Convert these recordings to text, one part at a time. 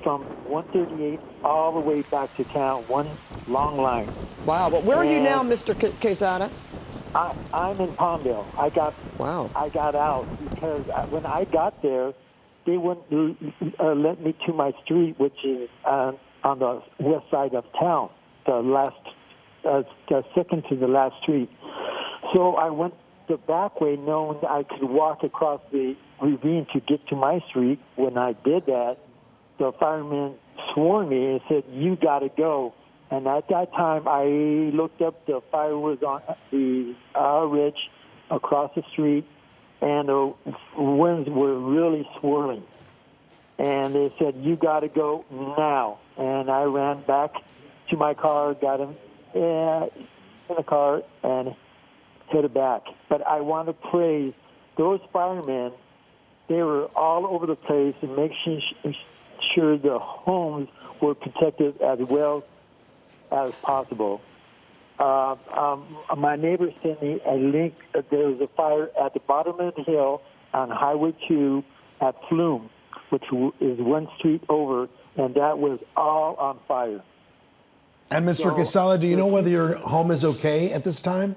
from 138 all the way back to town, one long line. Wow. But where are you now, And Mr. Quesada? I'm in Palmdale. Wow. I got out because when I got there, they wouldn't let me to my street, which is on the west side of town, the second to the last street. So I went the back way, knowing I could walk across the ravine to get to my street. When I did that, the fireman swarmed me and said, "You got to go." And at that time, I looked up. The fire was on the ridge across the street, and the winds were really swirling. And they said, "You got to go now." And I ran back to my car, got him in the car, and headed back. But I want to praise those firemen. They were all over the place and making sure the homes were protected as well as possible. My neighbor sent me a link. There was a fire at the bottom of the hill on Highway 2 at Flume, which is one street over, and that was all on fire. And Mr. Quesada, do you know whether your home is okay at this time?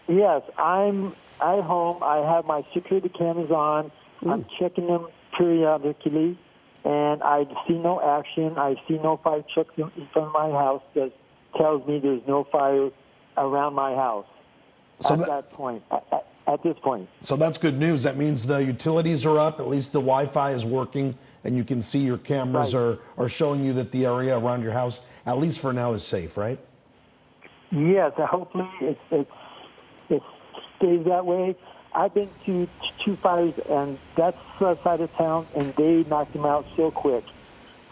Yes, I'm at home. I have my security cameras on. I'm checking them periodically, and I see no action. I see no fire trucks in front of my house that tells me there's no fire around my house So at this point. So that's good news. That means the utilities are up, at least the Wi-Fi is working, and you can see your cameras are showing you that the area around your house, at least for now, is safe, right? Yes, hopefully it stays that way. I've been to two fires, and that's the side of town, and they knocked them out so quick.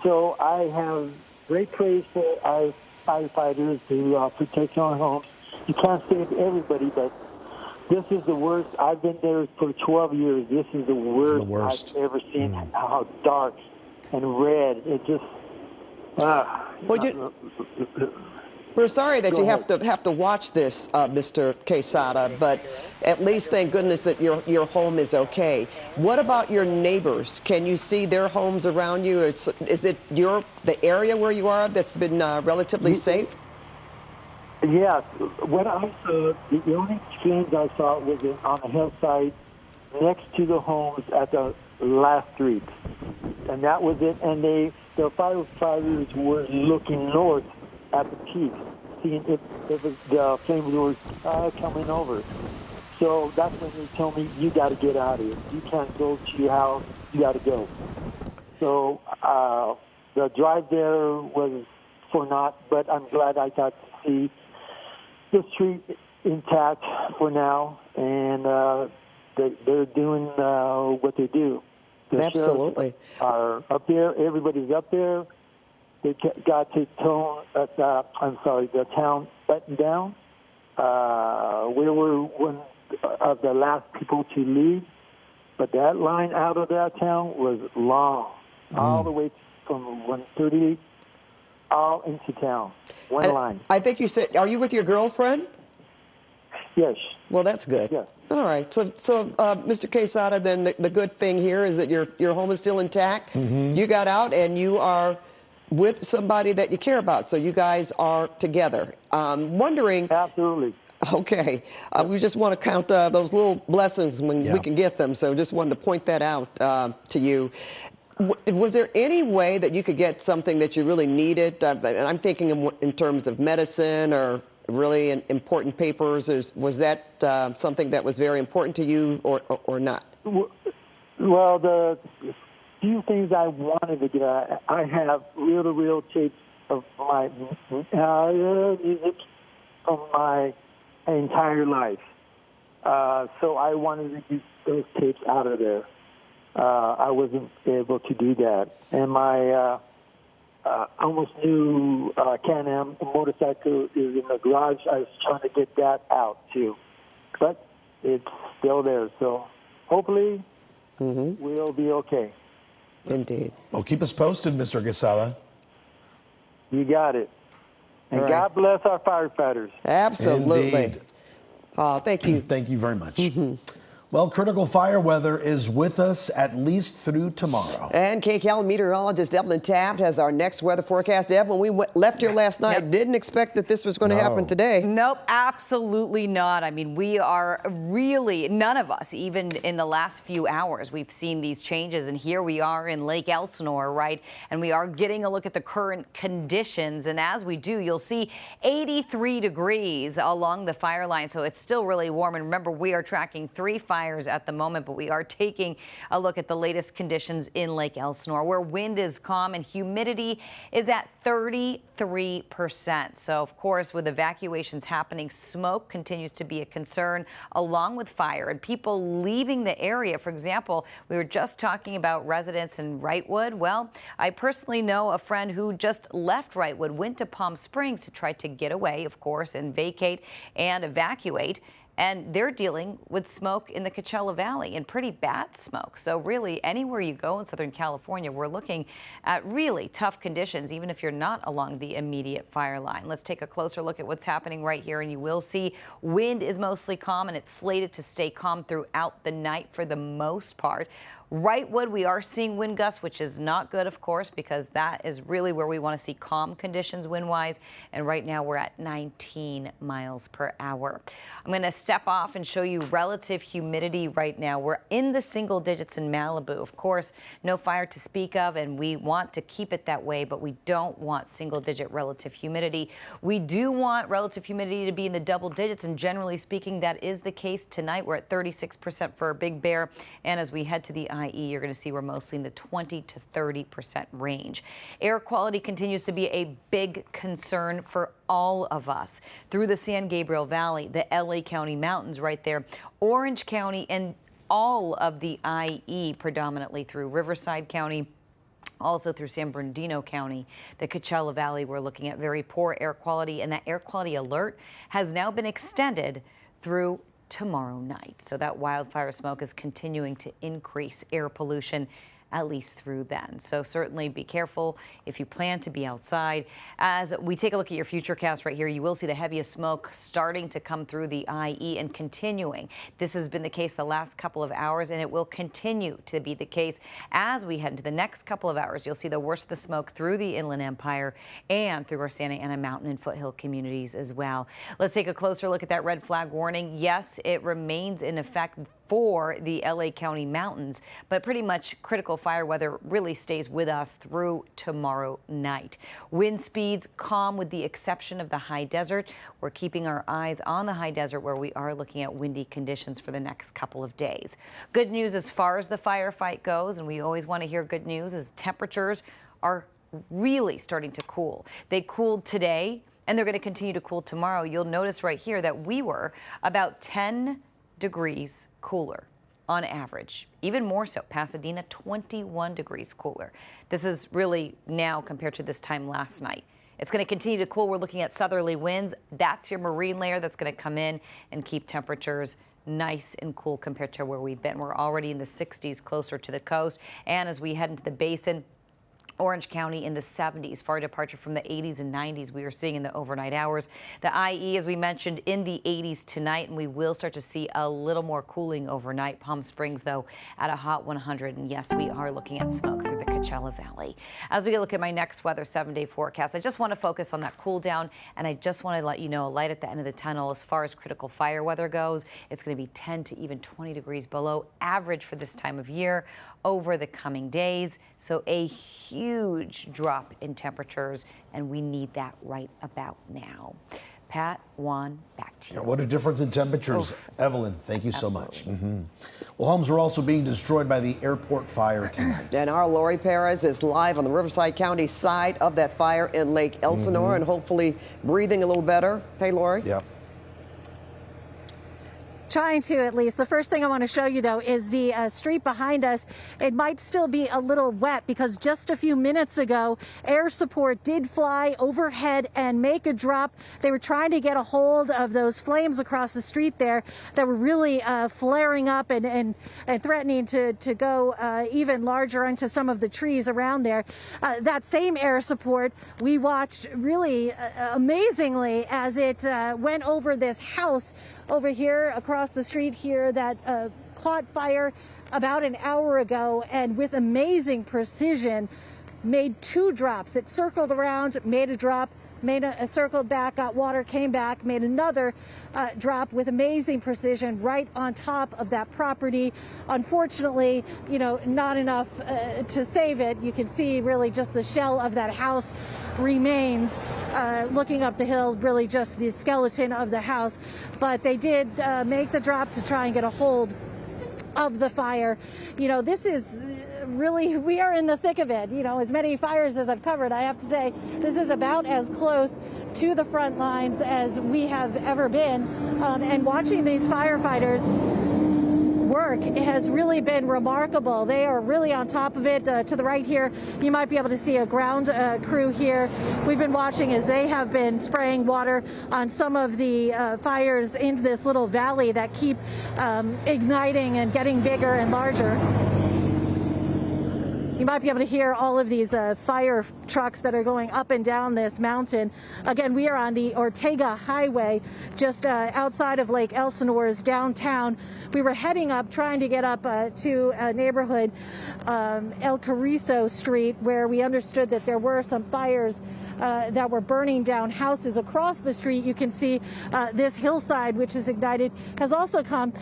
So I have great praise for our firefighters who protect our homes. You can't save everybody, but this is the worst. I've been there for 12 years. This is the worst. I've ever seen. How dark and red. It just... We're sorry that you have to watch this, Mr. Quesada, but at least thank goodness that your home is okay. What about your neighbors? Can you see their homes around you? Is it the area where you are that's been relatively safe? Yes. What I saw, the only flames I saw was on the hillside next to the homes at the last street, and that was it. And the firefighters were looking north at the peak, seeing if the flames were coming over. So that's when they told me, "You got to get out of here. You can't go to your house. You got to go." So the drive there was for naught, but I'm glad I got to see the street intact for now, and they're doing what they do. The Absolutely. Are up there. Everybody's up there. They got to the town buttoned down. We were one of the last people to leave, but that line out of that town was long, all the way from 130 all into town. One line. I think you said, are you with your girlfriend? Yes. Well, that's good. Yes. All right. So Mr. Quesada, then the good thing here is that your home is still intact. You got out and you are with somebody that you care about. So you guys are together. Wondering. Absolutely. Okay. We just want to count those little blessings when we can get them. So just wanted to point that out to you. Was there any way that you could get something that you really needed? And I'm thinking in terms of medicine or really important papers. Was that something that was very important to you or not? Well, the few things I wanted to get, I have reel-to-reel tapes of my music from my entire life. So I wanted to get those tapes out of there. I wasn't able to do that. And my almost new Can-Am motorcycle is in the garage. I was trying to get that out, too. But it's still there. So hopefully we'll be okay. Indeed. Well, keep us posted, Mr. Quesada. You got it. And God bless our firefighters. Absolutely. Indeed. Thank you. Thank you very much. Well, critical fire weather is with us at least through tomorrow. And KCAL meteorologist Evelyn Taft has our next weather forecast. Ev, when we left here last night, didn't expect that this was going to happen today. Nope, absolutely not. I mean, we are really, none of us, even in the last few hours, we've seen these changes. And here we are in Lake Elsinore, right? And we are getting a look at the current conditions. And as we do, you'll see 83 degrees along the fire line. So it's still really warm. And remember, we are tracking 3 fires at the moment, but we are taking a look at the latest conditions in Lake Elsinore, where wind is calm and humidity is at 33%. So, of course, with evacuations happening, smoke continues to be a concern, along with fire and people leaving the area. For example, we were just talking about residents in Wrightwood. Well, I personally know a friend who just left Wrightwood, went to Palm Springs to try to get away, of course, and vacate and evacuate. And they're dealing with smoke in the Coachella Valley, and pretty bad smoke. So really, anywhere you go in Southern California, we're looking at really tough conditions, even if you're not along the immediate fire line. Let's take a closer look at what's happening right here, and you will see wind is mostly calm, and it's slated to stay calm throughout the night for the most part. Wrightwood, we are seeing wind gusts, which is not good, of course, because that is really where we want to see calm conditions wind-wise. And right now we're at 19 miles per hour. I'm going to step off and show you relative humidity right now. We're in the single digits in Malibu. Of course, no fire to speak of, and we want to keep it that way, but we don't want single-digit relative humidity. We do want relative humidity to be in the double digits, and generally speaking, that is the case tonight. We're at 36% for Big Bear, and as we head to the IE, you're going to see we're mostly in the 20 to 30% range. Air quality continues to be a big concern for all of us through the San Gabriel Valley, the LA County mountains right there, Orange County, and all of the IE, predominantly through Riverside County, also through San Bernardino County, the Coachella Valley. We're looking at very poor air quality, and that air quality alert has now been extended through tomorrow night. So that wildfire smoke is continuing to increase air pollution, at least through then. So certainly be careful if you plan to be outside. As we take a look at your futurecast right here, you will see the heaviest smoke starting to come through the IE and continuing. This has been the case the last couple of hours, and it will continue to be the case as we head into the next couple of hours. You'll see the worst of the smoke through the Inland Empire and through our Santa Ana mountain and foothill communities as well. Let's take a closer look at that red flag warning. Yes, it remains in effect for the LA County mountains, but pretty much critical fire weather really stays with us through tomorrow night. Wind speeds calm with the exception of the high desert. We're keeping our eyes on the high desert, where we are looking at windy conditions for the next couple of days. Good news as far as the firefight goes, and we always want to hear good news, is temperatures are really starting to cool. They cooled today, and they're going to continue to cool tomorrow. You'll notice right here that we were about 10 degrees cooler on average, even more so. Pasadena, 21 degrees cooler. This is really now compared to this time last night. It's going to continue to cool. We're looking at southerly winds. That's your marine layer that's going to come in and keep temperatures nice and cool compared to where we've been. We're already in the 60s closer to the coast. And as we head into the basin, Orange County in the 70s, far departure from the 80s and 90s we are seeing in the overnight hours. The IE, as we mentioned, in the 80s tonight, and we will start to see a little more cooling overnight. Palm Springs, though, at a hot 100. And yes, we are looking at smoke through the Coachella Valley. As we look at my next weather 7-day forecast, I just want to focus on that cool down, and I just want to let you know a light at the end of the tunnel as far as critical fire weather goes. It's going to be 10 to even 20 degrees below average for this time of year over the coming days. So a huge drop in temperatures, and we need that right about now. Pat, Juan, back to you. Yeah, what a difference in temperatures. Oof. Evelyn, thank you so much. Well, homes were also being destroyed by the airport fire tonight. And our Lori Perez is live on the Riverside County side of that fire in Lake Elsinore, and hopefully breathing a little better. Hey, Lori. Yeah. Trying to, at least. The first thing I want to show you, though, is the street behind us. It might still be a little wet because just a few minutes ago, air support did fly overhead and make a drop. They were trying to get a hold of those flames across the street there that were really flaring up and threatening to go even larger into some of the trees around there. That same air support we watched really amazingly as it went over this house over here across the street here that caught fire about an hour ago and with amazing precision made 2 drops. It circled around, made a drop, made a circled back, got water, came back, made another drop with amazing precision right on top of that property. Unfortunately, you know, not enough to save it. You can see really just the shell of that house remains. Looking up the hill, really just the skeleton of the house. But they did make the drop to try and get a hold of the fire. You know, this is really, we are in the thick of it. You know, as many fires as I've covered, I have to say this is about as close to the front lines as we have ever been. And watching these firefighters work has really been remarkable. They are really on top of it. To the right here, you might be able to see a ground crew here. We've been watching as they have been spraying water on some of the fires in this little valley that keep igniting and getting bigger and larger. You might be able to hear all of these fire trucks that are going up and down this mountain. Again, we are on the Ortega Highway, just outside of Lake Elsinore's downtown. We were heading up, trying to get up to a neighborhood, El Carrizo Street, where we understood that there were some fires that were burning down houses across the street. You can see this hillside, which is ignited, has also come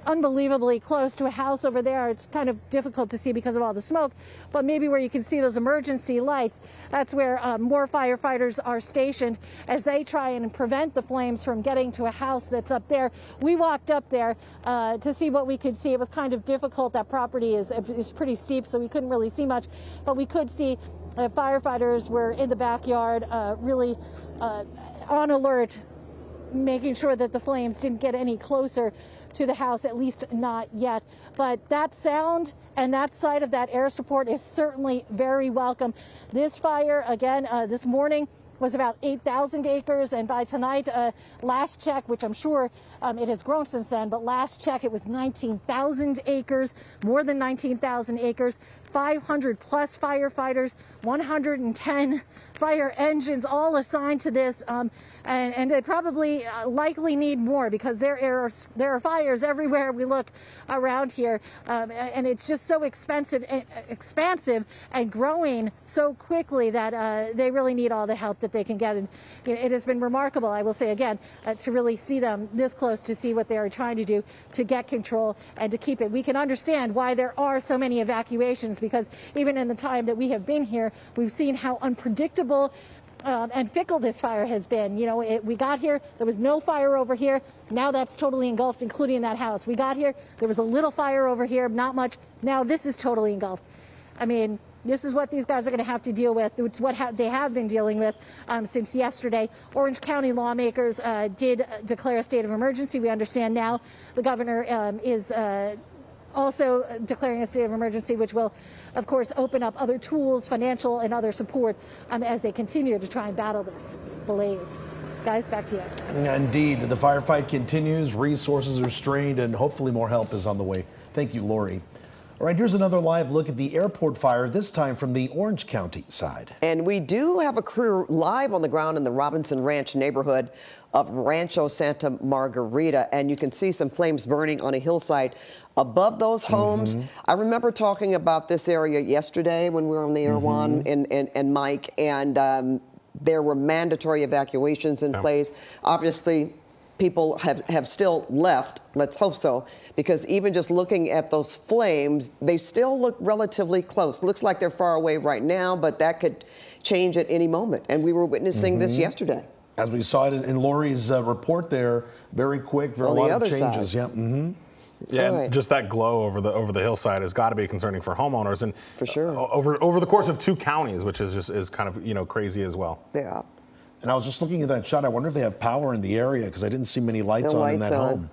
unbelievably close to a house over there. It's kind of difficult to see because of all the smoke, but maybe where you can see those emergency lights, that's where more firefighters are stationed as they try and prevent the flames from getting to a house that's up there. We walked up there to see what we could see. It was kind of difficult. That property is pretty steep, so we couldn't really see much, but we could see firefighters were in the backyard, really on alert, making sure that the flames didn't get any closer to the house, at least not yet. But that sound and that sight of that air support is certainly very welcome. This fire, again, this morning was about 8,000 acres, and by tonight, last check, which I'm sure it has grown since then, but last check it was 19,000 acres, more than 19,000 acres, 500 plus firefighters, 110 fire engines all assigned to this, and they probably likely need more because there are fires everywhere we look around here, and it's just so expansive and growing so quickly that they really need all the help that they can get. And it has been remarkable, I will say again, to really see them this close, to see what they are trying to do to get control and to keep it. We can understand why there are so many evacuations, because even in the time that we have been here, we've seen how unpredictable and fickle this fire has been. You know, we got here, there was no fire over here. Now that's totally engulfed, including that house. We got here, there was a little fire over here, not much. Now this is totally engulfed. I mean, this is what these guys are going to have to deal with. It's what they have been dealing with since yesterday. Orange County lawmakers did declare a state of emergency. We understand now the governor is also declaring a state of emergency, which will, of course, open up other tools, financial and other support, as they continue to try and battle this blaze. Guys, back to you. Indeed, the firefight continues, resources are strained, and hopefully more help is on the way. Thank you, Lori. All right, here's another live look at the airport fire, this time from the Orange County side. And we do have a crew live on the ground in the Robinson Ranch neighborhood of Rancho Santa Margarita, and you can see some flames burning on a hillside above those homes. I remember talking about this area yesterday when we were on the air, Juan and Mike, and there were mandatory evacuations in place. Obviously, people have still left, let's hope so, because even just looking at those flames, they still look relatively close. Looks like they're far away right now, but that could change at any moment. And we were witnessing this yesterday. As we saw it in Lori's report there, very quick, a lot of changes. Side. Yeah. Yeah, Right. and just that glow over the hillside has got to be concerning for homeowners, and For sure. over the course of 2 counties, which is kind of crazy as well. Yeah. And I was just looking at that shot. I wonder if they have power in the area, because I didn't see many lights No on in lights that on. home.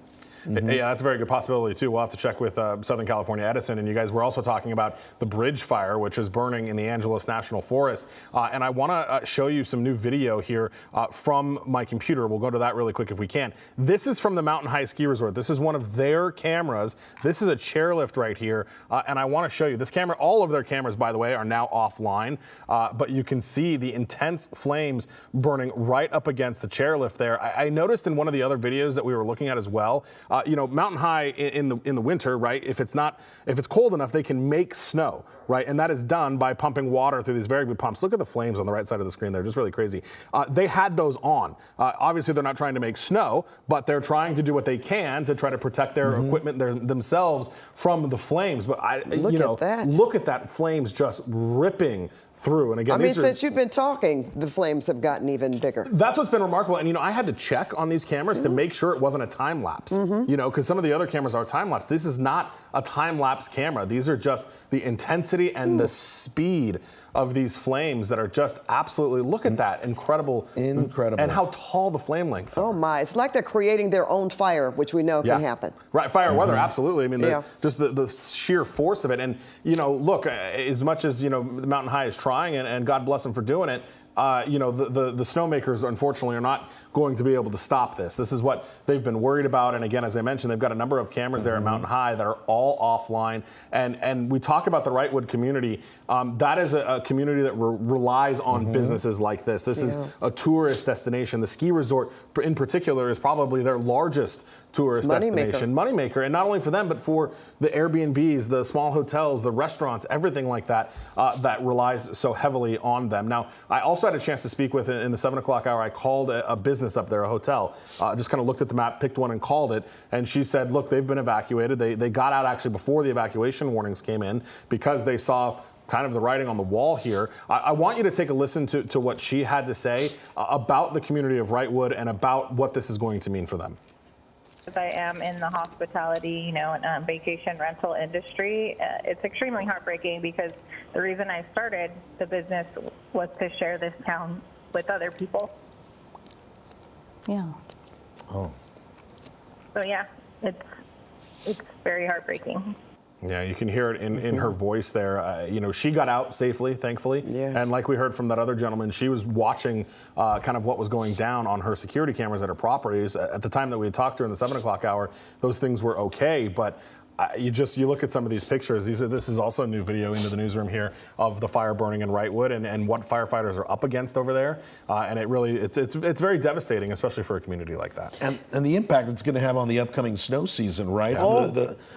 Yeah, that's a very good possibility too. We'll have to check with Southern California Edison. And you guys were also talking about the bridge fire, which is burning in the Angeles National Forest. And I want to show you some new video here from my computer. We'll go to that really quick if we can. This is from the Mountain High Ski Resort. This is one of their cameras. This is a chairlift right here. And I want to show you this camera. All of their cameras, by the way, are now offline. But you can see the intense flames burning right up against the chairlift there. I noticed in one of the other videos that we were looking at as well, Mountain High in the winter, right? If it's cold enough, they can make snow, right? And that is done by pumping water through these very big pumps. Look at the flames on the right side of the screen. They're just really crazy. They had those on. Obviously, they're not trying to make snow, but they're trying to do what they can to try to protect their equipment themselves from the flames. But look at that flames just ripping through. And again, since you've been talking, the flames have gotten even bigger. That's what's been remarkable. And I had to check on these cameras to make sure it wasn't a time lapse. Because some of the other cameras are time lapse. This is not a time lapse camera. These are just the intensity and the speed of these flames that are just absolutely, look at that, incredible. And how tall the flame lengths are. Oh my, it's like they're creating their own fire, which we know can happen. Right, fire weather, absolutely. I mean, just the sheer force of it. And, look, as much as, the Mountain High is trying, and God bless them for doing it, the snowmakers, unfortunately, are not going to be able to stop this. This is what they've been worried about. And again, as I mentioned, they've got a number of cameras there at Mountain High that are all offline. And we talk about the Wrightwood community. That is a community that relies on businesses like this. This is a tourist destination. The ski resort, in particular, is probably their largest tourist destination. Moneymaker. And not only for them, but for the Airbnbs, the small hotels, the restaurants, everything like that, that relies so heavily on them. Now, I also had a chance to speak with, in the 7 o'clock hour, I called a business up there, a hotel. Just kind of looked at the map, picked one and called it. And she said, look, they've been evacuated. They got out actually before the evacuation warnings came in because they saw kind of the writing on the wall here. I want you to take a listen to what she had to say about the community of Wrightwood and about what this is going to mean for them. I am in the hospitality, and vacation rental industry. It's extremely heartbreaking because the reason I started the business was to share this town with other people. Yeah. Oh. So yeah, it's very heartbreaking. Yeah, you can hear it in her voice there. She got out safely, thankfully. Yes. And like we heard from that other gentleman, she was watching kind of what was going down on her security cameras at her properties. At the time that we had talked to her in the 7 o'clock hour, those things were okay. But you look at some of these pictures. This is also a new video into the newsroom here of the fire burning in Wrightwood and what firefighters are up against over there. And it's very devastating, especially for a community like that. And the impact it's going to have on the upcoming snow season, right?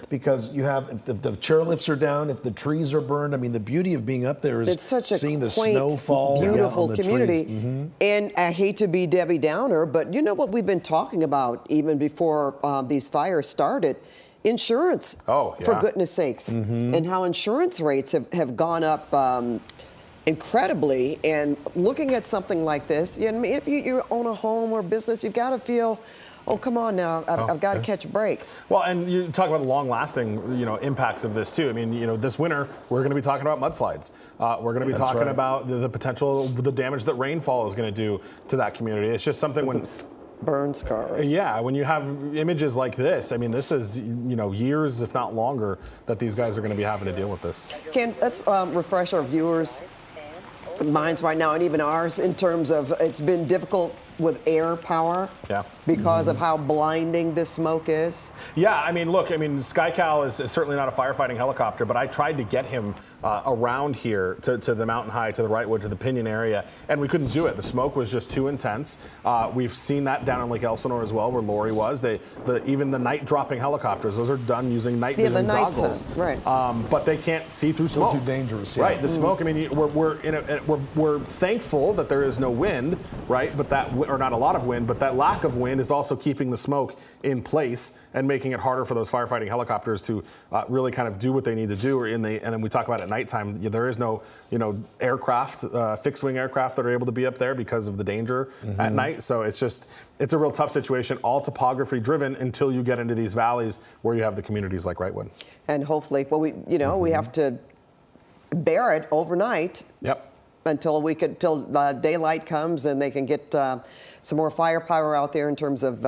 Because you have, if the chairlifts are down, if the trees are burned, the beauty of being up there is it's such a seeing the quaint, snow fall. Beautiful on the community. trees. And I hate to be Debbie Downer, but you know what we've been talking about even before these fires started? Insurance, for goodness sakes, and how insurance rates have gone up incredibly. And looking at something like this, if you own a home or business, you've got to feel, oh, come on now, I've got to catch a break. Well, and you talk about the long-lasting, impacts of this too. This winter we're going to be talking about mudslides. We're going to be talking about the potential, the damage that rainfall is going to do to that community. It's just something when burn scars. Yeah, when you have images like this, this is, years, if not longer, that these guys are going to be having to deal with this. Ken, let's refresh our viewers' minds right now, and even ours, in terms of it's been difficult with air power because of how blinding this smoke is. Yeah, look, SkyCal is certainly not a firefighting helicopter, but I tried to get him around here to the Mountain High, to the Wrightwood, to the Pinion area, and we couldn't do it. The smoke was just too intense. We've seen that down in Lake Elsinore as well, where Lori was. Even the night dropping helicopters, those are done using night vision goggles. Right. But they can't see through smoke. Still too dangerous. Yeah. Right. The smoke. We're thankful that there is no wind, right? But or not a lot of wind, but that lack of wind is also keeping the smoke in place and making it harder for those firefighting helicopters to really kind of do what they need to do. And then we talk about at nighttime, there is no, aircraft, fixed-wing aircraft that are able to be up there because of the danger at night. So it's a real tough situation, all topography driven until you get into these valleys where you have the communities like Wrightwood. And hopefully, we have to bear it overnight. Yep. Until daylight comes and they can get some more firepower out there in terms of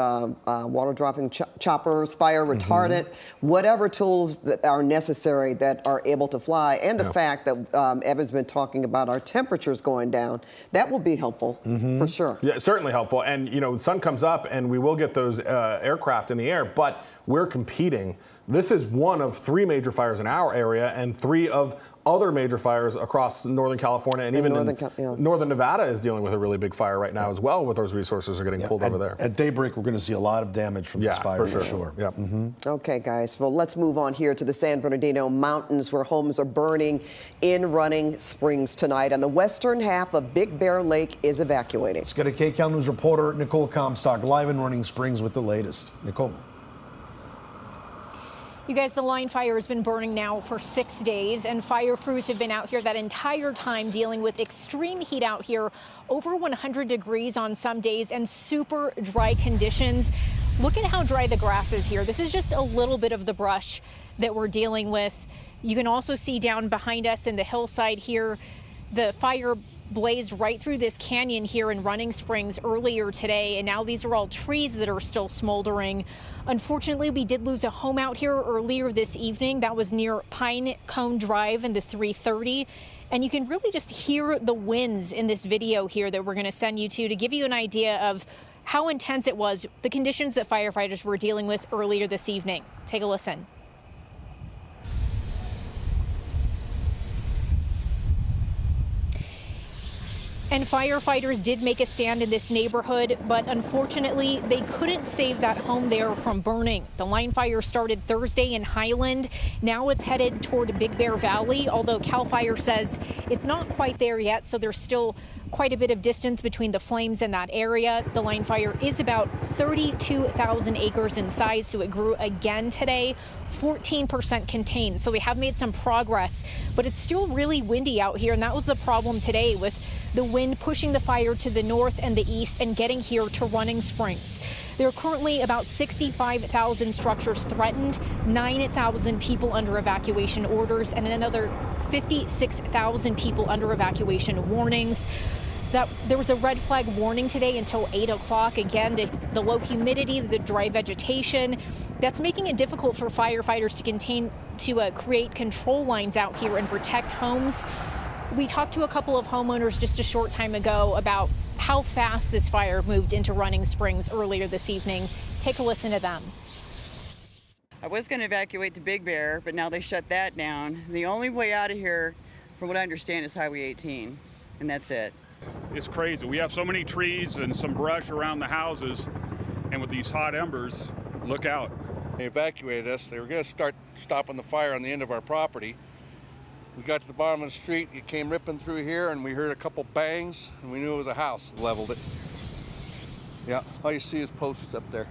water dropping choppers, fire retardant, whatever tools that are necessary that are able to fly. And the fact that Evan's been talking about our temperatures going down, that will be helpful for sure. Yeah, certainly helpful. And, the sun comes up and we will get those aircraft in the air, but we're competing. This is one of 3 major fires in our area and 3 of other major fires across Northern California, and even Northern Nevada is dealing with a really big fire right now as well with those resources are getting pulled over there. At daybreak, we're going to see a lot of damage from this fire, for sure. Yep. Okay, guys. Well, let's move on here to the San Bernardino Mountains, where homes are burning in Running Springs tonight, and the western half of Big Bear Lake is evacuating. Let's get a KCAL News reporter Nicole Comstock live in Running Springs with the latest. Nicole. You guys, the line fire has been burning now for 6 days, and fire crews have been out here that entire time dealing with extreme heat out here, over 100 degrees on some days, and super dry conditions. Look at how dry the grass is here. This is just a little bit of the brush that we're dealing with. You can also see down behind us in the hillside here, the fire blazed right through this canyon here in Running Springs earlier today, and now these are all trees that are still smoldering. Unfortunately, we did lose a home out here earlier this evening. That was near Pine Cone Drive in the 330. And you can really just hear the winds in this video here that we're going to send you to give you an idea of how intense it was, the conditions that firefighters were dealing with earlier this evening. Take a listen. And firefighters did make a stand in this neighborhood, but unfortunately, they couldn't save that home there from burning. The line fire started Thursday in Highland. Now it's headed toward Big Bear Valley, although CAL FIRE says it's not quite there yet, so there's still quite a bit of distance between the flames in that area. The line fire is about 32,000 acres in size, so it grew again today, 14% contained. So we have made some progress, but it's still really windy out here, and that was the problem today with the wind pushing the fire to the north and the east and getting here to Running Springs. There are currently about 65,000 structures threatened, 9,000 people under evacuation orders, and another 56,000 people under evacuation warnings. There was a red flag warning today until 8 o'clock. Again, the low humidity, the dry vegetation, that's making it difficult for firefighters to create control lines out here and protect homes. We talked to a couple of homeowners just a short time ago about how fast this fire moved into Running Springs earlier this evening. Take a listen to them. I was going to evacuate to Big Bear, but now they shut that down. The only way out of here, from what I understand, is Highway 18, and that's it. It's crazy. We have so many trees and some brush around the houses, and with these hot embers, look out. They evacuated us. They were going to start stopping the fire on the end of our property. We got to the bottom of the street, it came ripping through here, and we heard a couple bangs, and we knew it was a house. Leveled it. Yeah, all you see is posts up there.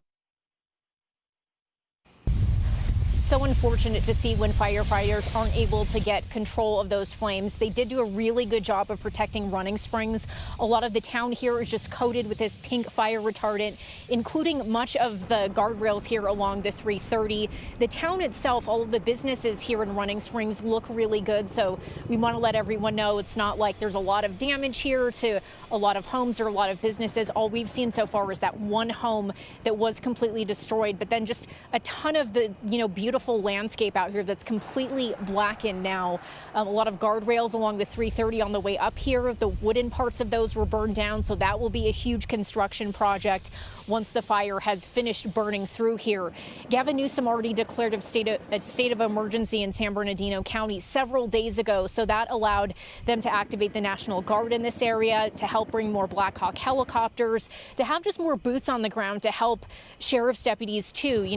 So unfortunate to see when firefighters aren't able to get control of those flames. They did do a really good job of protecting Running Springs. A lot of the town here is just coated with this pink fire retardant, including much of the guardrails here along the 330. The town itself, all of the businesses here in Running Springs look really good. So we want to let everyone know it's not like there's a lot of damage here to a lot of homes or a lot of businesses. All we've seen so far is that one home that was completely destroyed, but then just a ton of the, beautiful landscape out here that's completely blackened now. A lot of guardrails along the 330 on the way up here. The wooden parts of those were burned down, so that will be a huge construction project once the fire has finished burning through here. Gavin Newsom already declared a state of emergency in San Bernardino County several days ago, so that allowed them to activate the National Guard in this area, to help bring more Black Hawk helicopters, to have just more boots on the ground to help sheriff's deputies too.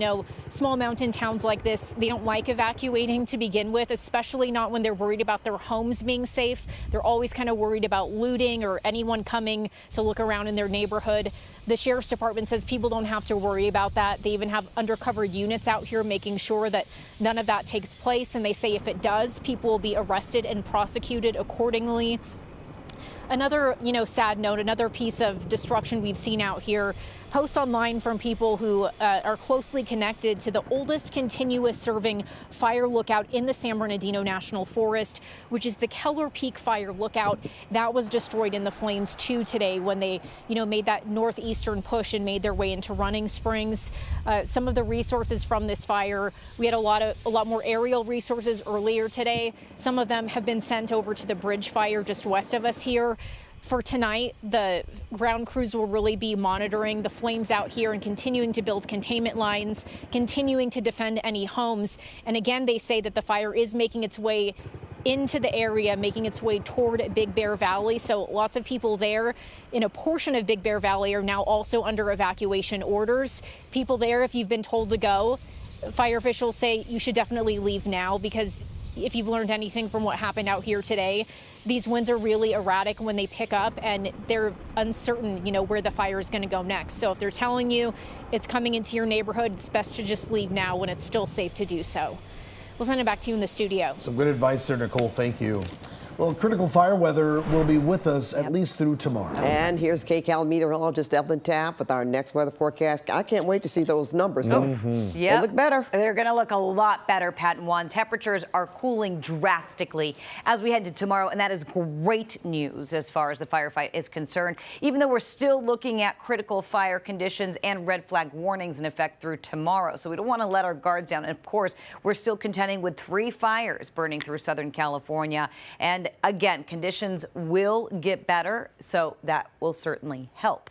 Small mountain towns like this, they don't like evacuating to begin with, especially not when they're worried about their homes being safe. They're always kind of worried about looting or anyone coming to look around in their neighborhood. The sheriff's department says people don't have to worry about that. They even have undercover units out here making sure that none of that takes place. And they say if it does, people will be arrested and prosecuted accordingly. Another, sad note, another piece of destruction we've seen out here. Posts online from people who are closely connected to the oldest continuous serving fire lookout in the San Bernardino National Forest, which is the Keller Peak Fire Lookout. That was destroyed in the flames too today when they, made that northeastern push and made their way into Running Springs. Some of the resources from this fire, we had a lot more aerial resources earlier today. Some of them have been sent over to the bridge fire just west of us here. For tonight, the ground crews will really be monitoring the flames out here and continuing to build containment lines, continuing to defend any homes. And again, they say that the fire is making its way into the area, making its way toward Big Bear Valley. So lots of people there in a portion of Big Bear Valley are now also under evacuation orders. People there, if you've been told to go, fire officials say you should definitely leave now, because if you've learned anything from what happened out here today, these winds are really erratic when they pick up, and they're uncertain, where the fire is going to go next. So if they're telling you it's coming into your neighborhood, it's best to just leave now when it's still safe to do so. We'll send it back to you in the studio. Some good advice there, Nicole. Thank you. Well, critical fire weather will be with us at least through tomorrow. And here's KCAL meteorologist Evelyn Taft with our next weather forecast. I can't wait to see those numbers. They look better. They're going to look a lot better, Pat and Juan. Temperatures are cooling drastically as we head to tomorrow, and that is great news as far as the firefight is concerned, even though we're still looking at critical fire conditions and red flag warnings in effect through tomorrow. So we don't want to let our guards down. And of course, we're still contending with 3 fires burning through Southern California. And again, conditions will get better, so that will certainly help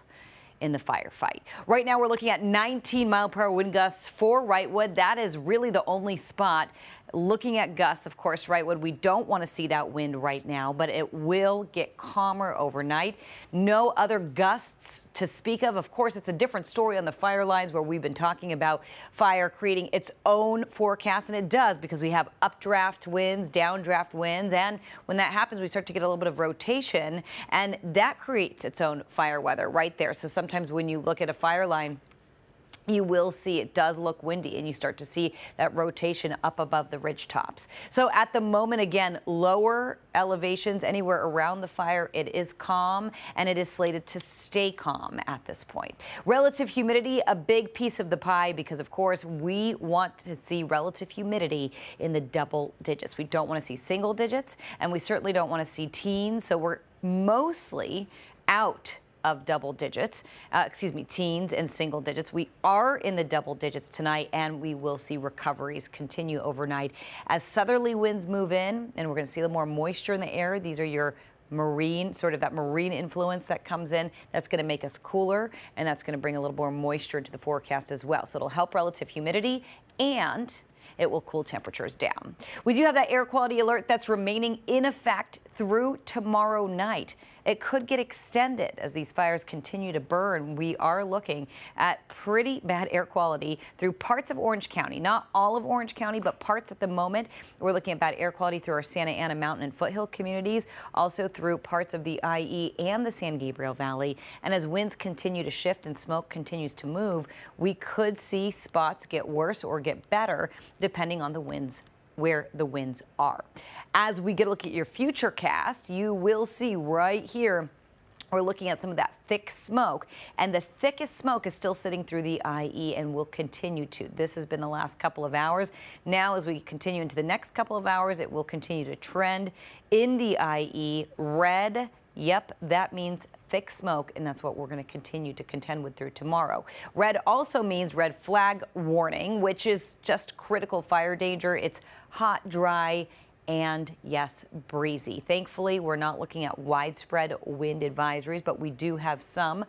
in the firefight. Right now, we're looking at 19-mile-per-hour wind gusts for Wrightwood. That is really the only spot. Looking at gusts, of course, Wrightwood, we don't want to see that wind right now, but it will get calmer overnight. No other gusts to speak of. Of course, it's a different story on the fire lines where we've been talking about fire creating its own forecast, and it does because we have updraft winds, downdraft winds, and when that happens, we start to get a little bit of rotation, and that creates its own fire weather right there. So sometimes when you look at a fire line, you will see it does look windy, and you start to see that rotation up above the ridge tops. So at the moment, again, lower elevations anywhere around the fire, it is calm, and it is slated to stay calm at this point. Relative humidity, a big piece of the pie, because of course we want to see relative humidity in the double digits. We don't want to see single digits, and we certainly don't want to see teens. So we're mostly out of double digits, teens and single digits. We are in the double digits tonight, and we will see recoveries continue overnight as southerly winds move in, and we're going to see a little more moisture in the air. These are your marine, sort of that marine influence that comes in. That's going to make us cooler, and that's going to bring a little more moisture into the forecast as well. So it'll help relative humidity, and it will cool temperatures down. We do have that air quality alert that's remaining in effect through tomorrow night. It could get extended as these fires continue to burn. We are looking at pretty bad air quality through parts of Orange County. Not all of Orange County, but parts at the moment. We're looking at bad air quality through our Santa Ana Mountain and Foothill communities, also through parts of the IE and the San Gabriel Valley. And as winds continue to shift and smoke continues to move, we could see spots get worse or get better depending on the winds, where the winds are. As we get a look at your future cast, you will see right here, we're looking at some of that thick smoke, and the thickest smoke is still sitting through the IE and will continue to. This has been the last couple of hours. Now, as we continue into the next couple of hours, it will continue to trend in the IE. Red, yep, that means thick smoke, and that's what we're going to continue to contend with through tomorrow. Red also means red flag warning, which is just critical fire danger. It's hot, dry, and yes, breezy. Thankfully, we're not looking at widespread wind advisories, but we do have some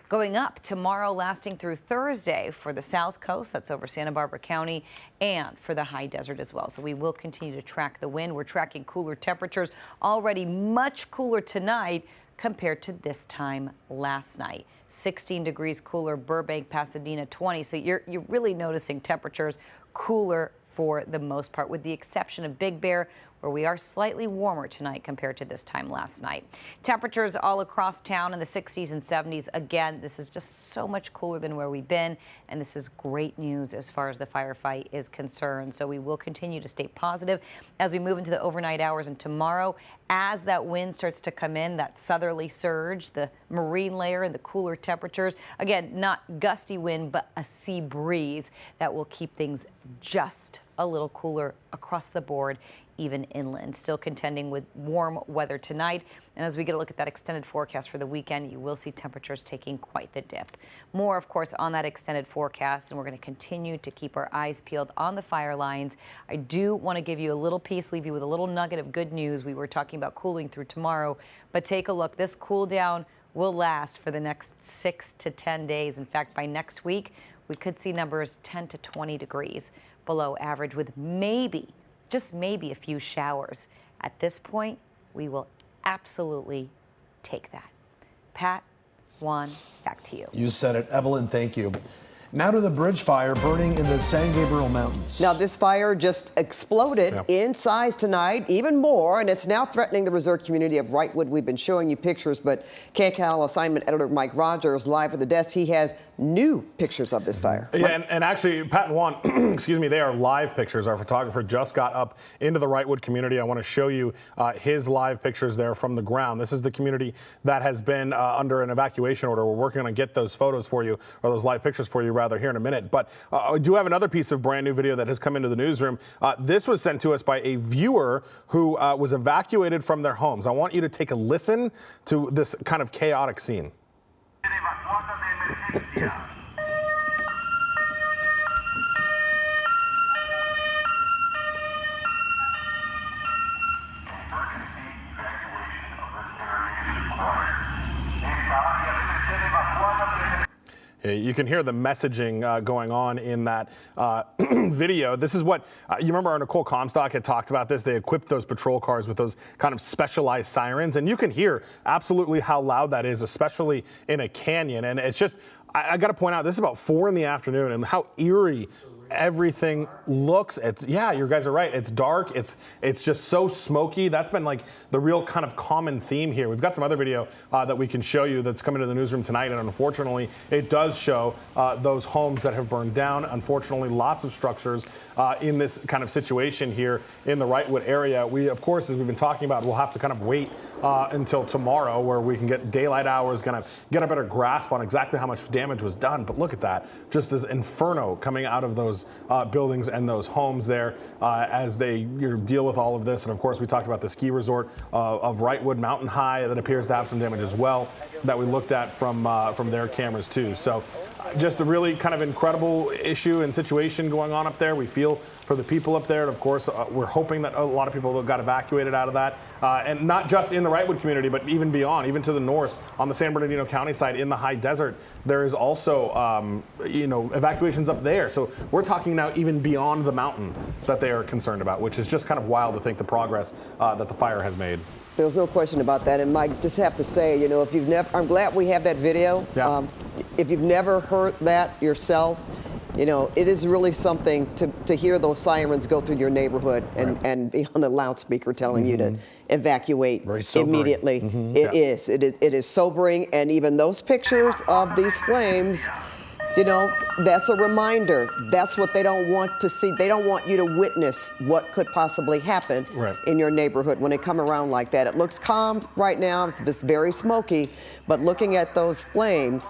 going up tomorrow, lasting through Thursday for the South Coast. That's over Santa Barbara County, and for the high desert as well. So we will continue to track the wind. We're tracking cooler temperatures, already much cooler tonight compared to this time last night. 16 degrees cooler, Burbank, Pasadena, 20. So you're really noticing temperatures cooler for the most part, with the exception of Big Bear, where we are slightly warmer tonight compared to this time last night. Temperatures all across town in the 60s and 70s. Again, this is just so much cooler than where we've been, and this is great news as far as the firefight is concerned. So we will continue to stay positive as we move into the overnight hours and tomorrow. As that wind starts to come in, that southerly surge, the marine layer and the cooler temperatures. Again, not gusty wind, but a sea breeze that will keep things just a little cooler across the board, even inland. Still contending with warm weather tonight. And as we get a look at that extended forecast for the weekend, you will see temperatures taking quite the dip. More, of course, on that extended forecast, and we're going to continue to keep our eyes peeled on the fire lines. I do want to give you a little piece, leave you with a little nugget of good news. We were talking about cooling through tomorrow, but take a look. This cool down will last for the next 6 to 10 days. In fact, by next week, we could see numbers 10 to 20 degrees below average, with maybe, just maybe, a few showers At this point, we will absolutely take that. Pat, Juan, back to you. You said it. Evelyn, thank you. Now to the bridge fire burning in the San Gabriel Mountains. Now, this fire just exploded in size tonight, even more, and it's now threatening the reserve community of Wrightwood. We've been showing you pictures, but KCAL assignment editor Mike Rogers, live at the desk, he has new pictures of this fire. Yeah, and actually, Pat and Juan, excuse me, they are live pictures. Our photographer just got up into the Wrightwood community. I want to show you his live pictures there from the ground. This is the community that has been under an evacuation order. We're working on get those photos for you, or those live pictures for you, rather, here in a minute. But I do have another piece of brand new video that has come into the newsroom. This was sent to us by a viewer who was evacuated from their homes. I want you to take a listen to this kind of chaotic scene. You can hear the messaging going on in that video. This is what, you remember our Nicole Comstock had talked about this. They equipped those patrol cars with those kind of specialized sirens. And you can hear absolutely how loud that is, especially in a canyon. And it's just, I got to point out, this is about 4 in the afternoon and how eerie everything looks. Yeah, you guys are right. It's dark. It's just so smoky. That's been like the real kind of common theme here. We've got some other video that we can show you that's coming to the newsroom tonight, and unfortunately, it does show those homes that have burned down. Unfortunately, lots of structures in this kind of situation here in the Wrightwood area. We, of course, as we've been talking about, we'll have to kind of wait until tomorrow, where we can get daylight hours, kind of get a better grasp on exactly how much damage was done. But look at that, just this inferno coming out of those buildings and those homes there as they deal with all of this. And of course, we talked about the ski resort of Wrightwood Mountain High that appears to have some damage as well that we looked at from their cameras too. So just a really kind of incredible issue and situation going on up there. We feel for the people up there. And of course, we're hoping that a lot of people got evacuated out of that. And not just in the Wrightwood community, but even beyond, even to the north on the San Bernardino County side in the high desert, there is also, evacuations up there. So we're talking now even beyond the mountain that they are concerned about, which is just kind of wild to think the progress that the fire has made. There's no question about that. And Mike, just have to say, if you've never, I'm glad we have that video. Yeah. If you've never heard that yourself, it is really something to hear those sirens go through your neighborhood and be on the loudspeaker telling you to evacuate immediately. It is sobering. And even those pictures of these flames, that's a reminder. That's what they don't want to see. They don't want you to witness what could possibly happen in your neighborhood when they come around like that. It looks calm right now. It's just very smoky, but looking at those flames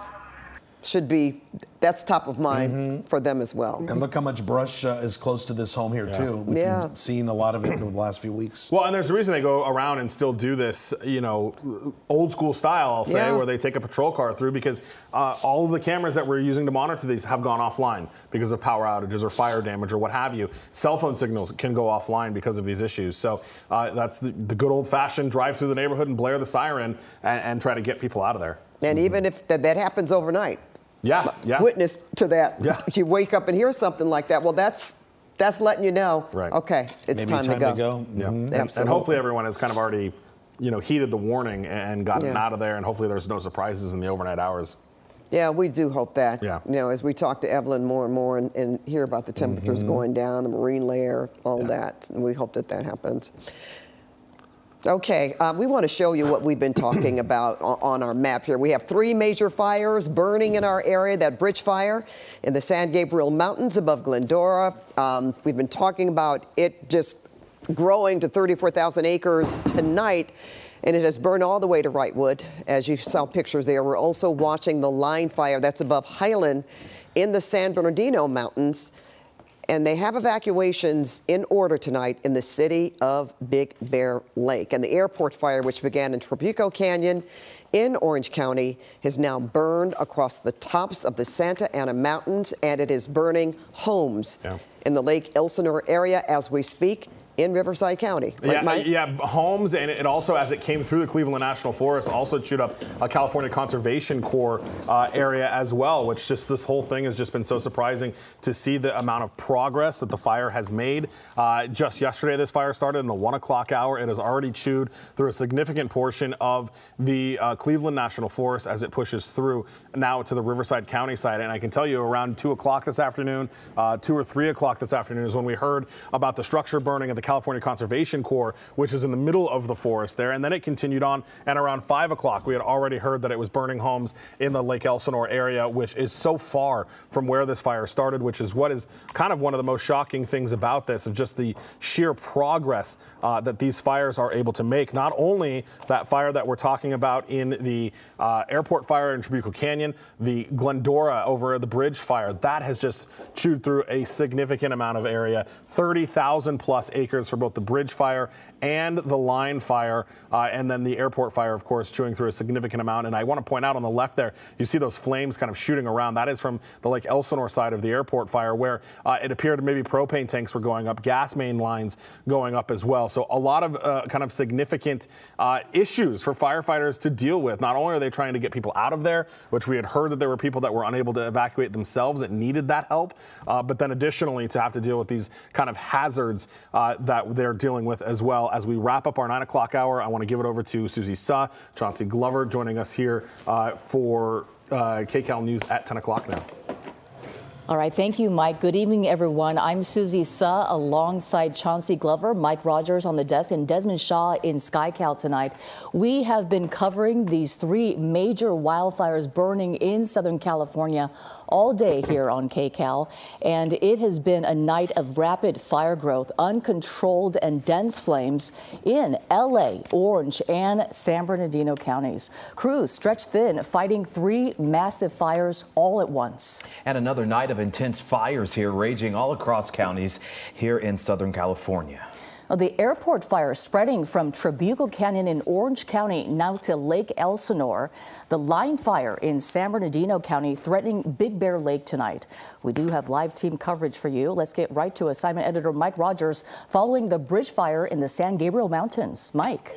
that's top of mind for them as well. And look how much brush is close to this home here too. We've seen a lot of it over the last few weeks. Well, and there's a reason they go around and still do this, old school style, I'll say, where they take a patrol car through, because all of the cameras that we're using to monitor these have gone offline because of power outages or fire damage or what have you. Cell phone signals can go offline because of these issues. So that's the good old fashioned drive through the neighborhood and blare the siren and try to get people out of there. And even if that happens overnight. Witness to that. If you wake up and hear something like that, well, that's letting you know, okay, it's Maybe time to go. And hopefully everyone has kind of already, heeded the warning and gotten out of there, and hopefully there's no surprises in the overnight hours. Yeah, we do hope that. Yeah. As we talk to Evelyn more and more and hear about the temperatures going down, the marine layer, all that, and we hope that happens. Okay, we want to show you what we've been talking about on our map here. We have 3 major fires burning in our area. That bridge fire in the San Gabriel Mountains above Glendora. We've been talking about it just growing to 34,000 acres tonight, and it has burned all the way to Wrightwood, as you saw pictures there. We're also watching the line fire that's above Highland in the San Bernardino Mountains. And they have evacuations in order tonight in the city of Big Bear Lake. And the airport fire, which began in Trabuco Canyon in Orange County, has now burned across the tops of the Santa Ana Mountains, and it is burning homes in the Lake Elsinore area as we speak in Riverside County. Right, Mike? Yeah, homes, and it also, as it came through the Cleveland National Forest, also chewed up a California Conservation Corps area as well, which just this whole thing has just been so surprising to see the amount of progress that the fire has made. Just yesterday, this fire started in the 1 o'clock hour. It has already chewed through a significant portion of the Cleveland National Forest as it pushes through now to the Riverside County side. And I can tell you around 2 o'clock this afternoon, 2 or 3 o'clock this afternoon is when we heard about the structure burning of the California Conservation Corps, which is in the middle of the forest there. And then it continued on, and around 5 o'clock, we had already heard that it was burning homes in the Lake Elsinore area, which is so far from where this fire started, which is what is kind of one of the most shocking things about this, of just the sheer progress that these fires are able to make. Not only that fire that we're talking about in the airport fire in Trabuco Canyon, the Glendora over the bridge fire, that has just chewed through a significant amount of area, 30,000 plus acres for both the bridge fire and the line fire, and then the airport fire, of course, chewing through a significant amount. And I want to point out on the left there, you see those flames kind of shooting around. That is from the Lake Elsinore side of the airport fire, where it appeared maybe propane tanks were going up, gas main lines going up as well. So a lot of kind of significant issues for firefighters to deal with. Not only are they trying to get people out of there, which we had heard that there were people that were unable to evacuate themselves that needed that help, but then additionally to have to deal with these kind of hazards that they're dealing with as well. As we wrap up our 9 o'clock hour, I want to give it over to Susie Suh, Chauncey Glover joining us here for KCAL News at 10 o'clock now. All right, thank you, Mike. Good evening, everyone. I'm Susie Suh alongside Chauncey Glover, Mike Rogers on the desk, and Desmond Shaw in SkyCal tonight. We have been covering these 3 major wildfires burning in Southern California all day here on KCAL, and it has been a night of rapid fire growth, uncontrolled and dense flames in LA, Orange, and San Bernardino counties. Crews stretched thin, fighting 3 massive fires all at once. And another night of intense fires here raging all across counties here in Southern California. The airport fire spreading from Trabuco Canyon in Orange County now to Lake Elsinore. The line fire in San Bernardino County threatening Big Bear Lake tonight. We do have live team coverage for you. Let's get right to assignment editor Mike Rogers following the bridge fire in the San Gabriel Mountains. Mike.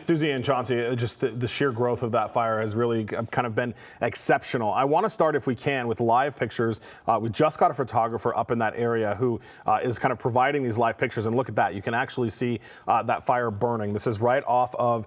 Susie and Chauncey, just the sheer growth of that fire has really kind of been exceptional. I want to start, if we can, with live pictures. We just got a photographer up in that area who is kind of providing these live pictures, and look at that. You can actually see that fire burning. This is right off of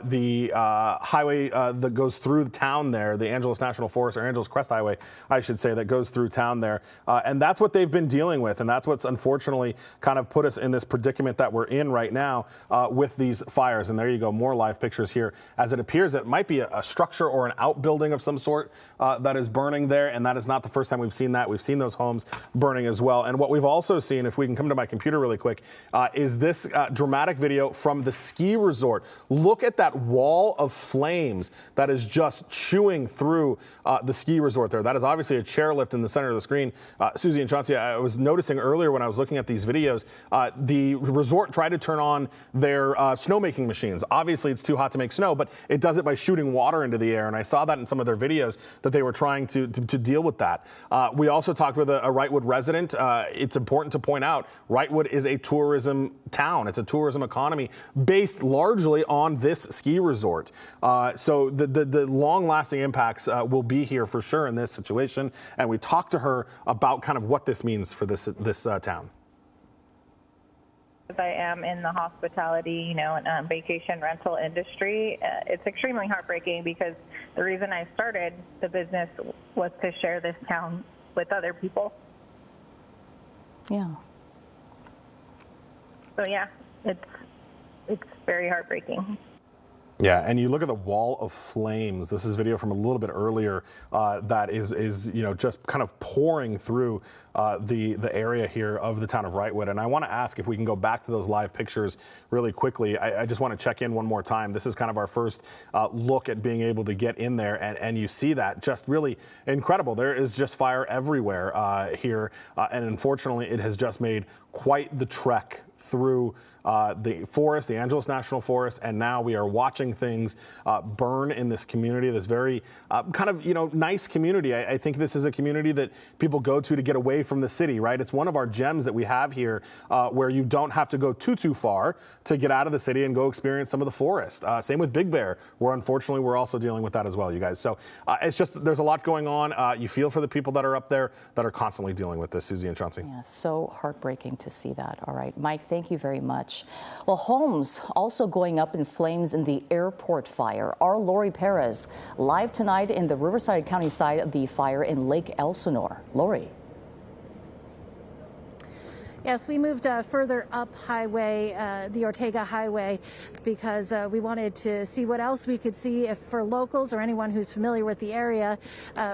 the highway that goes through the town there, the Angeles National Forest, or Angeles Crest Highway, I should say, that goes through town there. And that's what they've been dealing with, and that's what's unfortunately kind of put us in this predicament that we're in right now with these fires. And there you go, more live pictures here, as it appears it might be a structure or an outbuilding of some sort that is burning there, and that is not the first time we've seen that. We've seen those homes burning as well. And what we've also seen, if we can come to my computer really quick, is this dramatic video from the ski resort. Look at that wall of flames that is just chewing through the ski resort there. That is obviously a chairlift in the center of the screen. Susie and Chauncey, I was noticing earlier when I was looking at these videos, the resort tried to turn on their snowmaking machines. Obviously, it's too hot to make snow, but it does it by shooting water into the air. And I saw that in some of their videos that they were trying to deal with that. We also talked with a Wrightwood resident. It's important to point out Wrightwood is a tourism town. It's a tourism economy based largely on this ski resort. So the long-lasting impacts will be here for sure in this situation. And we talked to her about kind of what this means for this town. I am in the hospitality, and vacation rental industry. It's extremely heartbreaking because the reason I started the business was to share this town with other people. Yeah. So yeah, it's very heartbreaking. Yeah, and you look at the wall of flames. This is video from a little bit earlier that is just kind of pouring through the area here of the town of Wrightwood. And I want to ask if we can go back to those live pictures really quickly. I just want to check in one more time. This is kind of our first look at being able to get in there, and you see that just really incredible. There is just fire everywhere here, and unfortunately, it has just made quite the trek through the forest, the Angeles National Forest, and now we are watching things burn in this community, this very kind of, nice community. I think this is a community that people go to get away from the city, right? It's one of our gems that we have here where you don't have to go too far to get out of the city and go experience some of the forest. Same with Big Bear, where unfortunately we're also dealing with that as well, you guys. So it's just, there's a lot going on. You feel for the people that are up there that are constantly dealing with this, Susie and Chauncey. Yeah, so heartbreaking to see that. All right, Mike, thank you very much. Well, homes also going up in flames in the airport fire. Our Lori Perez live tonight in the Riverside County side of the fire in Lake Elsinore. Lori. Yes, we moved further up highway, the Ortega Highway, because we wanted to see what else we could see. If for locals or anyone who's familiar with the area,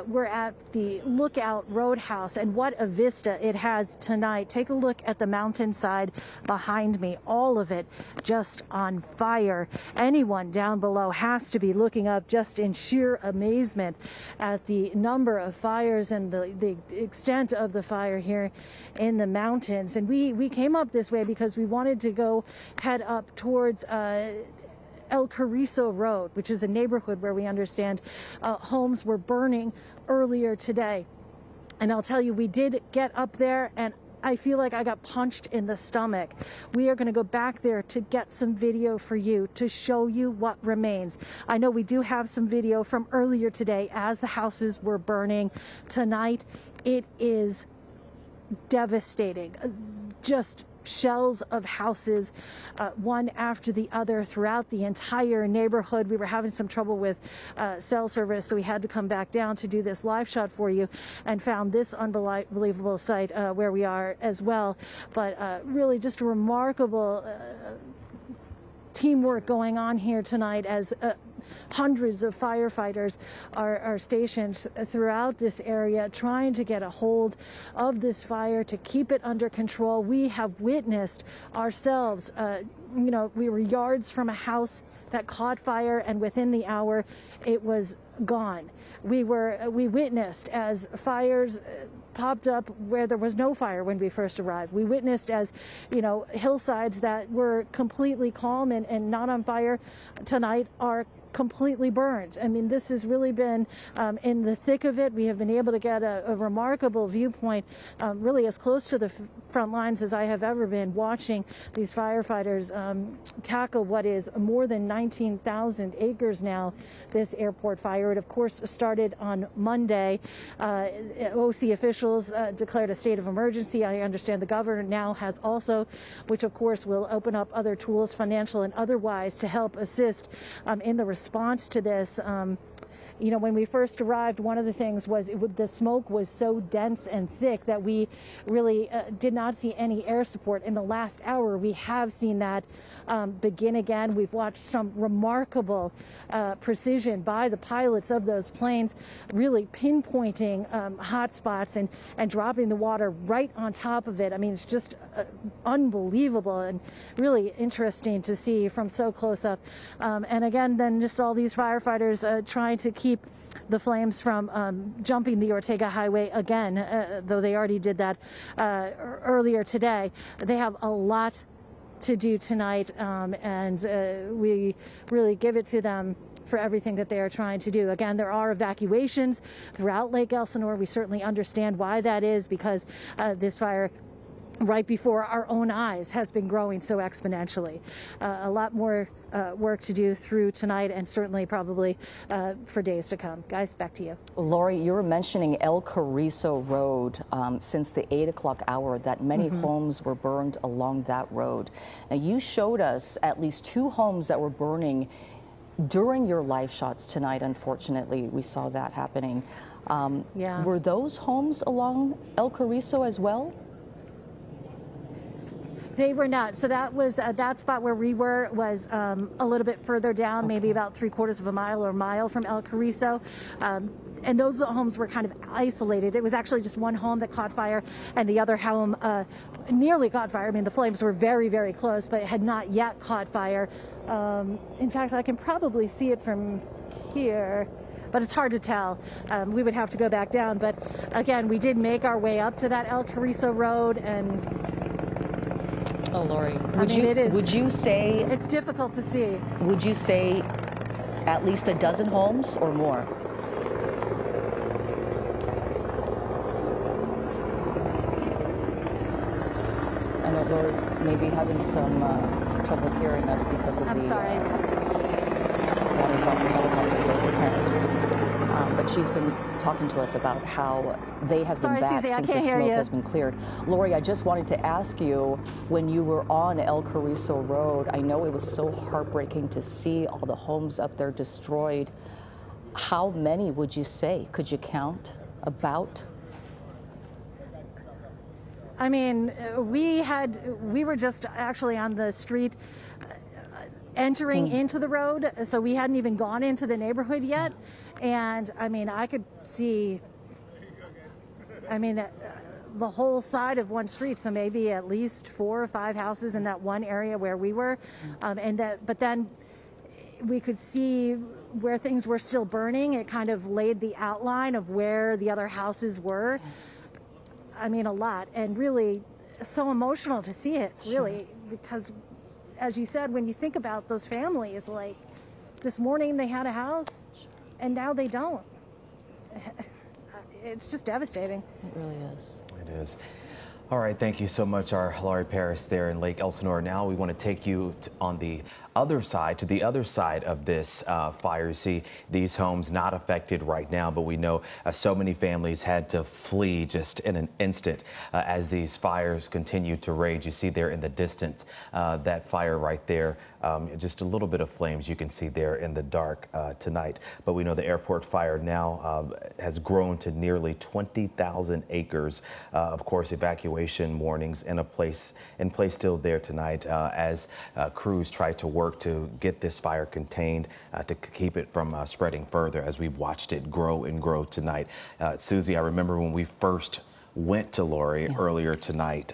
we're at the Lookout Roadhouse, and what a vista it has tonight. Take a look at the mountainside behind me, all of it just on fire. Anyone down below has to be looking up just in sheer amazement at the number of fires and the extent of the fire here in the mountains. And we came up this way because we wanted to head up towards El Carrizo Road, which is a neighborhood where we understand homes were burning earlier today. And I'll tell you, we did get up there, and I feel like I got punched in the stomach. We are going to go back there to get some video for you to show you what remains. I know we do have some video from earlier today as the houses were burning. Tonight, it is devastating. Just shells of houses, one after the other throughout the entire neighborhood. We were having some trouble with cell service, so we had to come back down to do this live shot for you, and found this unbelievable sight where we are as well. But really just a remarkable teamwork going on here tonight as hundreds of firefighters are stationed throughout this area trying to get a hold of this fire, to keep it under control. We have witnessed ourselves, we were yards from a house that caught fire, and within the hour it was gone. We witnessed as fires popped up where there was no fire when we first arrived. We witnessed as, hillsides that were completely calm and not on fire tonight are completely burned. I mean, this has really been in the thick of it. We have been able to get a remarkable viewpoint, really as close to the front lines as I have ever been, watching these firefighters tackle what is more than 19,000 acres now, this airport fire. It, of course, started on Monday. OC officials declared a state of emergency. I understand the governor now has also, which, of course, will open up other tools, financial and otherwise, to help assist in the response to this. When we first arrived, one of the things was the smoke was so dense and thick that we really did not see any air support. In the last hour, we have seen that begin again. We've watched some remarkable precision by the pilots of those planes, really pinpointing hot spots and dropping the water right on top of it. I mean, it's just unbelievable and really interesting to see from so close up. And again, then just all these firefighters trying to keep the flames from jumping the Ortega Highway again, though they already did that earlier today. They have a lot to do tonight, and we really give it to them for everything that they are trying to do. Again, there are evacuations throughout Lake Elsinore. We certainly understand why that is, because this fire right before our own eyes has been growing so exponentially. A lot more work to do through tonight, and certainly probably for days to come. Guys, back to you. Lori, you were mentioning El Carrizo Road since the 8 o'clock hour, that many homes were burned along that road. Now, you showed us at least 2 homes that were burning during your live shots tonight. Unfortunately, we saw that happening. Yeah. Were those homes along El Carrizo as well? They were not. So that was that spot where we were was a little bit further down, maybe about 3/4 of a mile or a mile from El Carrizo. And those homes were kind of isolated. It was actually just one home that caught fire, and the other home nearly caught fire. I mean, the flames were very, very close, but it had not yet caught fire. In fact, I can probably see it from here, but it's hard to tell. We would have to go back down. But again, we did make our way up to that El Carrizo Road, and Oh, Lori, would you say it's difficult to see? Would you say at least a dozen homes or more? I know Lori's maybe having some trouble hearing us because of the water dropping helicopters overhead. But she's been talking to us about how they have been back Susie, since the smoke has been cleared. Lori, I just wanted to ask you, when you were on El Carrizo Road, I know it was so heartbreaking to see all the homes up there destroyed. How many would you say? Could you count about? I mean, we were just actually on the street entering into the road, so we hadn't even gone into the neighborhood yet. And I mean, I could see, the whole side of one street, so maybe at least 4 or 5 houses in that one area where we were. But then we could see where things were still burning. It kind of laid the outline of where the other houses were. I mean, a lot, and really so emotional to see it, really, because as you said, when you think about those families, like this morning they had a house and now they don't. It's just devastating. It really is. It is. All right, thank you so much, our Laurie Paris there in Lake Elsinore. Now we want to take you on the other side, to the other side of this fire. You see these homes not affected right now, but we know so many families had to flee just in an instant as these fires continue to rage. You see there in the distance, that fire right there, just a little bit of flames you can see there in the dark tonight. But we know the airport fire now has grown to nearly 20,000 acres. Of course, evacuation warnings in place still there tonight as crews try to work to get this fire contained, to keep it from spreading further as we've watched it grow and grow tonight. Susie, I remember when we first went to Lori earlier tonight.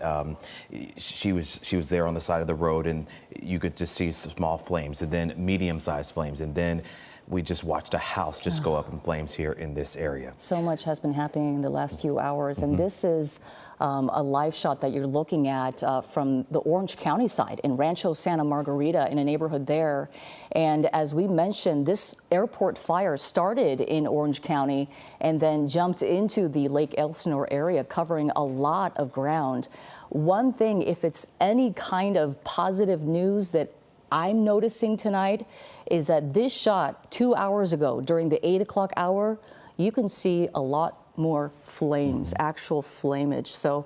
She was there on the side of the road, and you could just see small flames, and then medium-sized flames, and then we just watched a house just go up in flames here in this area. So much has been happening in the last few hours, and this is a live shot that you're looking at from the Orange County side in Rancho Santa Margarita, in a neighborhood there. And as we mentioned, this airport fire started in Orange County and then jumped into the Lake Elsinore area, covering a lot of ground. One thing, if it's any kind of positive news that I'm noticing tonight, is that this shot 2 hours ago during the 8 o'clock hour, you can see a lot more flames, actual flamage. So,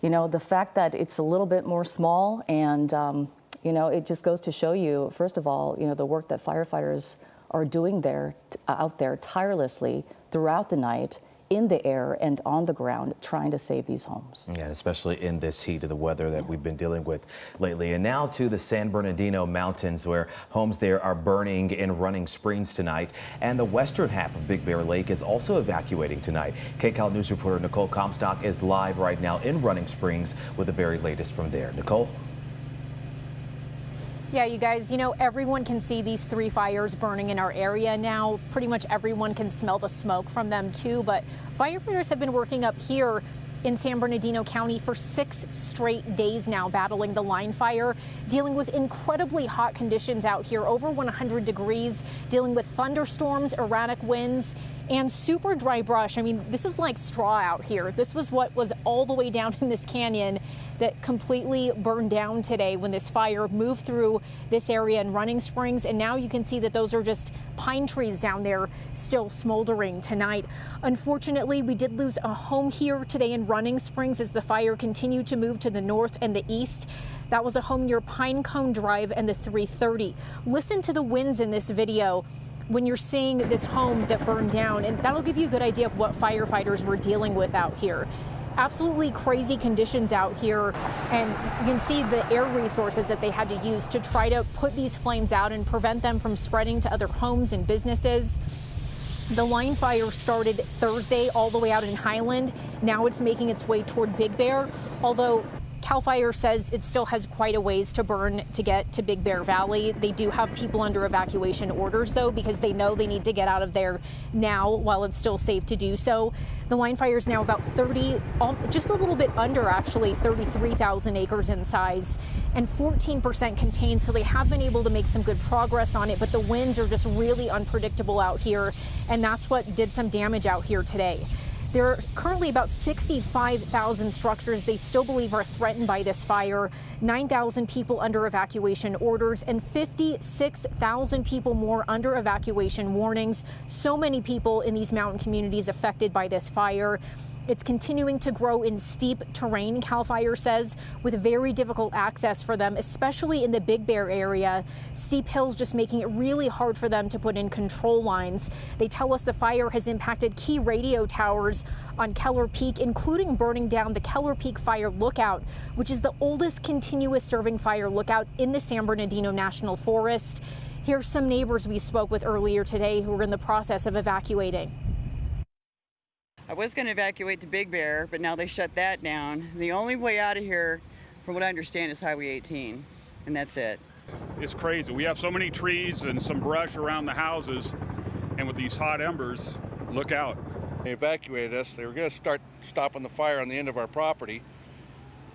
you know, the fact that it's a little bit more small, and, you know, it just goes to show you, first of all, you know, the work that firefighters are doing there, out there tirelessly throughout the night, in the air and on the ground, trying to save these homes. Yeah, especially in this heat of the weather that we've been dealing with lately. And now to the San Bernardino Mountains, where homes there are burning in Running Springs tonight. And the western half of Big Bear Lake is also evacuating tonight. KCAL News reporter Nicole Comstock is live right now in Running Springs with the very latest from there. Nicole? Yeah, you guys, you know, everyone can see these 3 fires burning in our area now. Pretty much everyone can smell the smoke from them too, but firefighters have been working up here in San Bernardino County for 6 straight days now, battling the line fire, dealing with incredibly hot conditions out here, over 100 degrees, dealing with thunderstorms, erratic winds, and super dry brush. I mean, this is like straw out here. This was what was all the way down in this canyon that completely burned down today when this fire moved through this area in Running Springs. And now you can see that those are just pine trees down there still smoldering tonight. Unfortunately, we did lose a home here today in Running Springs as the fire continued to move to the north and the east. That was a home near Pinecone Drive and the 330. Listen to the winds in this video when you're seeing this home that burned down, and that'll give you a good idea of what firefighters were dealing with out here. Absolutely crazy conditions out here, and you can see the air resources that they had to use to try to put these flames out and prevent them from spreading to other homes and businesses. The line fire started Thursday all the way out in Highland. Now it's making its way toward Big Bear, although CAL FIRE says it still has quite a ways to burn to get to Big Bear Valley. They do have people under evacuation orders, though, because they know they need to get out of there now while it's still safe to do so. The wine fire is now about just a little bit under, actually, 33,000 acres in size and 14% contained. So they have been able to make some good progress on it, but the winds are just really unpredictable out here. And that's what did some damage out here today. There are currently about 65,000 structures they still believe are threatened by this fire, 9,000 people under evacuation orders, and 56,000 people more under evacuation warnings. So many people in these mountain communities affected by this fire. It's continuing to grow in steep terrain, CAL FIRE says, with very difficult access for them, especially in the Big Bear area. Steep hills just making it really hard for them to put in control lines. They tell us the fire has impacted key radio towers on Keller Peak, including burning down the Keller Peak Fire Lookout, which is the oldest continuous serving fire lookout in the San Bernardino National Forest. Here's some neighbors we spoke with earlier today who are in the process of evacuating. I was going to evacuate to Big Bear, but now they shut that down. The only way out of here, from what I understand, is Highway 18, and that's it. It's crazy. We have so many trees and some brush around the houses, and with these hot embers, look out. They evacuated us. They were going to start stopping the fire on the end of our property.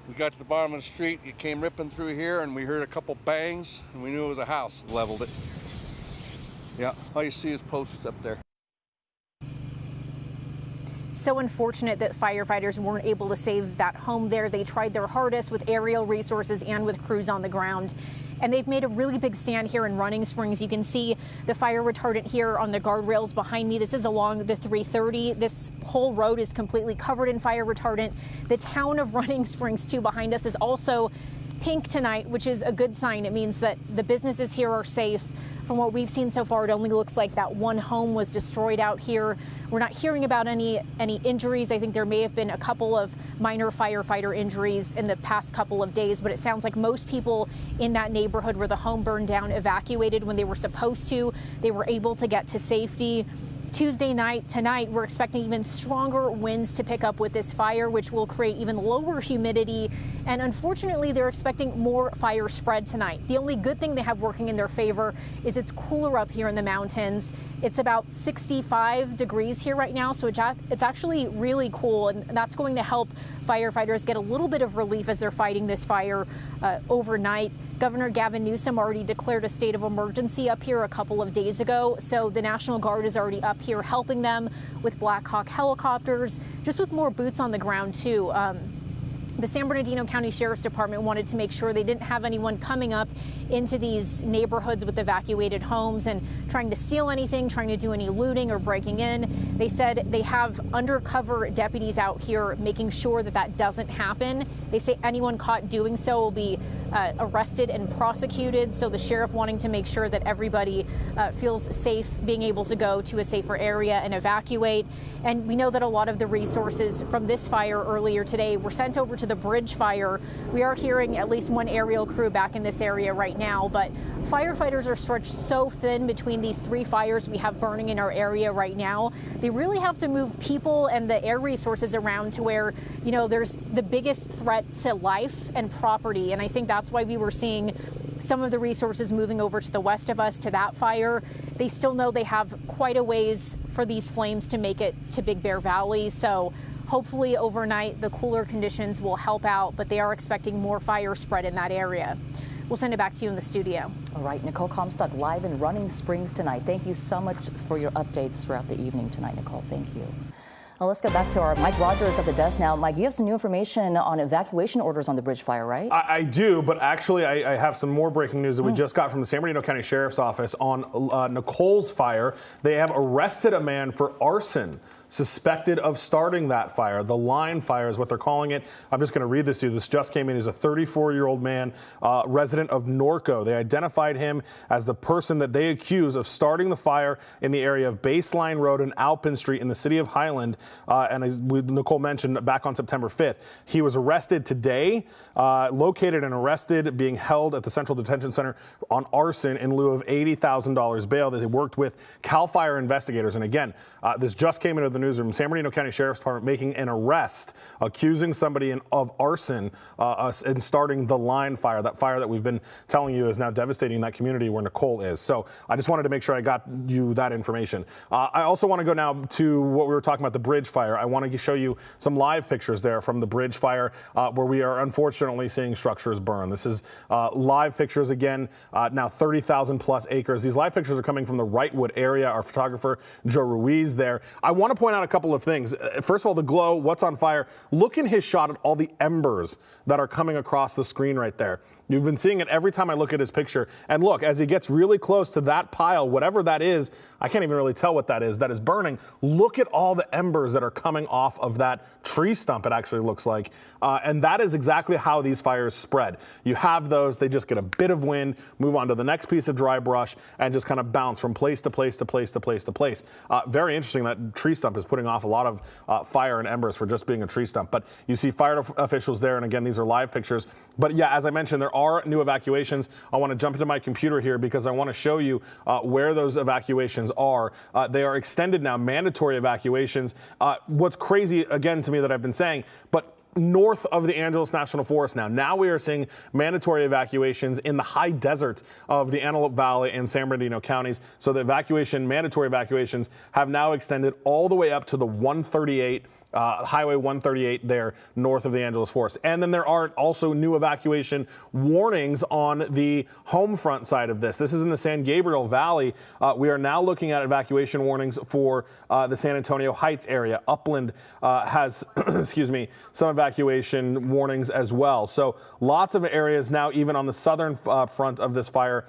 We got to the bottom of the street, it came ripping through here, and we heard a couple bangs, and we knew it was a house. Leveled it. Yeah, all you see is posts up there. So unfortunate that firefighters weren't able to save that home there. They tried their hardest with aerial resources and with crews on the ground. And they've made a really big stand here in Running Springs. You can see the fire retardant here on the guardrails behind me. This is along the 330. This whole road is completely covered in fire retardant. The town of Running Springs, too, behind us is also pink tonight, which is a good sign. It means that the businesses here are safe. From what we've seen so far, it only looks like that one home was destroyed out here. We're not hearing about any injuries. I think there may have been a couple of minor firefighter injuries in the past couple of days, but it sounds like most people in that neighborhood where the home burned down evacuated when they were supposed to. They were able to get to safety. Tuesday night, tonight, we're expecting even stronger winds to pick up with this fire, which will create even lower humidity. And unfortunately, they're expecting more fire spread tonight. The only good thing they have working in their favor is it's cooler up here in the mountains. It's about 65 degrees here right now, so it's actually really cool, and that's going to help firefighters get a little bit of relief as they're fighting this fire overnight. Governor Gavin Newsom already declared a state of emergency up here a couple of days ago, so the National Guard is already up here helping them with Black Hawk helicopters, just with more boots on the ground, too. The San Bernardino County Sheriff's Department wanted to make sure they didn't have anyone coming up into these neighborhoods with evacuated homes and trying to steal anything, trying to do any looting or breaking in. They said they have undercover deputies out here making sure that that doesn't happen. They say anyone caught doing so will be arrested and prosecuted. So the sheriff wanting to make sure that everybody feels safe being able to go to a safer area and evacuate. And we know that a lot of the resources from this fire earlier today were sent over to the bridge fire. We are hearing at least one aerial crew back in this area right now, but firefighters are stretched so thin between these three fires we have burning in our area right now. They really have to move people and the air resources around to where, you know, there's the biggest threat to life and property. And I think that's why we were seeing some of the resources moving over to the west of us to that fire. They still know they have quite a ways for these flames to make it to Big Bear Valley. So hopefully overnight the cooler conditions will help out, but they are expecting more fire spread in that area. We'll send it back to you in the studio. All right, Nicole Comstock live in Running Springs tonight. Thank you so much for your updates throughout the evening tonight, Nicole. Thank you. Now let's get back to our Mike Rogers at the desk now. Mike, you have some new information on evacuation orders on the bridge fire, right? I do, but actually I have some more breaking news that we just got from the San Bernardino County Sheriff's Office on Nicole's fire. They have arrested a man for arson, suspected of starting that fire. The line fire is what they're calling it. I'm just going to read this to you. This just came in. He's a 34-year-old man, resident of Norco. They identified him as the person that they accuse of starting the fire in the area of Baseline Road and Alpin Street in the city of Highland. And as Nicole mentioned, back on September 5th, he was arrested today, located and arrested, being held at the Central Detention Center on arson in lieu of $80,000 bail that they worked with CAL FIRE investigators. And again, this just came into the newsroom, San Bernardino County Sheriff's Department making an arrest, accusing somebody of arson and starting the line fire, that fire that we've been telling you is now devastating that community where Nicole is. So I just wanted to make sure I got you that information. I also want to go now to what we were talking about, the bridge fire. I want to show you some live pictures there from the bridge fire where we are unfortunately seeing structures burn. This is live pictures again, now 30,000 plus acres. These live pictures are coming from the Wrightwood area. Our photographer, Joe Ruiz there. I want to point out a couple of things. First of all, the glow, what's on fire. Look in his shot at all the embers that are coming across the screen right there. You've been seeing it every time I look at his picture. And look, as he gets really close to that pile, whatever that is, I can't even really tell what that is burning. Look at all the embers that are coming off of that tree stump, it actually looks like. And that is exactly how these fires spread. You have those, they just get a bit of wind, move on to the next piece of dry brush, and just kind of bounce from place to place to place to place to place. Very interesting that tree stump is putting off a lot of fire and embers for just being a tree stump. But you see fire officials there, and again, these are live pictures. But yeah, as I mentioned, there are new evacuations. I want to jump into my computer here because I want to show you where those evacuations are. They are extended now, mandatory evacuations. What's crazy, again, to me that I've been saying, but north of the Angeles National Forest now we are seeing mandatory evacuations in the high deserts of the Antelope Valley and San Bernardino counties. So the mandatory evacuations have now extended all the way up to the 138 Highway 138 there north of the Angeles Forest. And then there are also new evacuation warnings on the home front side of this. This is in the San Gabriel Valley. We are now looking at evacuation warnings for the San Antonio Heights area. Upland has, excuse me, some evacuation warnings as well. So lots of areas now, even on the southern front of this fire,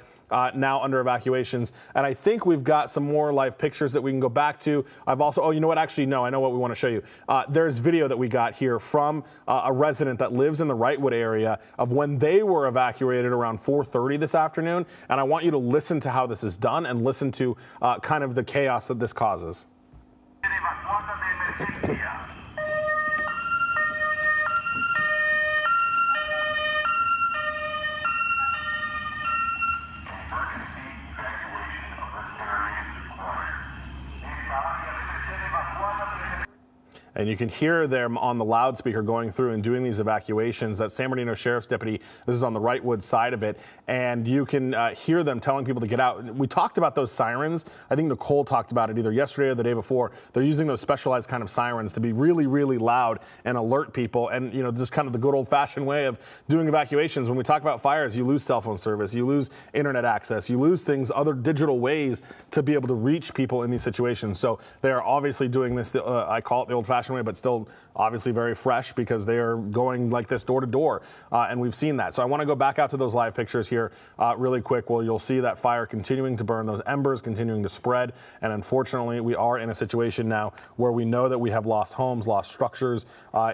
now under evacuations. And I think we've got some more live pictures that we can go back to. I've also, oh, you know what? Actually, no, I know what we want to show you. There's video that we got here from a resident that lives in the Wrightwood area of when they were evacuated around 4:30 this afternoon. And I want you to listen to how this is done and listen to kind of the chaos that this causes. And you can hear them on the loudspeaker going through and doing these evacuations. That San Bernardino Sheriff's deputy, this is on the Wrightwood side of it, and you can hear them telling people to get out. We talked about those sirens. I think Nicole talked about it either yesterday or the day before. They're using those specialized kind of sirens to be really, really loud and alert people. And, you know, just kind of the good old-fashioned way of doing evacuations. When we talk about fires, you lose cell phone service, you lose internet access, you lose things, other digital ways to be able to reach people in these situations. So they are obviously doing this, I call it the old-fashioned way, but still obviously very fresh because they are going like this door to door, and we've seen that. So I want to go back out to those live pictures here really quick. Well, you'll see that fire continuing to burn, those embers continuing to spread, and unfortunately we are in a situation now where we know that we have lost homes, lost structures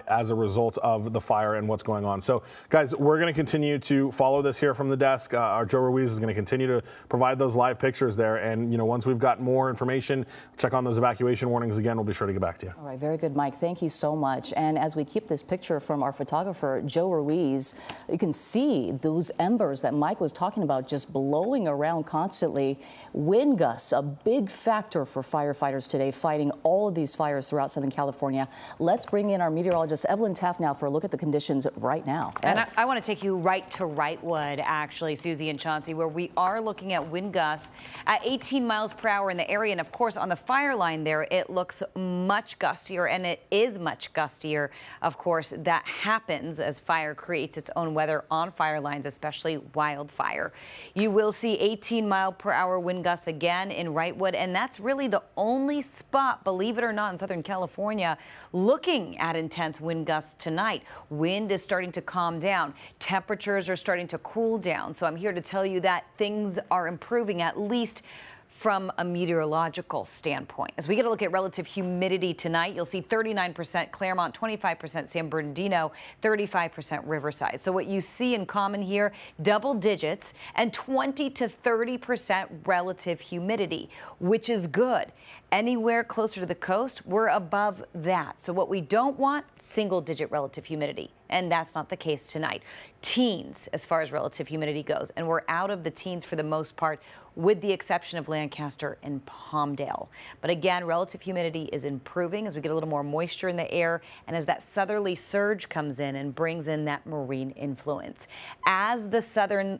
as a result of the fire and what's going on. So guys, we're going to continue to follow this here from the desk. Our Joe Ruiz is going to continue to provide those live pictures there, and you know, once we've got more information, check on those evacuation warnings again, we'll be sure to get back to you. All right, very good, Mike. Thank you so much. And as we keep this picture from our photographer, Joe Ruiz, you can see those embers that Mike was talking about just blowing around constantly. Wind gusts, a big factor for firefighters today, fighting all of these fires throughout Southern California. Let's bring in our meteorologist, Evelyn Taft, now for a look at the conditions right now. And I want to take you right to Wrightwood, actually, Susie and Chauncey, where we are looking at wind gusts at 18 miles per hour in the area. And of course, on the fire line there, it looks much gustier, and it is much gustier. Of course, that happens as fire creates its own weather on fire lines, especially wildfire. You will see 18-mile-per-hour wind gusts again in Wrightwood, and that's really the only spot, believe it or not, in Southern California looking at intense wind gusts tonight. Wind is starting to calm down. Temperatures are starting to cool down. So I'm here to tell you that things are improving, at least from a meteorological standpoint. As we get a look at relative humidity tonight, you'll see 39% Claremont, 25% San Bernardino, 35% Riverside. So what you see in common here, double digits and 20 to 30% relative humidity, which is good. Anywhere closer to the coast, we're above that. So what we don't want, single-digit relative humidity. And that's not the case tonight. Teens as far as relative humidity goes. And we're out of the teens for the most part with the exception of Lancaster and Palmdale. But again, relative humidity is improving as we get a little more moisture in the air and as that southerly surge comes in and brings in that marine influence. As the southern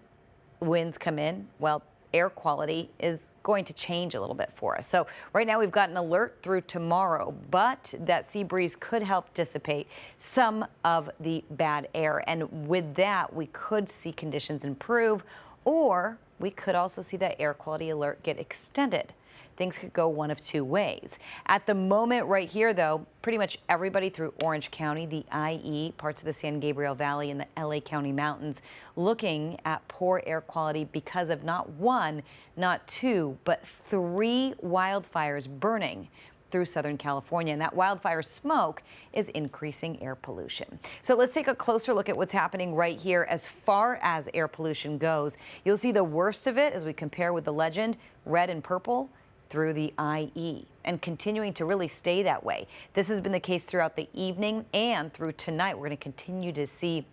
winds come in, well, air quality is going to change a little bit for us. So right now we've got an alert through tomorrow, but that sea breeze could help dissipate some of the bad air. And with that, we could see conditions improve, or we could also see that air quality alert get extended. Things could go one of two ways. At the moment right here, though, pretty much everybody through Orange County, the IE, parts of the San Gabriel Valley and the LA County Mountains looking at poor air quality because of not one, not two, but 3 wildfires burning through Southern California, and that wildfire smoke is increasing air pollution. So let's take a closer look at what's happening right here as far as air pollution goes. You'll see the worst of it as we compare with the legend, red and purple, through the IE, and continuing to really stay that way. This has been the case throughout the evening and through tonight. We're going to continue to see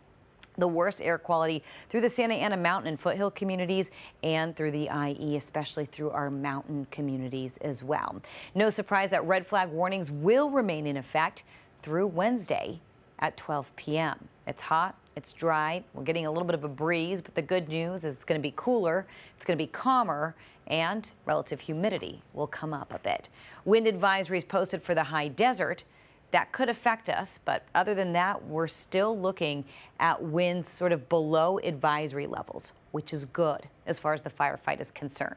the worst air quality through the Santa Ana mountain and foothill communities and through the IE, especially through our mountain communities as well. No surprise that red flag warnings will remain in effect through Wednesday at 12 p.m. It's hot, it's dry, we're getting a little bit of a breeze, but the good news is it's going to be cooler, it's going to be calmer, and relative humidity will come up a bit. Wind advisories posted for the high desert. That could affect us, but other than that, we're still looking at winds sort of below advisory levels, which is good as far as the firefight is concerned.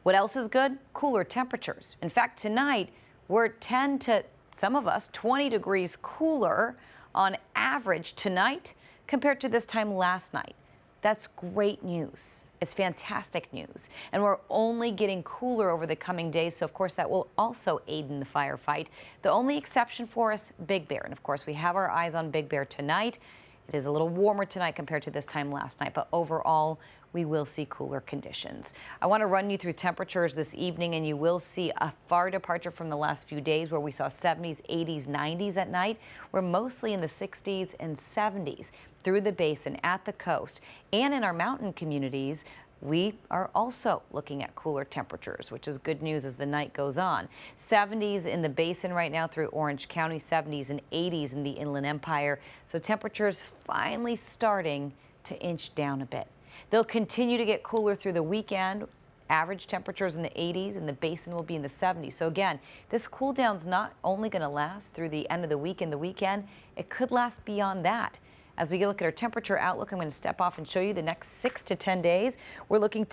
What else is good? Cooler temperatures. In fact, tonight, we're 10 to, some of us, 20 degrees cooler on average tonight compared to this time last night. That's great news. It's fantastic news. And we're only getting cooler over the coming days, so of course that will also aid in the firefight. The only exception for us, Big Bear. And of course we have our eyes on Big Bear tonight. It is a little warmer tonight compared to this time last night, but overall we will see cooler conditions. I want to run you through temperatures this evening, and you will see a far departure from the last few days where we saw 70s, 80s, 90s at night. We're mostly in the 60s and 70s through the basin, at the coast, and in our mountain communities. We are also looking at cooler temperatures, which is good news as the night goes on. 70s in the basin right now through Orange County, 70s and 80s in the Inland Empire. So temperatures finally starting to inch down a bit. They'll continue to get cooler through the weekend. Average temperatures in the 80s, and the basin will be in the 70s. So again, this cool down's not only going to last through the end of the week and the weekend, it could last beyond that. As we look at our temperature outlook, I'm going to step off and show you the next 6 to 10 days. We're looking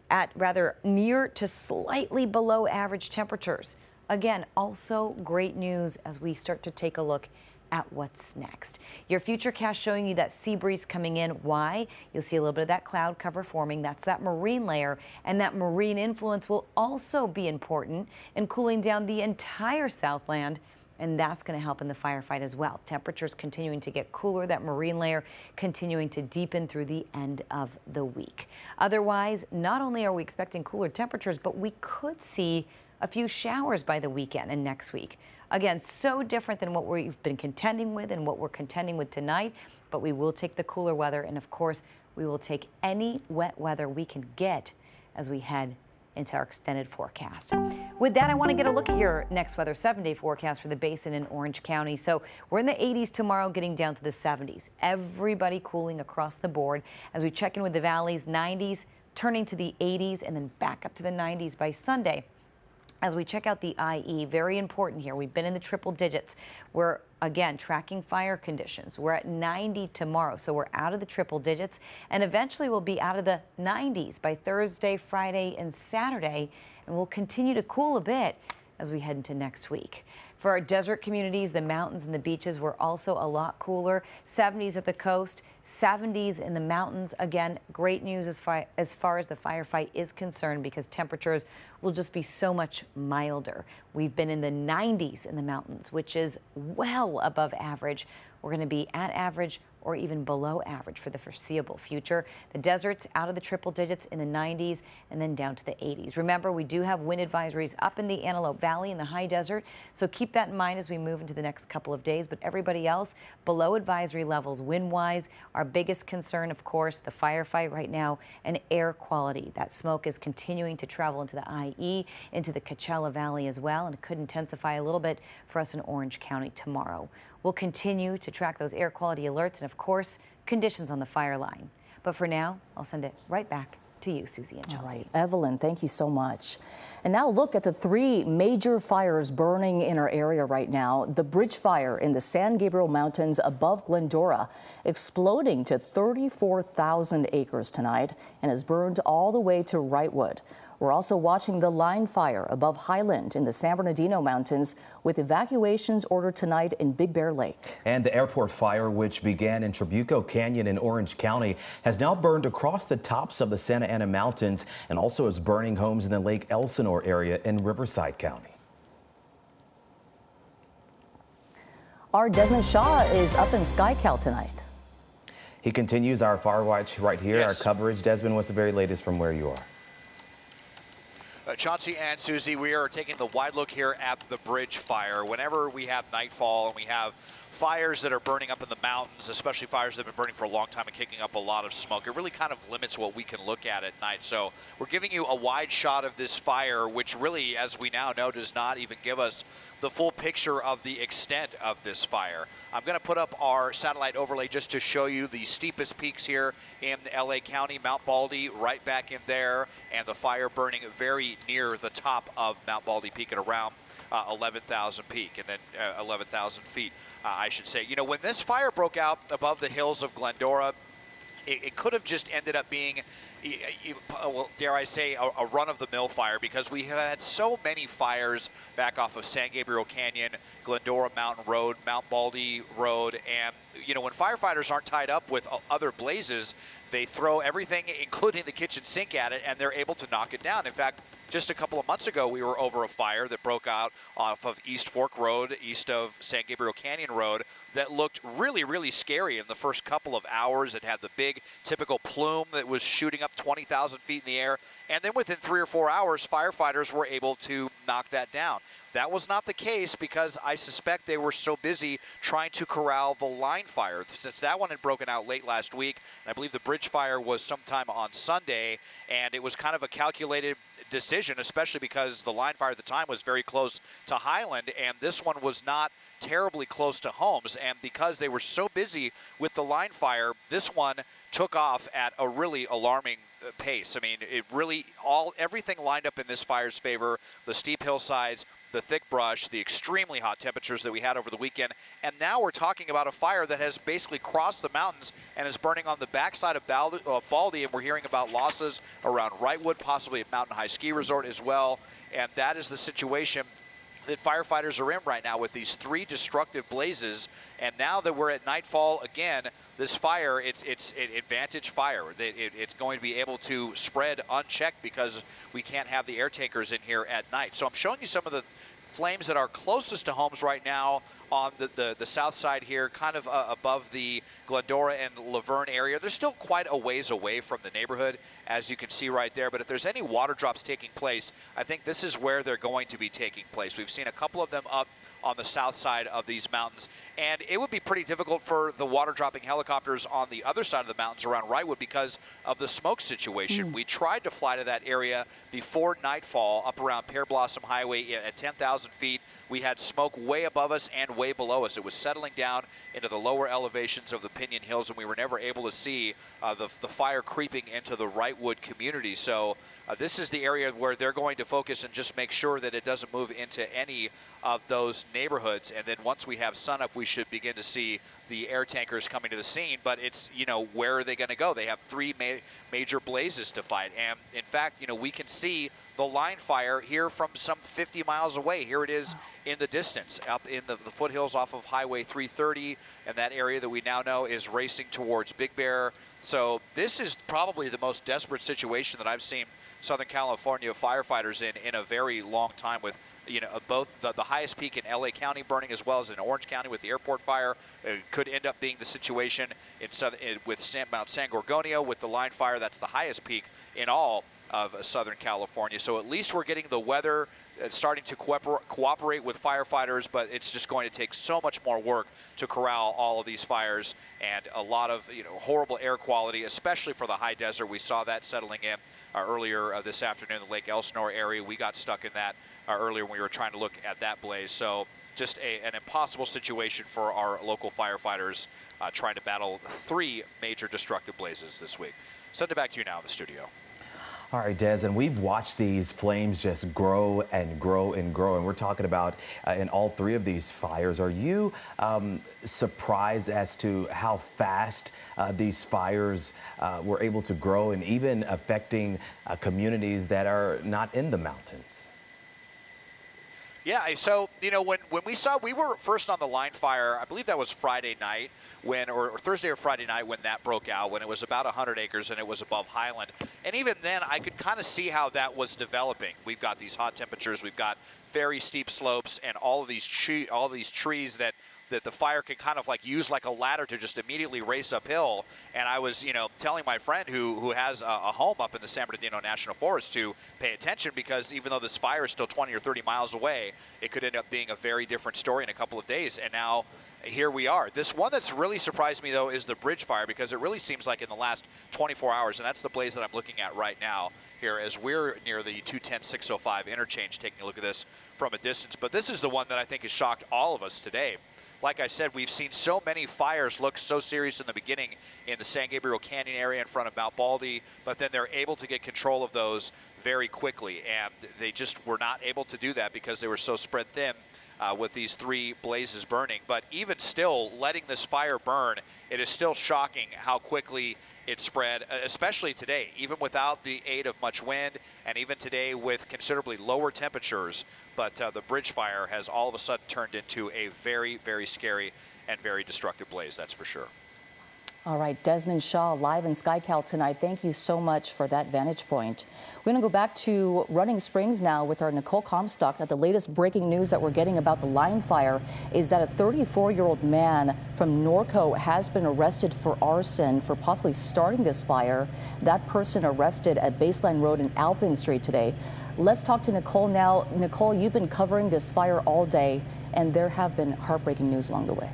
at rather near to slightly below average temperatures. Again, also great news as we start to take a look at what's next. Your futurecast showing you that sea breeze coming in. Why? You'll see a little bit of that cloud cover forming. That's that marine layer, and that marine influence will also be important in cooling down the entire Southland. And that's going to help in the firefight as well. Temperatures continuing to get cooler, that marine layer continuing to deepen through the end of the week. Otherwise, not only are we expecting cooler temperatures, but we could see a few showers by the weekend and next week. Again, so different than what we've been contending with and what we're contending with tonight, but we will take the cooler weather, and of course, we will take any wet weather we can get as we head into our extended forecast. With that, I want to get a look at your next weather 7-day forecast for the basin in Orange County. So we're in the 80s tomorrow, getting down to the 70s. Everybody cooling across the board as we check in with the valleys, 90s, turning to the 80s, and then back up to the 90s by Sunday. As we check out the IE, very important here. We've been in the triple digits. We're, again, tracking fire conditions. We're at 90 tomorrow, so we're out of the triple digits, and eventually we'll be out of the 90s by Thursday, Friday, and Saturday, and we'll continue to cool a bit as we head into next week. For our desert communities, the mountains and the beaches were also a lot cooler. 70s at the coast, 70s in the mountains. Again, great news as far as the firefight is concerned, because temperatures will just be so much milder. We've been in the 90s in the mountains, which is well above average. We're going to be at average or even below average for the foreseeable future. The deserts out of the triple digits in the 90s and then down to the 80s. Remember, we do have wind advisories up in the Antelope Valley in the high desert, so keep that in mind as we move into the next couple of days. But everybody else below advisory levels wind-wise. Our Our biggest concern, of course, the firefight right now, and air quality. That smoke is continuing to travel into the IE, into the Coachella Valley as well, and it could intensify a little bit for us in Orange County tomorrow. We'll continue to track those air quality alerts and, of course, conditions on the fire line. But for now, I'll send it right back to you, Susie and Chelsea. All right, Evelyn, thank you so much. And now look at the 3 major fires burning in our area right now. The bridge fire in the San Gabriel Mountains above Glendora exploding to 34,000 acres tonight and has burned all the way to Wrightwood. We're also watching the line fire above Highland in the San Bernardino Mountains with evacuations ordered tonight in Big Bear Lake. And the airport fire, which began in Trabuco Canyon in Orange County, has now burned across the tops of the Santa Ana Mountains and also is burning homes in the Lake Elsinore area in Riverside County. Our Desmond Shaw is up in SkyCal tonight. He continues our fire watch right here, Yes. our coverage. Desmond, what's the very latest from where you are? Chauncey and Susie, we are taking the wide look here at the bridge fire. Whenever we have nightfall and we have fires that are burning up in the mountains, especially fires that have been burning for a long time and kicking up a lot of smoke, it really kind of limits what we can look at night. So we're giving you a wide shot of this fire, which really, as we now know, does not even give us the full picture of the extent of this fire. I'm going to put up our satellite overlay just to show you the steepest peaks here in LA County, Mount Baldy right back in there, and the fire burning very near the top of Mount Baldy Peak at around 11,000 peak, and then 11,000 feet, I should say. You know, when this fire broke out above the hills of Glendora, it could have just ended up being, well, dare I say, a run-of-the-mill fire, because we have had so many fires back off of San Gabriel Canyon, Glendora Mountain Road, Mount Baldy Road, and, you know, when firefighters aren't tied up with other blazes, they throw everything, including the kitchen sink, at it, and they're able to knock it down. In fact, just a couple of months ago, we were over a fire that broke out off of East Fork Road, east of San Gabriel Canyon Road, that looked really, really scary in the first couple of hours. It had the big typical plume that was shooting up 20,000 feet in the air. And then within 3 or 4 hours, firefighters were able to knock that down. That was not the case because I suspect they were so busy trying to corral the line fire, since that one had broken out late last week. And I believe the bridge fire was sometime on Sunday, and it was kind of a calculated decision, especially because the line fire at the time was very close to Highland, and this one was not terribly close to homes. And because they were so busy with the line fire, this one took off at a really alarming pace. I mean, it really, everything lined up in this fire's favor: the steep hillsides, the thick brush, the extremely hot temperatures that we had over the weekend. And now we're talking about a fire that has basically crossed the mountains and is burning on the backside of Baldy, and we're hearing about losses around Wrightwood, possibly at Mountain High Ski Resort as well. And that is the situation that firefighters are in right now with these 3 destructive blazes. And now that we're at nightfall again, this fire, it's an advantage fire. It's going to be able to spread unchecked because we can't have the air tankers in here at night. So I'm showing you some of the flames that are closest to homes right now on the south side here, kind of above the Glendora and Laverne area. They're still quite a ways away from the neighborhood, as you can see right there. But if there's any water drops taking place, I think this is where they're going to be taking place. We've seen a couple of them up on the south side of these mountains, and it would be pretty difficult for the water dropping helicopters on the other side of the mountains around Wrightwood because of the smoke situation. We tried to fly to that area before nightfall up around Pear Blossom Highway at 10,000 feet. We had smoke way above us and way below us. It was settling down into the lower elevations of the Pinion Hills, and we were never able to see the fire creeping into the Wrightwood community. So this is the area where they're going to focus and just make sure that it doesn't move into any of those neighborhoods. And then once we have sunup, we should begin to see the air tankers coming to the scene. But it's, you know, where are they going to go? They have 3 major blazes to fight. And in fact, you know, we can see the line fire here from some 50 miles away. Here it is in the distance, up in the foothills off of Highway 330, and that area that we now know is racing towards Big Bear. So this is probably the most desperate situation that I've seen Southern California firefighters in a very long time, with, you know, both the highest peak in LA County burning as well as in Orange County with the airport fire. It could end up being the situation with Mount San Gorgonio with the line fire. That's the highest peak in all of Southern California. So at least we're getting the weather starting to cooperate with firefighters, but it's just going to take so much more work to corral all of these fires, and a lot of horrible air quality, especially for the high desert. We saw that settling in earlier this afternoon in the Lake Elsinore area. We got stuck in that earlier when we were trying to look at that blaze. So just an impossible situation for our local firefighters trying to battle 3 major destructive blazes this week. Send it back to you now in the studio. All right, Des, and we've watched these flames just grow and grow and grow, and we're talking about in all 3 of these fires. Are you surprised as to how fast these fires were able to grow and even affecting communities that are not in the mountains? Yeah, so, when we were first on the line fire, I believe that was Friday night or Thursday or Friday night when that broke out, when it was about 100 acres and it was above Highland. And even then, I could kind of see how that was developing. We've got these hot temperatures, we've got very steep slopes, and all of these trees that the fire can kind of use like a ladder to just immediately race uphill. And I was, telling my friend who has a home up in the San Bernardino National Forest to pay attention, because even though this fire is still 20 or 30 miles away, it could end up being a very different story in a couple of days. And now here we are. This one that's really surprised me, though, is the bridge fire, because it really seems like in the last 24 hours, and that's the blaze that I'm looking at right now here as we're near the 210-605 interchange, taking a look at this from a distance. But this is the one that I think has shocked all of us today. Like I said, we've seen so many fires look so serious in the beginning in the San Gabriel Canyon area in front of Mount Baldy, but then they're able to get control of those very quickly, and they just were not able to do that because they were so spread thin with these 3 blazes burning. But even still, letting this fire burn, it is still shocking how quickly it spread, especially today, even without the aid of much wind, and even today with considerably lower temperatures. But the bridge fire has all of a sudden turned into a very, very scary and very destructive blaze, that's for sure. All right, Desmond Shaw, live in SkyCal tonight. Thank you so much for that vantage point. We're going to go back to Running Springs now with our Nicole Comstock. Now, the latest breaking news that we're getting about the line fire is that a 34-year-old man from Norco has been arrested for arson for possibly starting this fire. That person arrested at Baseline Road and Alpine Street today. Let's talk to Nicole now. Nicole, you've been covering this fire all day, and there have been heartbreaking news along the way.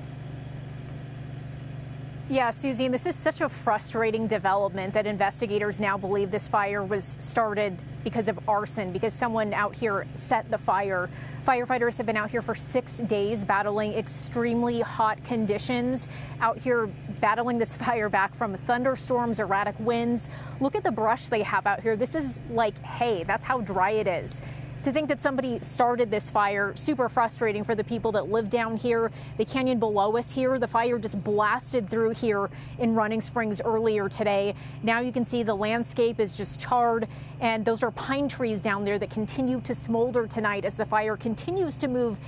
Yeah, Susie, and this is such a frustrating development that investigators now believe this fire was started because of arson, because someone out here set the fire. Firefighters have been out here for 6 days battling extremely hot conditions, out here battling this fire back from thunderstorms, erratic winds. Look at the brush they have out here. This is like hay. That's how dry it is. To think that somebody started this fire, super frustrating for the people that live down here. The canyon below us here, the fire just blasted through here in Running Springs earlier today. Now you can see the landscape is just charred, and those are pine trees down there that continue to smolder tonight as the fire continues to move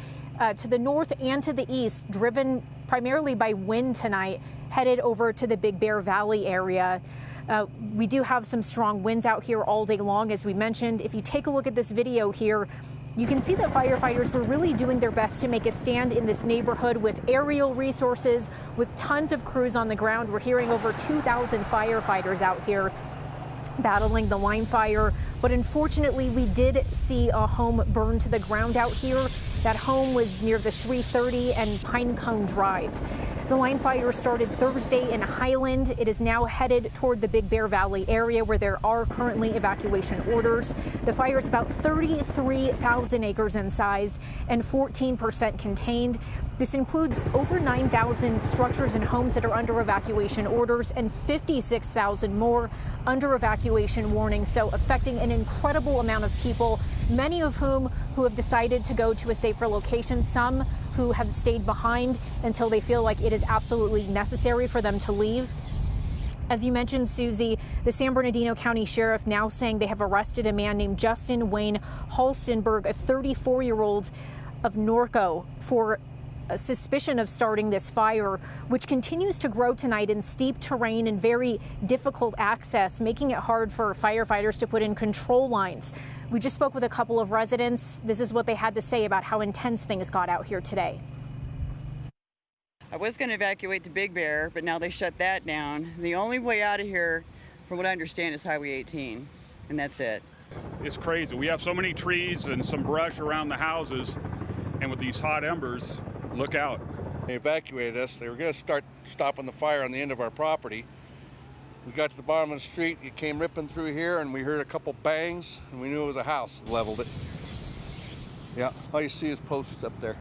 to the north and to the east, driven primarily by wind tonight, headed over to the Big Bear Valley area. We do have some strong winds out here all day long, as we mentioned. If you take a look at this video here, you can see that firefighters were really doing their best to make a stand in this neighborhood with aerial resources, with tons of crews on the ground. We're hearing over 2,000 firefighters out here battling the line fire. But unfortunately, we did see a home burn to the ground out here. That home was near the 330 and Pinecone Drive. The line fire started Thursday in Highland. It is now headed toward the Big Bear Valley area, where there are currently evacuation orders. The fire is about 33,000 acres in size and 14% contained. This includes over 9,000 structures and homes that are under evacuation orders and 56,000 more under evacuation warnings, so affecting an incredible amount of people, many of whom who have decided to go to a safer location, some who have stayed behind until they feel like it is absolutely necessary for them to leave. As you mentioned, Susie, the San Bernardino County Sheriff now saying they have arrested a man named Justin Wayne Halstenberg, a 34-year-old of Norco, for a suspicion of starting this fire, which continues to grow tonight in steep terrain and very difficult access, making it hard for firefighters to put in control lines. We just spoke with a couple of residents. This is what they had to say about how intense things got out here today. I was going to evacuate to Big Bear, but now they shut that down. The only way out of here, from what I understand, is Highway 18, and that's it. It's crazy. We have so many trees and some brush around the houses, and with these hot embers, look out. They evacuated us. They were going to start stopping the fire on the end of our property. We got to the bottom of the street. It came ripping through here, and we heard a couple bangs, and we knew it was a house. Leveled it. Yeah, all you see is posts up there.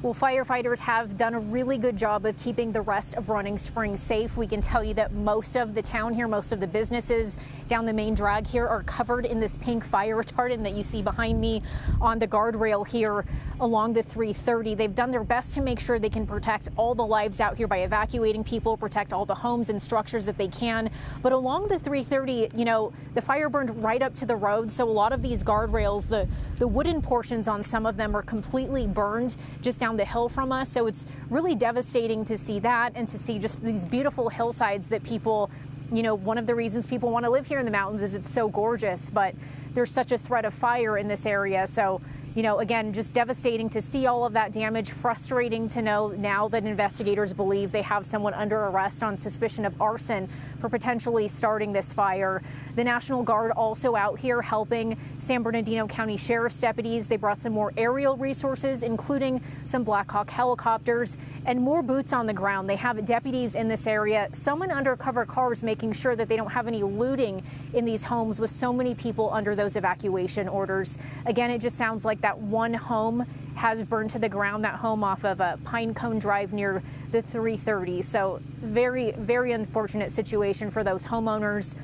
Well, firefighters have done a really good job of keeping the rest of Running Springs safe. We can tell you that most of the town here, most of the businesses down the main drag here are covered in this pink fire retardant that you see behind me on the guardrail here along the 330. They've done their best to make sure they can protect all the lives out here by evacuating people, protect all the homes and structures that they can. But along the 330, you know, the fire burned right up to the road. So a lot of these guardrails, the wooden portions on some of them are completely burned just down the hill from us. So it's really devastating to see that and to see just these beautiful hillsides that people, you know, one of the reasons people want to live here in the mountains is it's so gorgeous, but there's such a threat of fire in this area. So, you know, again, just devastating to see all of that damage, frustrating to know now that investigators believe they have someone under arrest on suspicion of arson for potentially starting this fire. The National Guard also out here helping San Bernardino County Sheriff's deputies. They brought some more aerial resources, including some Black Hawk helicopters and more boots on the ground. They have deputies in this area, some in undercover cars, making sure that they don't have any looting in these homes with so many people under those evacuation orders. Again, it just sounds like that one home has burned to the ground, that home off of a Pine Cone Drive near the 330. So very, very unfortunate situation for those homeowners.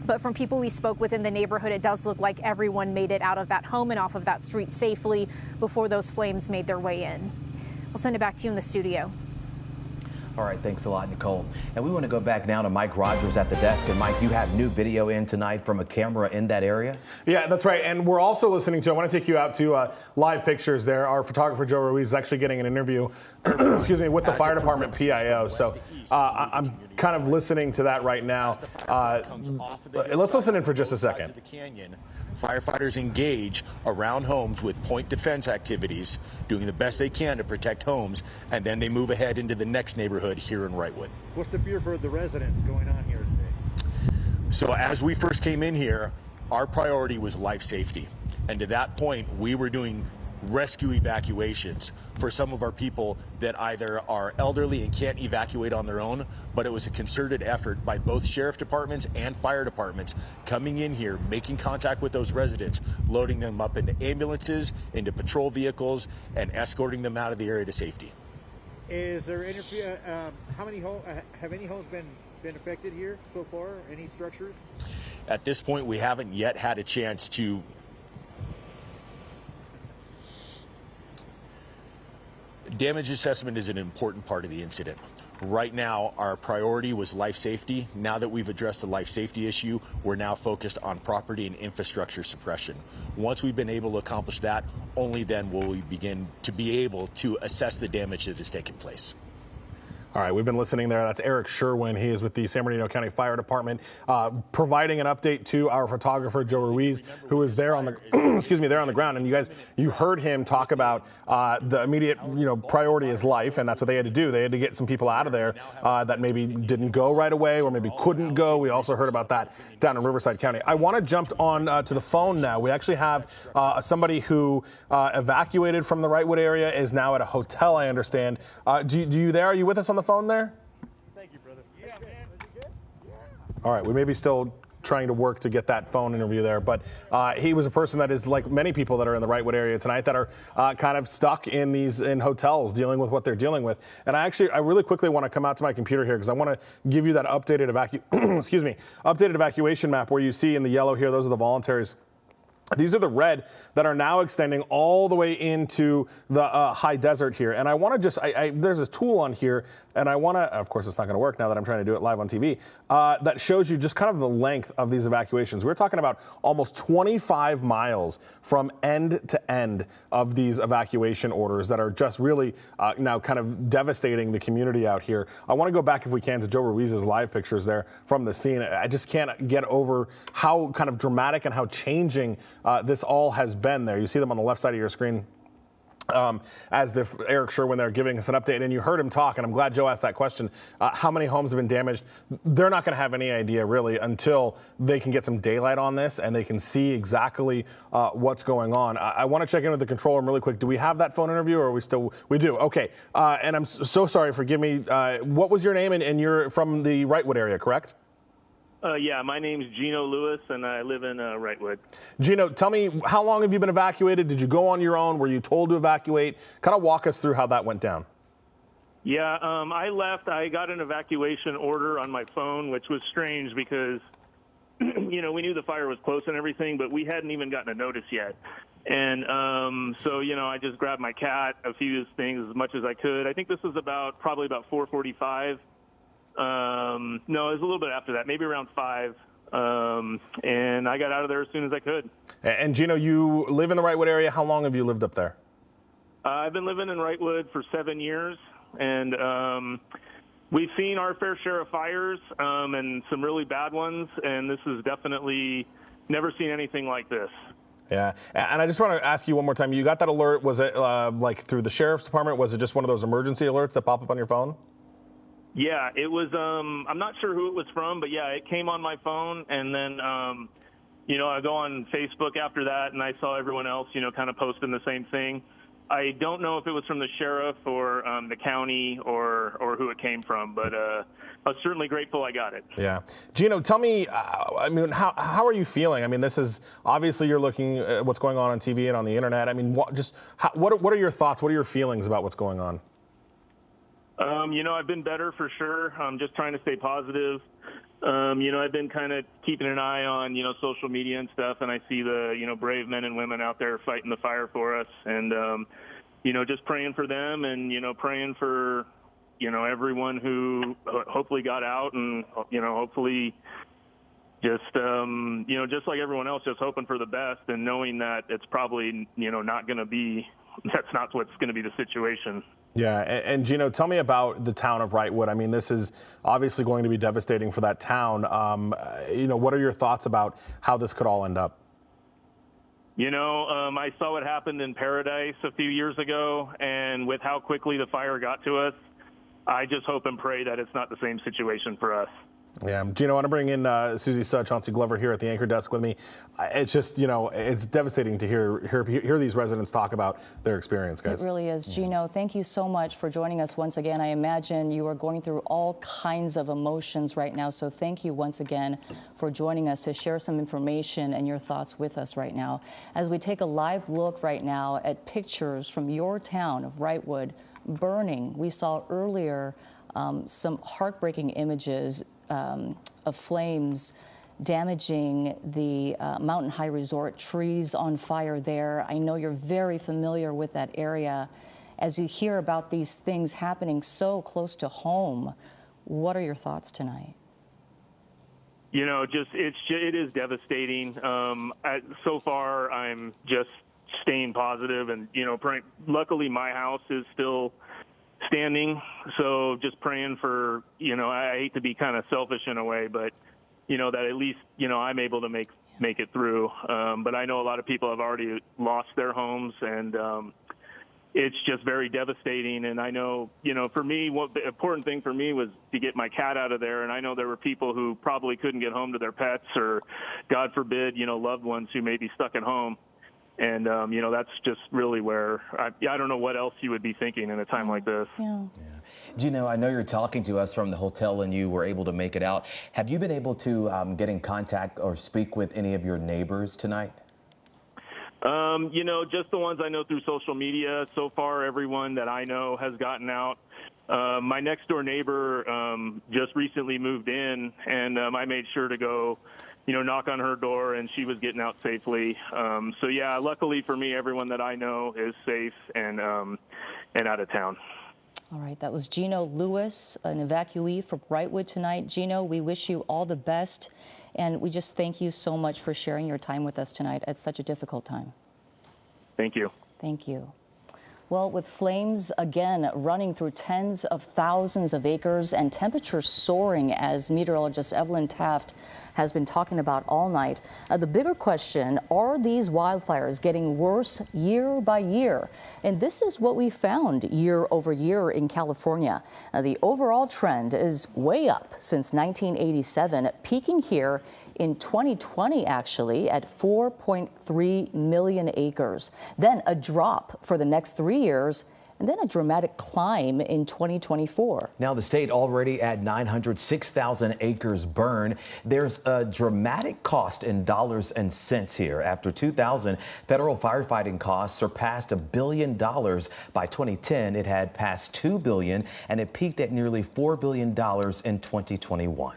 But from people we spoke with in the neighborhood, it does look like everyone made it out of that home and off of that street safely before those flames made their way in. We'll send it back to you in the studio. All right, thanks a lot, Nicole. And we want to go back now to Mike Rogers at the desk. And Mike, you have new video in tonight from a camera in that area? Yeah, that's right. And we're also listening to, I want to take you out to live pictures there. Our photographer, Joe Ruiz, is actually getting an interview, excuse me, with the fire department PIO. So I'm kind of listening to that right now. Let's listen in for just a second. Firefighters engage around homes with point defense activities, doing the best they can to protect homes, and then they move ahead into the next neighborhood here in Wrightwood. What's the fear for the residents going on here today? So as we first came in here, our priority was life safety. And to that point, we were doing rescue evacuations for some of our people that either are elderly and can't evacuate on their own, but it was a concerted effort by both sheriff departments and fire departments coming in here, making contact with those residents, loading them up into ambulances, into patrol vehicles, and escorting them out of the area to safety. Is there any, how many homes, have any homes been affected here so far? Any structures? At this point, we haven't yet had a chance to damage assessment is an important part of the incident. Right now, our priority was life safety. Now that we've addressed the life safety issue, we're now focused on property and infrastructure suppression. Once we've been able to accomplish that, only then will we begin to be able to assess the damage that has taken place. All right, we've been listening there. That's Eric Sherwin. He is with the San Bernardino County Fire Department, providing an update to our photographer, Joe Ruiz, who is there on the, excuse me, there on the ground. And you guys, you heard him talk about the immediate, priority is life, and that's what they had to do. They had to get some people out of there that maybe didn't go right away or maybe couldn't go. We also heard about that down in Riverside County. I want to jump on to the phone now. We actually have somebody who evacuated from the Wrightwood area, is now at a hotel, I understand. Are you with us on the phone there? Thank you, brother. Yeah, man. Are you good? Yeah. All right, we may be still trying to work to get that phone interview there, but he was a person that is like many people that are in the Wrightwood area tonight that are kind of stuck in hotels dealing with what they're dealing with. And I really quickly want to come out to my computer here because I want to give you that updated updated evacuation map where you see in the yellow here, those are the voluntaries. These are the red that are now extending all the way into the high desert here. And I want to just, there's a tool on here, and I want to, of course it's not going to work now that I'm trying to do it live on TV, that shows you just kind of the length of these evacuations. We're talking about almost 25 miles from end to end of these evacuation orders that are just really now kind of devastating the community out here. I want to go back, if we can, to Joe Ruiz's live pictures there from the scene. I just can't get over how kind of dramatic and how changing this all has been there. You see them on the left side of your screen as Eric Sherwin there giving us an update, and you heard him talk, and I'm glad Joe asked that question. How many homes have been damaged? They're not going to have any idea really until they can get some daylight on this and they can see exactly what's going on. I want to check in with the control room really quick. Do we have that phone interview, or are we still? We do. Okay. And I'm so sorry. Forgive me. What was your name? And you're from the Wrightwood area, correct? Yeah, my name's Gino Lewis, and I live in Wrightwood. Gino, tell me, how long have you been evacuated? Did you go on your own? Were you told to evacuate? Kind of walk us through how that went down. Yeah, I left. I got an evacuation order on my phone, which was strange because, you know, we knew the fire was close and everything, but we hadn't even gotten a notice yet. And so, you know, I just grabbed my cat, a few things as much as I could. I think this was probably about 4:45. No, it was a little bit after that, maybe around 5. And I got out of there as soon as I could. And Gino, you live in the Wrightwood area. How long have you lived up there? I've been living in Wrightwood for 7 years, and we've seen our fair share of fires and some really bad ones, and this is definitely never seen anything like this. Yeah, and I just want to ask you one more time. You got that alert, was it like through the sheriff's department? Was it just one of those emergency alerts that pop up on your phone? Yeah, it was, I'm not sure who it was from, but yeah, it came on my phone, and then, you know, I go on Facebook after that, and I saw everyone else, you know, kind of posting the same thing. I don't know if it was from the sheriff or the county or who it came from, but I was certainly grateful I got it. Yeah. Gino, tell me, I mean, how are you feeling? I mean, this is, obviously you're looking at what's going on TV and on the internet. I mean, what are your thoughts? What are your feelings about what's going on? You know, I've been better for sure. I'm just trying to stay positive. You know, I've been kind of keeping an eye on, you know, social media and stuff, and I see the, you know, brave men and women out there fighting the fire for us, and, you know, just praying for them and, you know, praying for, you know, everyone who hopefully got out and, you know, hopefully just, you know, just like everyone else, just hoping for the best and knowing that it's probably, you know, not going to be, that's not what's going to be the situation. Yeah, and Gino, tell me about the town of Wrightwood. I mean, this is obviously going to be devastating for that town. You know, what are your thoughts about how this could all end up? You know, I saw what happened in Paradise a few years ago, and with how quickly the fire got to us, I just hope and pray that it's not the same situation for us. Yeah, Gino, I want to bring in Susie Suh, Chauncey Glover here at the anchor desk with me. It's just, you know, it's devastating to hear these residents talk about their experience, guys. It really is. Gino, thank you so much for joining us once again. I imagine you are going through all kinds of emotions right now, so thank you once again for joining us to share some information and your thoughts with us right now. As we take a live look right now at pictures from your town of Wrightwood burning, we saw earlier some heartbreaking images of flames damaging the Mountain High Resort, trees on fire there. I know you're very familiar with that area. As you hear about these things happening so close to home, what are your thoughts tonight? You know, it is devastating. So far, I'm just staying positive and, you know, praying. Luckily, my house is still standing, so just praying for, you know, I hate to be kind of selfish in a way, but, you know, that at least, you know, I'm able to make it through. But I know a lot of people have already lost their homes, and it's just very devastating. And I know, you know, for me, the important thing for me was to get my cat out of there. And I know there were people who probably couldn't get home to their pets, or God forbid, you know, loved ones who may be stuck at home. And, you know, that's just really where I don't know what else you would be thinking in a time like this. Yeah. Gino, I know you're talking to us from the hotel and you were able to make it out. Have you been able to get in contact or speak with any of your neighbors tonight? You know, just the ones I know through social media. So far, everyone that I know has gotten out. My next door neighbor just recently moved in, and I made sure to go, you know, knock on her door, and she was getting out safely. So yeah, luckily for me, everyone that I know is safe and out of town. All right, that was Gino Lewis, an evacuee from Wrightwood tonight. Gino, we wish you all the best, and we just thank you so much for sharing your time with us tonight at such a difficult time. Thank you. Thank you. Well, with flames again running through tens of thousands of acres and temperatures soaring, as meteorologist Evelyn Taft has been talking about all night. The bigger question, are these wildfires getting worse year by year? And this is what we found year over year in California. The overall trend is way up since 1987, peaking here in 2020, actually, at 4.3 million acres. Then a drop for the next 3 years, and then a dramatic climb in 2024. Now the state already at 906,000 acres burned. There's a dramatic cost in dollars and cents here. After 2000, federal firefighting costs surpassed $1 billion. By 2010, it had passed $2 billion, and it peaked at nearly $4 billion in 2021.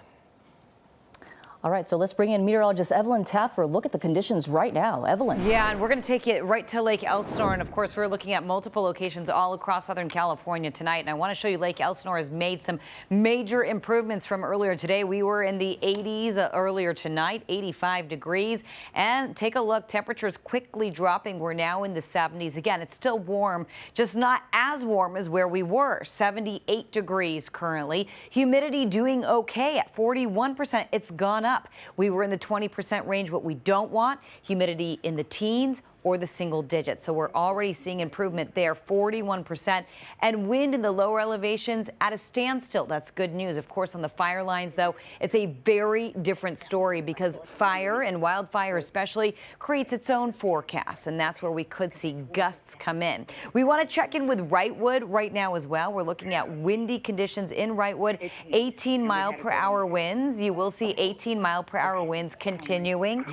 All right, so let's bring in meteorologist Evelyn Taft for a look at the conditions right now. Evelyn. Yeah, and we're going to take it right to Lake Elsinore. And of course, we're looking at multiple locations all across Southern California tonight. And I want to show you Lake Elsinore has made some major improvements from earlier today. We were in the 80s earlier tonight, 85 degrees. And take a look, temperatures quickly dropping. We're now in the 70s. Again, it's still warm, just not as warm as where we were. 78 degrees currently. Humidity doing okay at 41%. It's gone up. We were in the 20% range. What we don't want, humidity in the teens or the single digits. So we're already seeing improvement there, 41%. And wind in the lower elevations at a standstill. That's good news. Of course, on the fire lines, though, it's a very different story because fire and wildfire especially creates its own forecast. And that's where we could see gusts come in. We want to check in with Wrightwood right now as well. We're looking at windy conditions in Wrightwood, 18-mile-per-hour winds. You will see 18-mile-per-hour winds continuing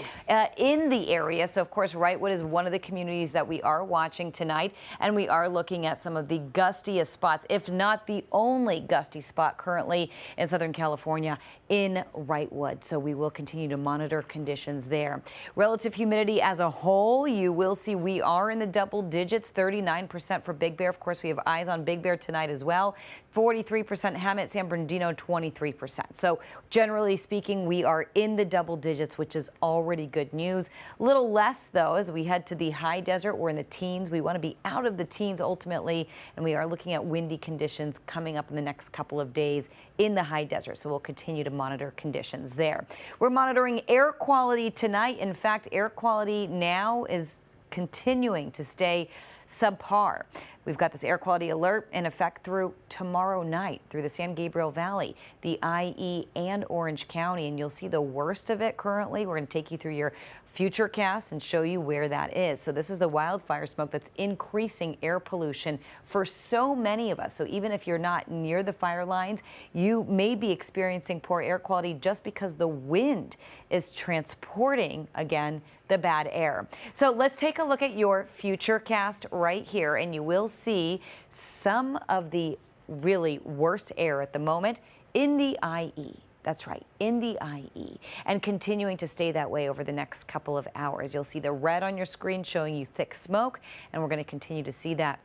in the area. So, of course, Wrightwood is one of the communities that we are watching tonight, and we are looking at some of the gustiest spots, if not the only gusty spot currently in Southern California, in Wrightwood. So we will continue to monitor conditions there. Relative humidity as a whole, you will see we are in the double digits, 39% for Big Bear. Of course, we have eyes on Big Bear tonight as well. 43% Hammett, San Bernardino, 23%. So generally speaking, we are in the double digits, which is already good news. A little less, though, as we head to the high desert. We're in the teens. We want to be out of the teens ultimately, and we are looking at windy conditions coming up in the next couple of days in the high desert. So we'll continue to monitor conditions there. We're monitoring air quality tonight. In fact, air quality now is continuing to stay subpar. We've got this air quality alert in effect through tomorrow night through the San Gabriel Valley, the IE and Orange County, and you'll see the worst of it currently. We're going to take you through your future cast and show you where that is. So this is the wildfire smoke that's increasing air pollution for so many of us. So even if you're not near the fire lines, you may be experiencing poor air quality just because the wind is transporting, again, the bad air. So let's take a look at your future cast right here, and you will see some of the really worst air at the moment in the IE. That's right, in the IE, and continuing to stay that way over the next couple of hours. You'll see the red on your screen showing you thick smoke, and we're going to continue to see that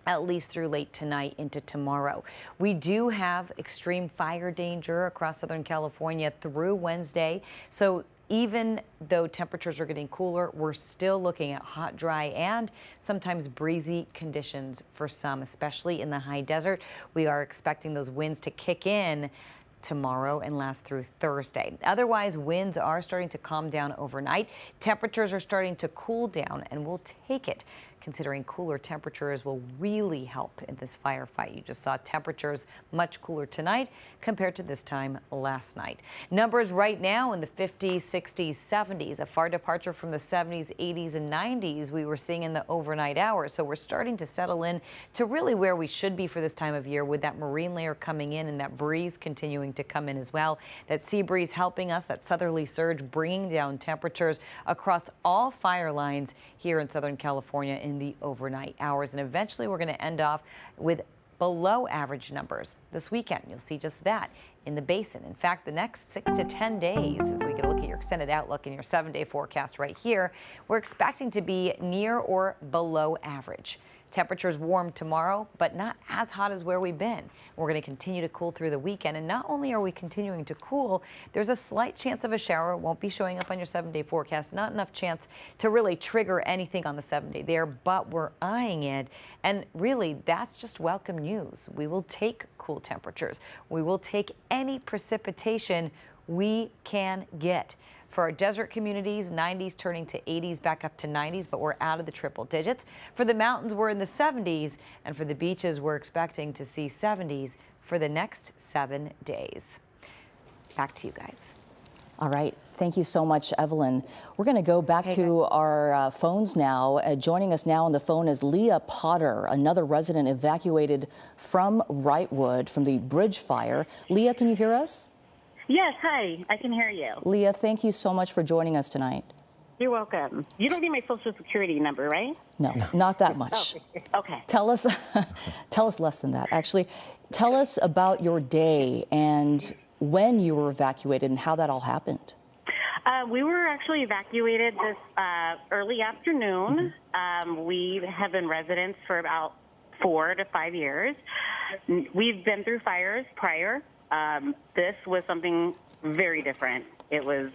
at least through late tonight into tomorrow. We do have extreme fire danger across Southern California through Wednesday. So even though temperatures are getting cooler, we're still looking at hot, dry, and sometimes breezy conditions for some, especially in the high desert. We are expecting those winds to kick in tomorrow and last through Thursday. Otherwise, winds are starting to calm down overnight. Temperatures are starting to cool down, and we'll take it, considering cooler temperatures will really help in this firefight. You just saw temperatures much cooler tonight compared to this time last night. Numbers right now in the 50s, 60s, 70s, a far departure from the 70s, 80s, and 90s we were seeing in the overnight hours. So we're starting to settle in to really where we should be for this time of year, with that marine layer coming in and that breeze continuing to come in as well. That sea breeze helping us, that southerly surge bringing down temperatures across all fire lines here in Southern California in the overnight hours. And eventually we're going to end off with below average numbers this weekend. You'll see just that in the basin. In fact, the next 6 to 10 days, as we get a look at your extended outlook and your 7-day forecast right here, we're expecting to be near or below average Temperatures warm tomorrow, but not as hot as where we've been. We're going to continue to cool through the weekend. And not only are we continuing to cool, there's a slight chance of a shower. It won't be showing up on your 7-day forecast. Not enough chance to really trigger anything on the 7-day there, but we're eyeing it. And really, that's just welcome news. We will take cool temperatures. We will take any precipitation we can get. For our desert communities, 90s turning to 80s, back up to 90s, but we're out of the triple digits. For the mountains, we're in the 70s, and for the beaches, we're expecting to see 70s for the next 7 days. Back to you guys. All right. Thank you so much, Evelyn. We're going to go back to our phones now. Joining us now on the phone is Leah Potter, another resident evacuated from Wrightwood from the bridge fire. Leah, can you hear us? Yes, hi, I can hear you. Leah, thank you so much for joining us tonight. You're welcome. You don't need my social security number, right? No, not that much. Oh, okay. Tell us less than that, actually. Tell us about your day and when you were evacuated and how that all happened. We were actually evacuated this early afternoon. We have been residents for about 4 to 5 years. We've been through fires prior. This was something very different. It was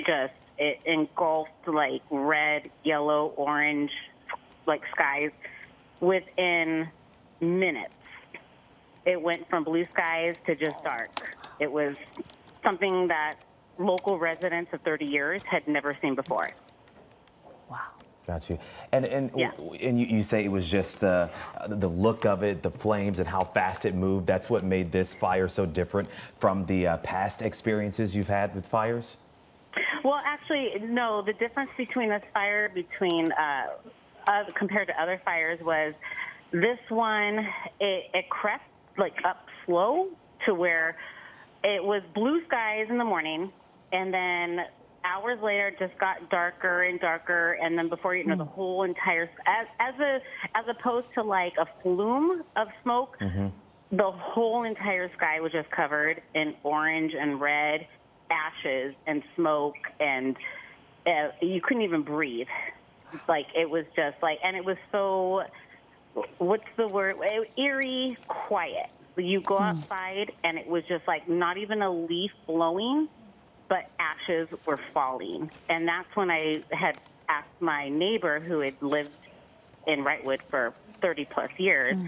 just, it engulfed like red, yellow, orange, like skies within minutes. It went from blue skies to just dark. It was something that local residents of 30 years had never seen before. Wow. Got you. And you say it was just the look of it, the flames, and how fast it moved. That's what made this fire so different from the past experiences you've had with fires? Well, actually, no. The difference between this fire, compared to other fires, was this one, it crept like up slow to where it was blue skies in the morning, and then hours later it just got darker and darker, and then before you know, the whole entire, as opposed to like a flume of smoke, the whole entire sky was just covered in orange and red ashes and smoke, and you couldn't even breathe. Like, it was just like, and it was so, what's the word, eerie quiet. You go outside and it was just like not even a leaf blowing, but ashes were falling. And that's when I had asked my neighbor, who had lived in Wrightwood for 30 plus years,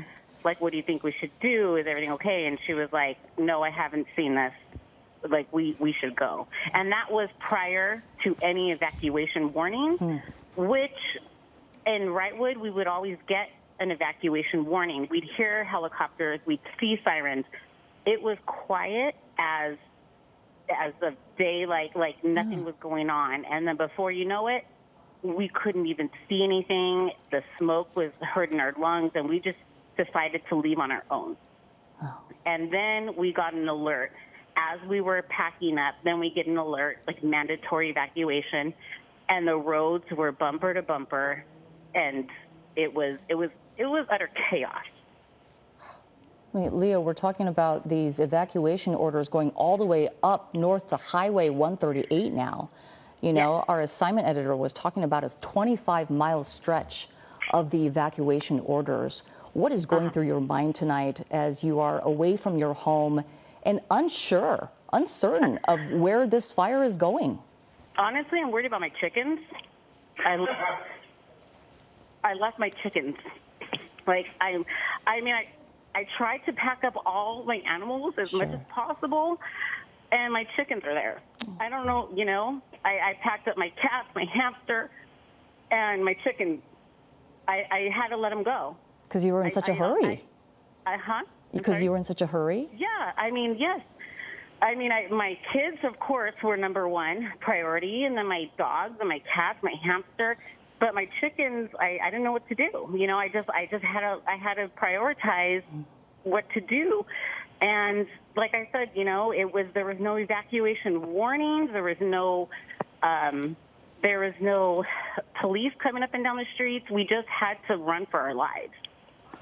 like, what do you think we should do? Is everything okay? And she was like, no, I haven't seen this. Like, we should go. And that was prior to any evacuation warning, which in Wrightwood, we would always get an evacuation warning. We'd hear helicopters, we'd see sirens. It was quiet as the day, like nothing was going on. And then before you know it, we couldn't even see anything. The smoke was heard in our lungs, and we just decided to leave on our own. And then we got an alert. As we were packing up, then we get an alert, like mandatory evacuation, and the roads were bumper to bumper, and it was utter chaos. Wait, Leah, we're talking about these evacuation orders going all the way up north to Highway 138 now. You know, our assignment editor was talking about a 25-mile stretch of the evacuation orders. What is going through your mind tonight as you are away from your home and uncertain of where this fire is going? Honestly, I'm worried about my chickens. I left my chickens. Like, I tried to pack up all my animals as much as possible, and my chickens are there. I don't know, you know, I packed up my cats, my hamster, and my chickens. I had to let them go. Because you were in such a hurry. Because you were in such a hurry? Yeah, I mean, yes. I mean, my kids, of course, were number one priority, and then my dogs and my cats, my hamster. But my chickens, I didn't know what to do. You know, I had to prioritize what to do. And like I said, you know, there was no evacuation warnings. There was no police coming up and down the streets. We just had to run for our lives.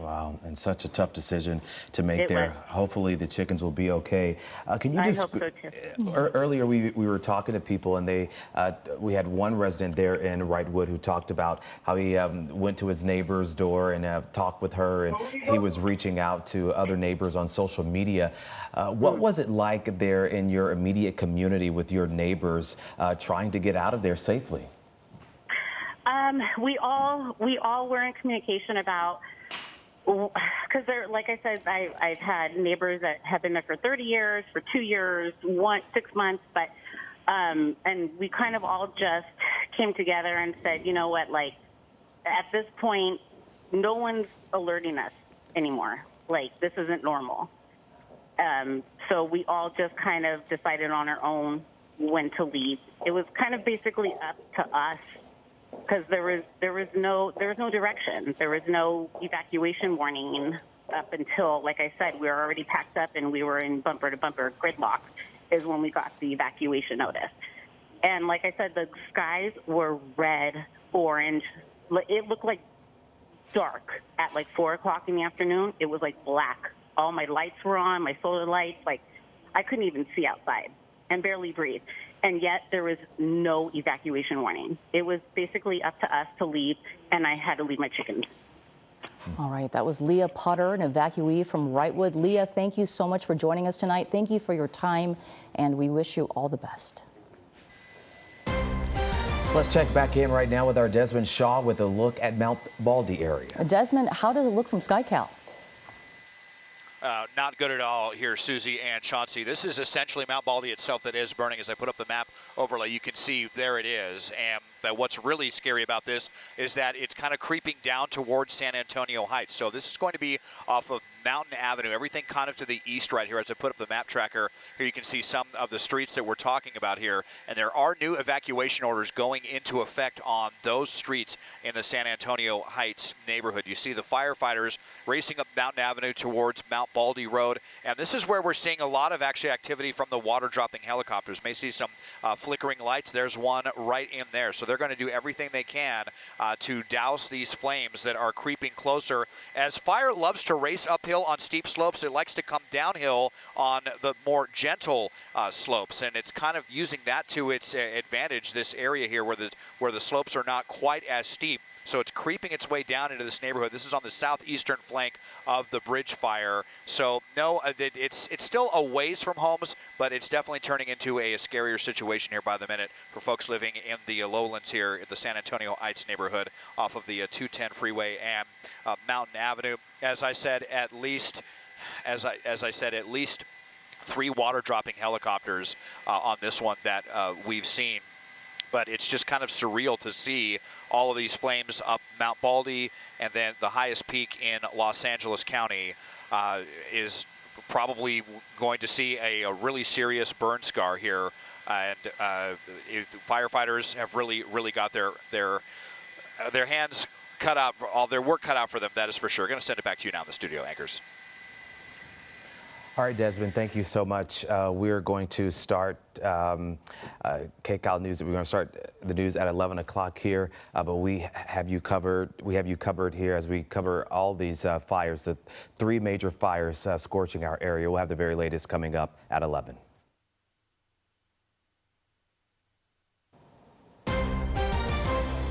Wow, and such a tough decision to make It there. was. Hopefully the chickens will be okay. Can you I just? hope so too. Earlier we were talking to people, and we had one resident there in Wrightwood who talked about how he went to his neighbor's door and talked with her, and he was reaching out to other neighbors on social media. What was it like there in your immediate community with your neighbors trying to get out of there safely? We all were in communication about, because like I said, I've had neighbors that have been there for 30 years, for 2 years, 6 months, but and we kind of all just came together and said, you know what, like at this point, no one's alerting us anymore. Like this isn't normal. So we all just kind of decided on our own when to leave. It was kind of basically up to us. Because there was no direction. There was no evacuation warning up until, like I said, we were already packed up and we were in bumper to bumper gridlock is when we got the evacuation notice. And like I said, the skies were red, orange. It looked like dark at like 4 o'clock in the afternoon. It was like black. All my lights were on, my solar lights. Like I couldn't even see outside and barely breathe. And yet there was no evacuation warning. It was basically up to us to leave, and I had to leave my chickens. All right, that was Leah Potter, an evacuee from Wrightwood. Leah, thank you so much for joining us tonight. Thank you for your time, and we wish you all the best. Let's check back in right now with our Desmond Shaw with a look at Mount Baldy area. Desmond, how does it look from SkyCal? Not good at all here, Susie and Chauncey. This is essentially Mount Baldy itself that is burning. As I put up the map overlay, you can see there it is. But what's really scary about this is that it's kind of creeping down towards San Antonio Heights. So this is going to be off of Mountain Avenue, everything kind of to the east right here. As I put up the map tracker, here you can see some of the streets that we're talking about here. And there are new evacuation orders going into effect on those streets in the San Antonio Heights neighborhood. You see the firefighters racing up Mountain Avenue towards Mount Baldy Road. And this is where we're seeing a lot of actually activity from the water dropping helicopters. May see some flickering lights. There's one right in there. So they're going to do everything they can to douse these flames that are creeping closer. As fire loves to race uphill on steep slopes, it likes to come downhill on the more gentle slopes, and it's kind of using that to its advantage, this area here where the slopes are not quite as steep. So it's creeping its way down into this neighborhood. This is on the southeastern flank of the bridge fire. So no, it's still a ways from homes, but it's definitely turning into a scarier situation here by the minute for folks living in the lowlands here in the San Antonio Heights neighborhood off of the 210 freeway and Mountain Avenue. As I said, at least 3 water dropping helicopters on this one that we've seen. But it's just kind of surreal to see all of these flames up Mount Baldy, and then the highest peak in Los Angeles County is probably going to see a really serious burn scar here. And firefighters have really got their hands cut out, all their work cut out for them, that is for sure. Going to send it back to you now in the studio, anchors. All right, Desmond, thank you so much. We're going to start KCAL News. We're going to start the news at 11 o'clock here, but we have you covered here as we cover all these fires, the 3 major fires scorching our area. We'll have the very latest coming up at 11.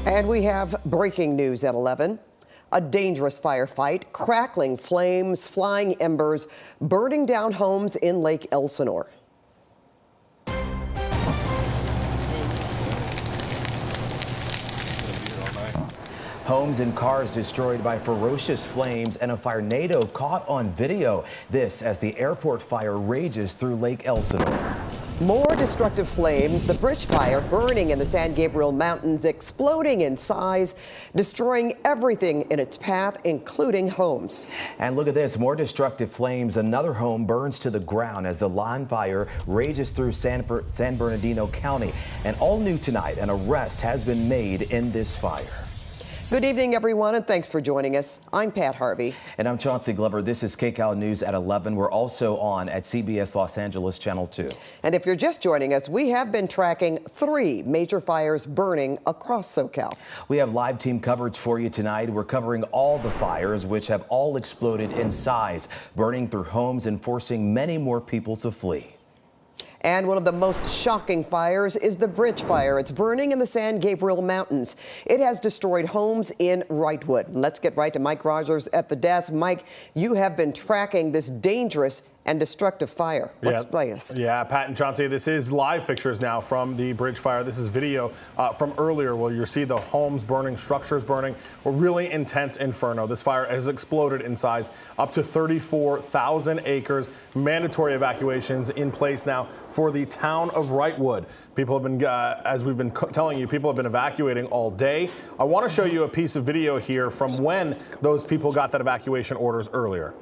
And we have breaking news at 11. A dangerous firefight, crackling flames, flying embers, burning down homes in Lake Elsinore. Homes and cars destroyed by ferocious flames and a tornado caught on video. This as the airport fire rages through Lake Elsinore. More destructive flames, the bridge fire burning in the San Gabriel Mountains, exploding in size, destroying everything in its path, including homes. And look at this, more destructive flames. Another home burns to the ground as the line fire rages through San Bernardino County. And all new tonight, an arrest has been made in this fire. Good evening, everyone, and thanks for joining us. I'm Pat Harvey. And I'm Chauncey Glover. This is KCAL News at 11. We're also on at CBS Los Angeles Channel 2. And if you're just joining us, we have been tracking 3 major fires burning across SoCal. We have live team coverage for you tonight. We're covering all the fires, which have all exploded in size, burning through homes and forcing many more people to flee. And one of the most shocking fires is the bridge fire. It's burning in the San Gabriel Mountains. It has destroyed homes in Wrightwood. Let's get right to Mike Rogers at the desk. Mike, you have been tracking this dangerous and destructive fire. What's the latest? Yeah, Pat and Chauncey, this is live pictures now from the bridge fire. This is video from earlier where you see the homes burning, structures burning, a really intense inferno. This fire has exploded in size up to 34,000 acres. Mandatory evacuations in place now for the town of Wrightwood. People have been, as we've been telling you, people have been evacuating all day. I want to show you a piece of video here from when those people got that evacuation orders earlier.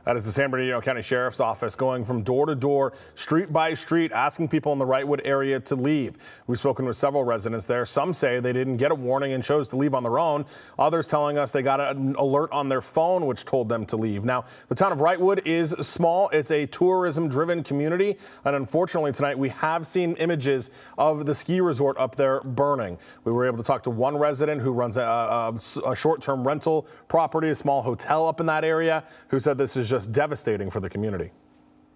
That is the San Bernardino County Sheriff's Office going from door to door, street by street, asking people in the Wrightwood area to leave. We've spoken with several residents there. Some say they didn't get a warning and chose to leave on their own. Others telling us they got an alert on their phone which told them to leave. Now, the town of Wrightwood is small. It's a tourism-driven community. And unfortunately, tonight we have seen images of the ski resort up there burning. We were able to talk to one resident who runs a short-term rental property, a small hotel up in that area, who said this is just devastating for the community.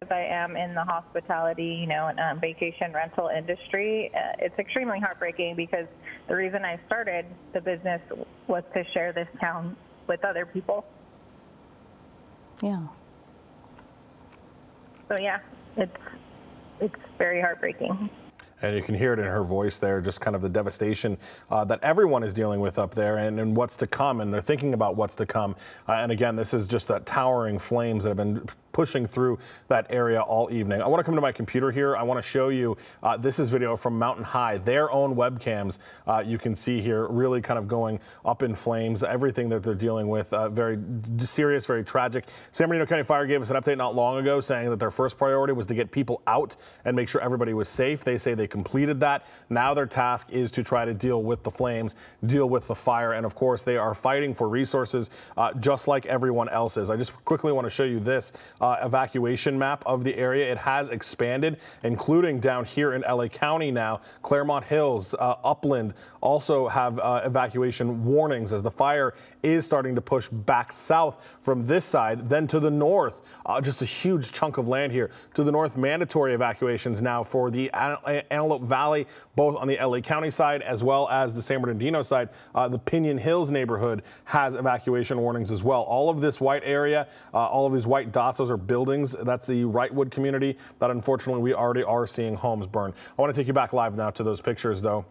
I am in the hospitality, and vacation rental industry. It's extremely heartbreaking because the reason I started the business was to share this town with other people. Yeah. So yeah, it's very heartbreaking. And you can hear it in her voice there, just kind of the devastation that everyone is dealing with up there and what's to come. And they're thinking about what's to come. And again, this is just that towering flames that have been pushing through that area all evening. I want to come to my computer here. I want to show you, this is video from Mountain High, their own webcams. You can see here really kind of going up in flames, everything that they're dealing with, very serious, very tragic. San Bernardino County Fire gave us an update not long ago saying that their first priority was to get people out and make sure everybody was safe. They say they completed that. Now their task is to try to deal with the flames, deal with the fire, and of course they are fighting for resources just like everyone else is. I just quickly want to show you this evacuation map of the area. It has expanded, including down here in LA County now. Claremont Hills, Upland also have evacuation warnings as the fire is starting to push back south from this side, then to the north. Just a huge chunk of land here. To the north, mandatory evacuations now for the Antelope Valley, both on the LA County side as well as the San Bernardino side. The Pinion Hills neighborhood has evacuation warnings as well. All of this white area, all of these white dots, those are buildings. That's the Wrightwood community that unfortunately we already are seeing homes burn. I want to take you back live now to those pictures though,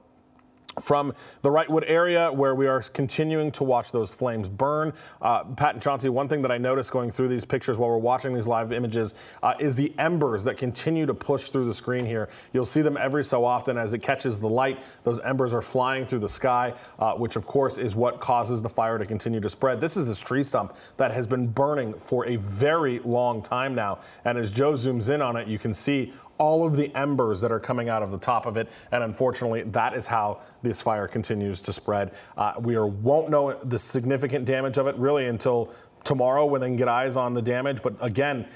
from the Wrightwood area where we are continuing to watch those flames burn. Pat and Chauncey, one thing that I noticed going through these pictures while we're watching these live images is the embers that continue to push through the screen here. You'll see them every so often as it catches the light. Those embers are flying through the sky, which of course is what causes the fire to continue to spread. This is a tree stump that has been burning for a very long time now. And as Joe zooms in on it, you can see all of the embers that are coming out of the top of it. And unfortunately, that is how this fire continues to spread. We won't know the significant damage of it really until tomorrow when they can get eyes on the damage. But again,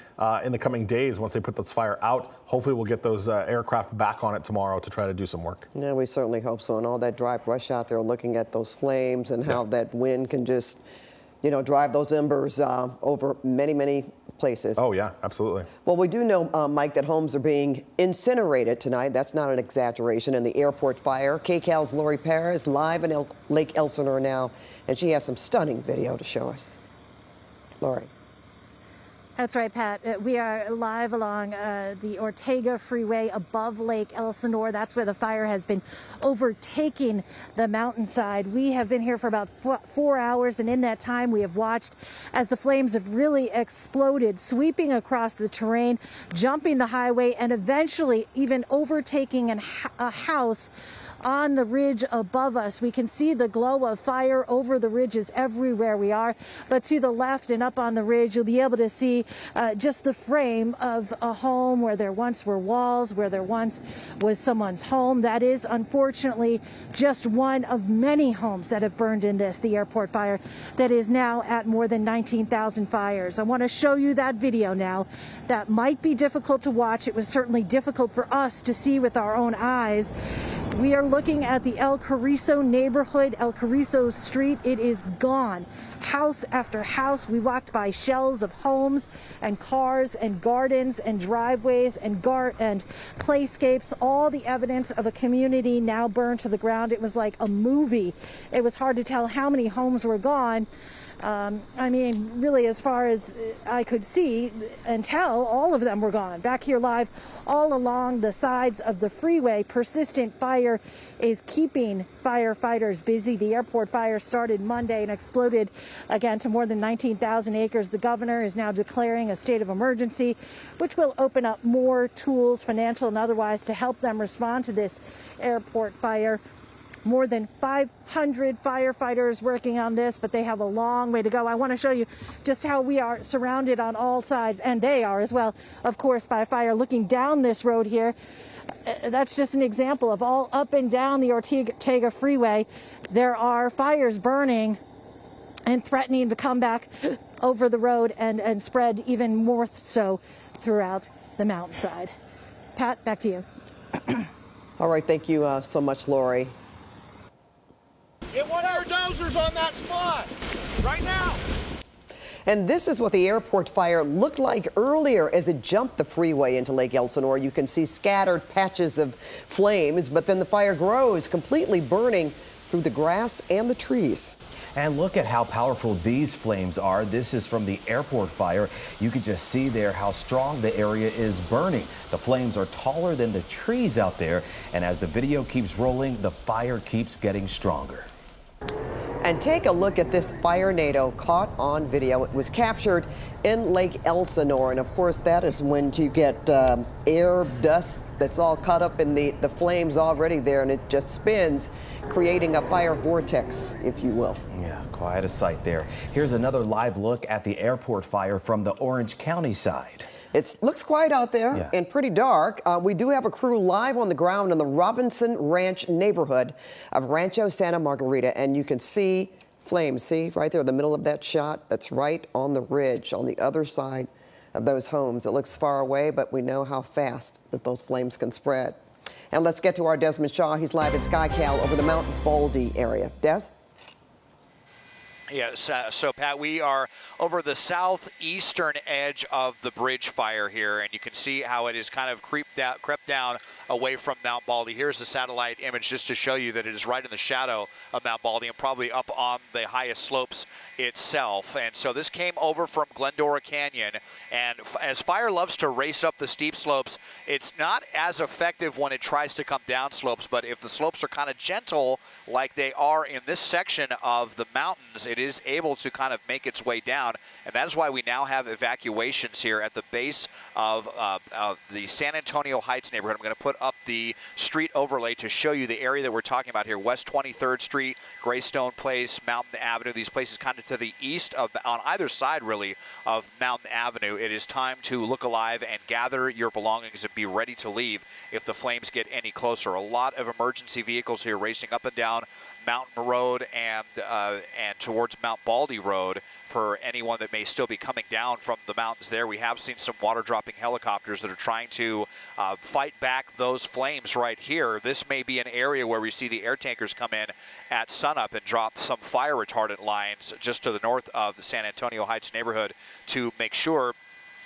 in the coming days, once they put this fire out, hopefully we'll get those aircraft back on it tomorrow to try to do some work. Yeah, we certainly hope so. And all that dry brush out there looking at those flames and how that wind can just, drive those embers over many, many places. Oh, yeah, absolutely. Well, we do know, Mike, that homes are being incinerated tonight. That's not an exaggeration. In the airport fire, KCAL's Lori Perez live in Lake Elsinore now, and she has some stunning video to show us. Lori. That's right, Pat. We are live along the Ortega Freeway above Lake Elsinore. That's where the fire has been overtaking the mountainside. We have been here for about 4 hours, and in that time we have watched as the flames have really exploded, sweeping across the terrain, jumping the highway, and eventually even overtaking a house on the ridge above us. We can see the glow of fire over the ridges everywhere we are, but to the left and up on the ridge, you'll be able to see just the frame of a home where there once were walls, where there once was someone's home. That is unfortunately just one of many homes that have burned in the airport fire that is now at more than 19,000 fires. I want to show you that video now. That might be difficult to watch. It was certainly difficult for us to see with our own eyes. We are looking at the El Carrizo neighborhood, El Carrizo Street. It is gone. House after house. We walked by shells of homes and cars and gardens and driveways and playscapes. All the evidence of a community now burned to the ground. It was like a movie. It was hard to tell how many homes were gone. I mean, really, as far as I could see and tell, all of them were gone. Back here live, all along the sides of the freeway, persistent fire is keeping firefighters busy. The airport fire started Monday and exploded again to more than 19,000 acres. The governor is now declaring a state of emergency, which will open up more tools, financial and otherwise, to help them respond to this airport fire. More than 500 firefighters working on this, but they have a long way to go. I want to show you just how we are surrounded on all sides, and they are as well, of course, by fire. Looking down this road here, that's just an example of all up and down the Ortega Freeway. There are fires burning and threatening to come back over the road and spread even more so throughout the mountainside. Pat, back to you. All right, thank you so much, Lori. Get one of your dozers on that spot right now. And this is what the airport fire looked like earlier as it jumped the freeway into Lake Elsinore. You can see scattered patches of flames, but then the fire grows, completely burning through the grass and the trees. And look at how powerful these flames are. This is from the airport fire. You can just see there how strong the area is burning. The flames are taller than the trees out there. And as the video keeps rolling, the fire keeps getting stronger. And take a look at this fire-nado caught on video. It was captured in Lake Elsinore. And of course, that is when you get air, dust that's all caught up in the flames already there, and it just spins, creating a fire vortex, if you will. Yeah, quite a sight there. Here's another live look at the airport fire from the Orange County side. It looks quiet out there and pretty dark. We do have a crew live on the ground in the Robinson Ranch neighborhood of Rancho Santa Margarita, and you can see flames. See right there in the middle of that shot? That's right on the ridge on the other side of those homes. It looks far away, but we know how fast that those flames can spread. And let's get to our Desmond Shaw. He's live in SkyCal over the Mount Baldy area. Des? Yes, so Pat, we are over the southeastern edge of the bridge fire here, and you can see how it is kind of crept down away from Mount Baldy. Here's the satellite image just to show you that it is right in the shadow of Mount Baldy and probably up on the highest slopes itself. And so this came over from Glendora Canyon, and as fire loves to race up the steep slopes, it's not as effective when it tries to come down slopes, but if the slopes are kind of gentle like they are in this section of the mountains, it is able to kind of make its way down, and that is why we now have evacuations here at the base of the San Antonio Heights neighborhood. I'm going to put up the street overlay to show you the area that we're talking about here. West 23rd Street, Greystone Place, Mountain Avenue, these places kind of to the east of, on either side really, of Mountain Avenue. It is time to look alive and gather your belongings and be ready to leave if the flames get any closer. A lot of emergency vehicles here racing up and down Mountain Road and towards Mount Baldy Road for anyone that may still be coming down from the mountains there. We have seen some water dropping helicopters that are trying to fight back those flames right here. This may be an area where we see the air tankers come in at sunup and drop some fire retardant lines just to the north of the San Antonio Heights neighborhood to make sure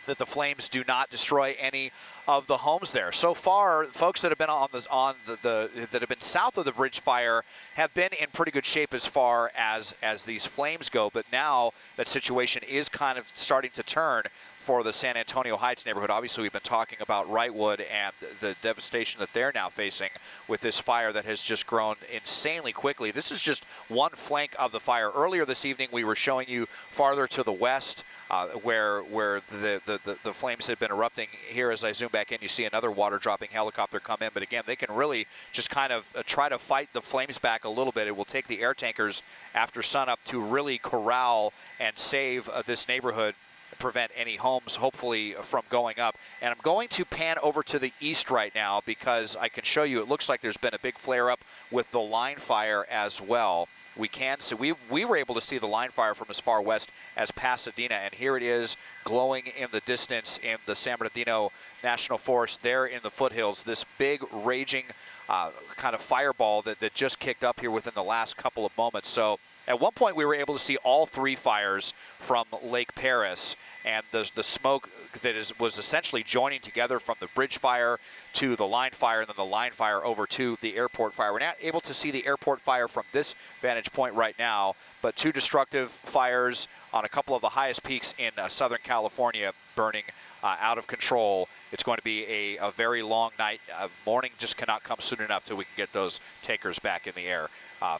that the flames do not destroy any of the homes there. So far, folks that have been that have been south of the bridge fire have been in pretty good shape as far as these flames go. But now that situation is kind of starting to turn. for the San Antonio Heights neighborhood. Obviously, we've been talking about Wrightwood and the devastation that they're now facing with this fire that has just grown insanely quickly. This is just one flank of the fire. Earlier this evening, we were showing you farther to the west where the flames had been erupting. Here, as I zoom back in, you see another water dropping helicopter come in. But again, they can really just kind of try to fight the flames back a little bit. It will take the air tankers after sunup to really corral and save this neighborhood, prevent any homes, hopefully, from going up. And I'm going to pan over to the east right now because I can show you it looks like there's been a big flare-up with the line fire as well. We can see, we were able to see the line fire from as far west as Pasadena, and here it is glowing in the distance in the San Bernardino National Forest there in the foothills. This big raging kind of fireball that just kicked up here within the last couple of moments. So at one point we were able to see all three fires from Lake Paris, and the smoke that was essentially joining together from the bridge fire to the line fire, and then the line fire over to the airport fire. We're not able to see the airport fire from this vantage point right now, but two destructive fires on a couple of the highest peaks in Southern California burning out of control. It's going to be a very long night. Morning just cannot come soon enough till we can get those tankers back in the air.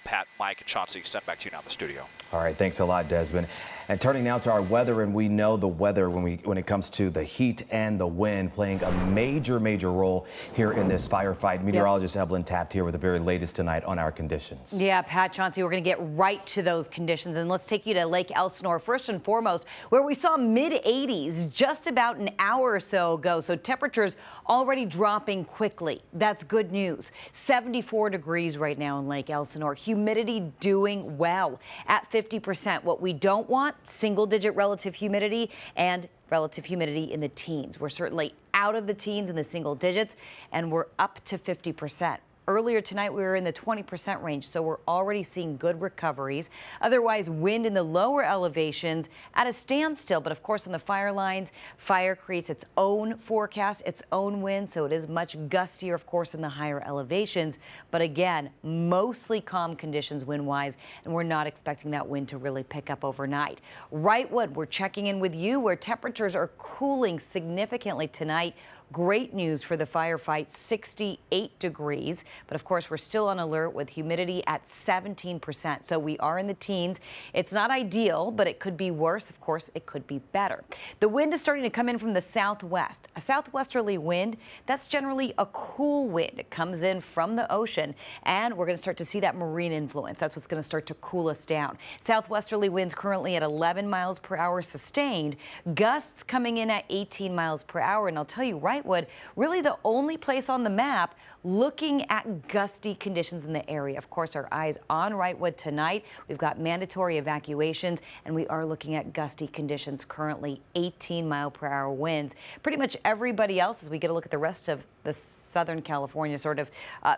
Pat, Mike, and Chauncey, sent back to you now in the studio. All right, thanks a lot, Desmond. And turning now to our weather, and we know the weather when it comes to the heat and the wind playing a major role here in this firefight. Meteorologist Evelyn Taft here with the very latest tonight on our conditions. Yeah, Pat, Chauncey, we're going to get right to those conditions, and let's take you to Lake Elsinore first and foremost, where we saw mid-80s just about an hour or so ago. So temperatures already dropping quickly. That's good news. 74 degrees right now in Lake Elsinore. Humidity doing well at 50%. What we don't want, single-digit relative humidity and relative humidity in the teens. We're certainly out of the teens in the single digits, and we're up to 50%. Earlier tonight, we were in the 20% range, so we're already seeing good recoveries. Otherwise, wind in the lower elevations at a standstill. But of course, on the fire lines, fire creates its own forecast, its own wind, so it is much gustier, of course, in the higher elevations. But again, mostly calm conditions wind-wise, and we're not expecting that wind to really pick up overnight. Wrightwood, we're checking in with you, where temperatures are cooling significantly tonight. Great news for the firefight, 68 degrees. But of course, we're still on alert with humidity at 17%. So we are in the teens. It's not ideal, but it could be worse. Of course, it could be better. The wind is starting to come in from the southwest. A southwesterly wind, that's generally a cool wind. It comes in from the ocean, and we're going to start to see that marine influence. That's what's going to start to cool us down. Southwesterly winds currently at 11 miles per hour sustained. Gusts coming in at 18 miles per hour. And I'll tell you, Wrightwood, really the only place on the map looking at gusty conditions in the area. Of course, our eyes on Wrightwood tonight. We've got mandatory evacuations, and we are looking at gusty conditions currently, 18 mile per hour winds. Pretty much everybody else, as we get a look at the rest of the Southern California sort of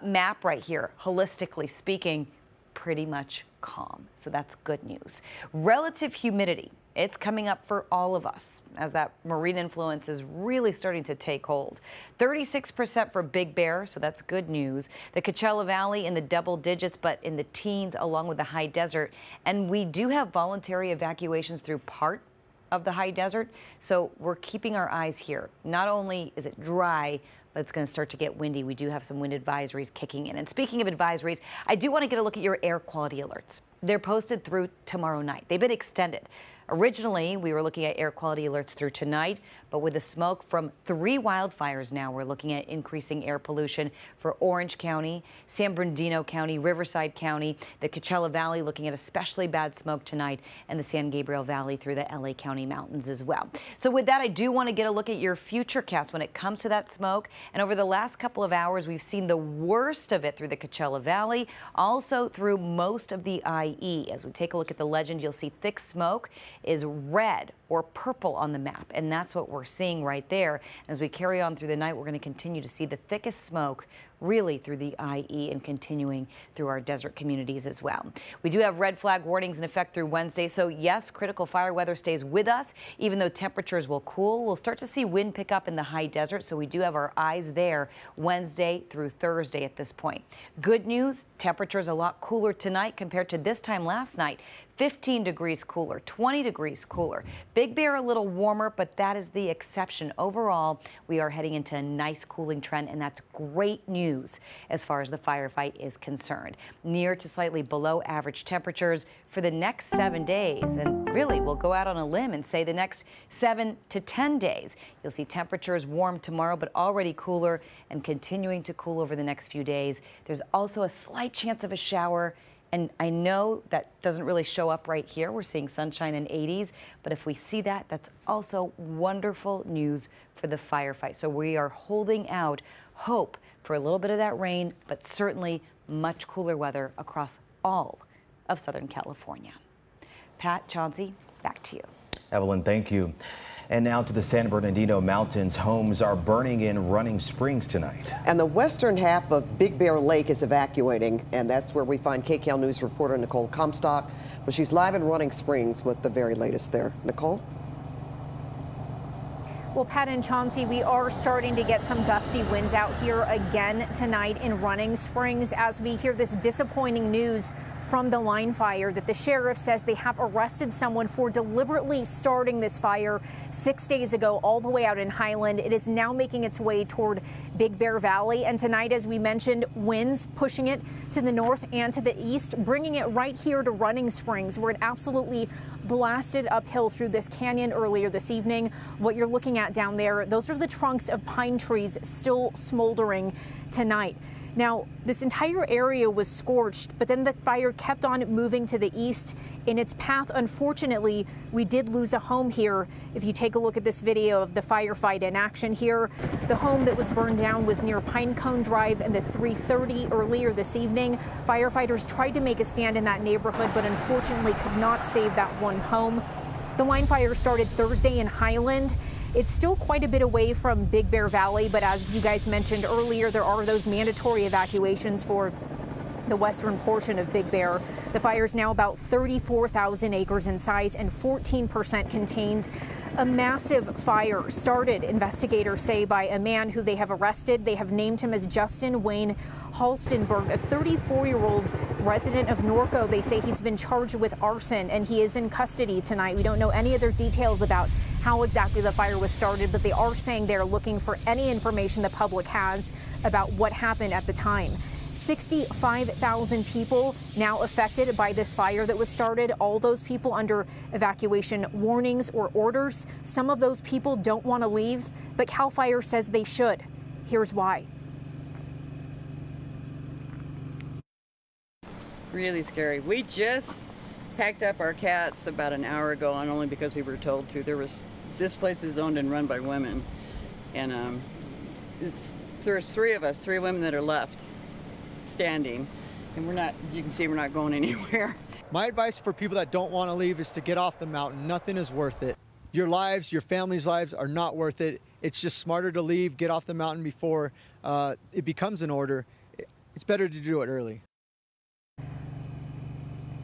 map right here, holistically speaking, pretty much calm. So that's good news. Relative humidity, it's coming up for all of us as that marine influence is really starting to take hold. 36% for Big Bear, so that's good news. The Coachella Valley in the double digits, but in the teens along with the high desert. And we do have voluntary evacuations through part of the high desert, so we're keeping our eyes here. Not only is it dry, but it's going to start to get windy. We do have some wind advisories kicking in. And speaking of advisories, I do want to get a look at your air quality alerts. They're posted through tomorrow night. They've been extended. Originally, we were looking at air quality alerts through tonight, but with the smoke from 3 wildfires now, we're looking at increasing air pollution for Orange County, San Bernardino County, Riverside County, the Coachella Valley looking at especially bad smoke tonight, and the San Gabriel Valley through the LA County mountains as well. So with that, I do want to get a look at your futurecast when it comes to that smoke. And over the last couple of hours, we've seen the worst of it through the Coachella Valley, also through most of the IE. As we take a look at the legend, you'll see thick smoke is red or purple on the map, and that's what we're seeing right there. As we carry on through the night, we're going to continue to see the thickest smoke really through the IE and continuing through our desert communities as well. We do have red flag warnings in effect through Wednesday, so yes, critical fire weather stays with us. Even though temperatures will cool, we'll start to see wind pick up in the high desert, so we do have our eyes there Wednesday through Thursday at this point. Good news, temperatures a lot cooler tonight compared to this time last night. 15 degrees cooler, 20 degrees cooler. Big Bear a little warmer, but that is the exception. Overall, we are heading into a nice cooling trend, and that's great news as far as the firefight is concerned. Near to slightly below average temperatures for the next 7 days, and really we'll go out on a limb and say the next 7 to 10 days. You'll see temperatures warm tomorrow, but already cooler and continuing to cool over the next few days. There's also a slight chance of a shower. And I know that doesn't really show up right here. We're seeing sunshine in 80s, but if we see that, that's also wonderful news for the firefight. So we are holding out hope for a little bit of that rain, but certainly much cooler weather across all of Southern California. Pat, Chauncey, back to you. Evelyn, thank you. And now to the San Bernardino Mountains. Homes are burning in Running Springs tonight. And the western half of Big Bear Lake is evacuating, and that's where we find KCAL News reporter Nicole Comstock. Well, she's live in Running Springs with the very latest there. Nicole? Well, Pat and Chauncey, we are starting to get some gusty winds out here again tonight in Running Springs as we hear this disappointing news from the line fire that the sheriff says they have arrested someone for deliberately starting this fire 6 days ago all the way out in Highland. It is now making its way toward Big Bear Valley. And tonight, as we mentioned, winds pushing it to the north and to the east, bringing it right here to Running Springs, where it absolutely blasted uphill through this canyon earlier this evening. What you're looking at down there, those are the trunks of pine trees still smoldering tonight. Now, this entire area was scorched, but then the fire kept on moving to the east in its path. Unfortunately, we did lose a home here. If you take a look at this video of the firefight in action here, the home that was burned down was near Pinecone Drive and the 330 earlier this evening. Firefighters tried to make a stand in that neighborhood, but unfortunately could not save that one home. The line fire started Thursday in Highland. It's still quite a bit away from Big Bear Valley, but as you guys mentioned earlier, there are those mandatory evacuations for the western portion of Big Bear. The fire is now about 34,000 acres in size and 14% contained. A massive fire started, investigators say, by a man who they have arrested. They have named him as Justin Wayne Halstenberg, a 34-year-old resident of Norco. They say he's been charged with arson and he is in custody tonight. We don't know any other details about how exactly the fire was started, but they are saying they're looking for any information the public has about what happened at the time. 65,000 people now affected by this fire that was started, all those people under evacuation warnings or orders. Some of those people don't want to leave, but CAL FIRE says they should. Here's why. Really scary. We just packed up our cats about an hour ago, and only because we were told to. This place is owned and run by women, and there's three of us, 3 women that are left standing, and we're not, as you can see, we're not going anywhere. My advice for people that don't want to leave is to get off the mountain. Nothing is worth it. Your lives, your family's lives are not worth it. It's just smarter to leave, get off the mountain before it becomes an order. It's better to do it early.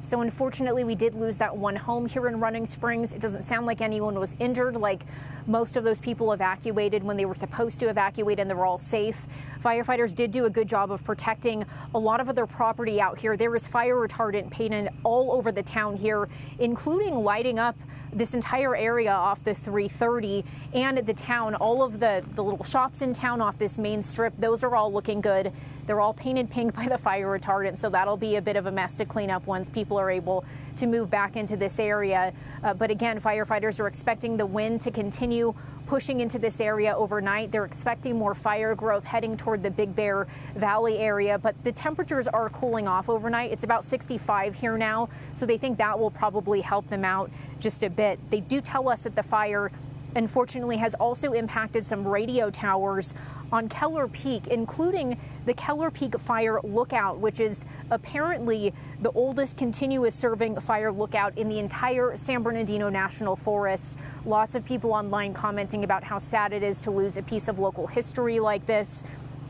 So unfortunately, we did lose that one home here in Running Springs. It doesn't sound like anyone was injured, like most of those people evacuated when they were supposed to evacuate and they were all safe. Firefighters did do a good job of protecting a lot of other property out here. There is fire retardant painted all over the town here, including lighting up this entire area off the 330 and the town. All of the little shops in town off this main strip, those are all looking good. They're all painted pink by the fire retardant, so that'll be a bit of a mess to clean up once people are able to move back into this area. But again, firefighters are expecting the wind to continue pushing into this area overnight. They're expecting more fire growth heading toward the Big Bear Valley area, but the temperatures are cooling off overnight. It's about 65 here now, so they think that will probably help them out just a bit. They do tell us that the fire unfortunately has also impacted some radio towers on Keller Peak, including the Keller Peak Fire Lookout, which is apparently the oldest continuous serving fire lookout in the entire San Bernardino National Forest. Lots of people online commenting about how sad it is to lose a piece of local history like this.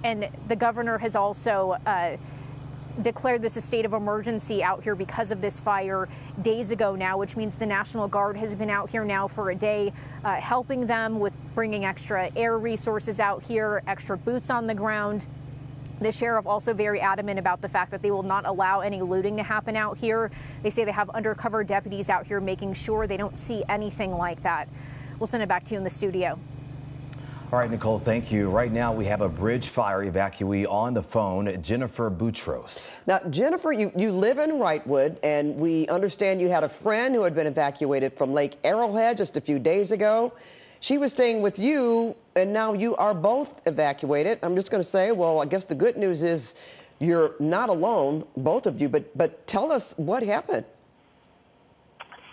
And the governor has also declared this a state of emergency out here because of this fire days ago now, which means the National Guard has been out here now for a day, helping them with bringing extra air resources out here, extra boots on the ground. The sheriff also very adamant about the fact that they will not allow any looting to happen out here. They say they have undercover deputies out here making sure they don't see anything like that. We'll send it back to you in the studio. All right, Nicole, thank you. Right now, we have a bridge fire evacuee on the phone, Jennifer Boutros. Now, Jennifer, you live in Wrightwood, and we understand you had a friend who had been evacuated from Lake Arrowhead just a few days ago. She was staying with you, and now you are both evacuated. I'm just going to say, well, I guess the good news is you're not alone, both of you, but tell us what happened.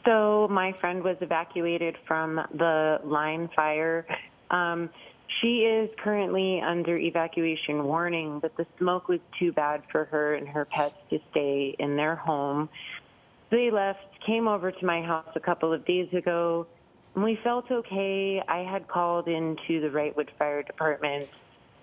So my friend was evacuated from the line fire. She is currently under evacuation warning, but the smoke was too bad for her and her pets to stay in their home. They left, came over to my house a couple of days ago, and we felt okay. I had called into the Wrightwood Fire Department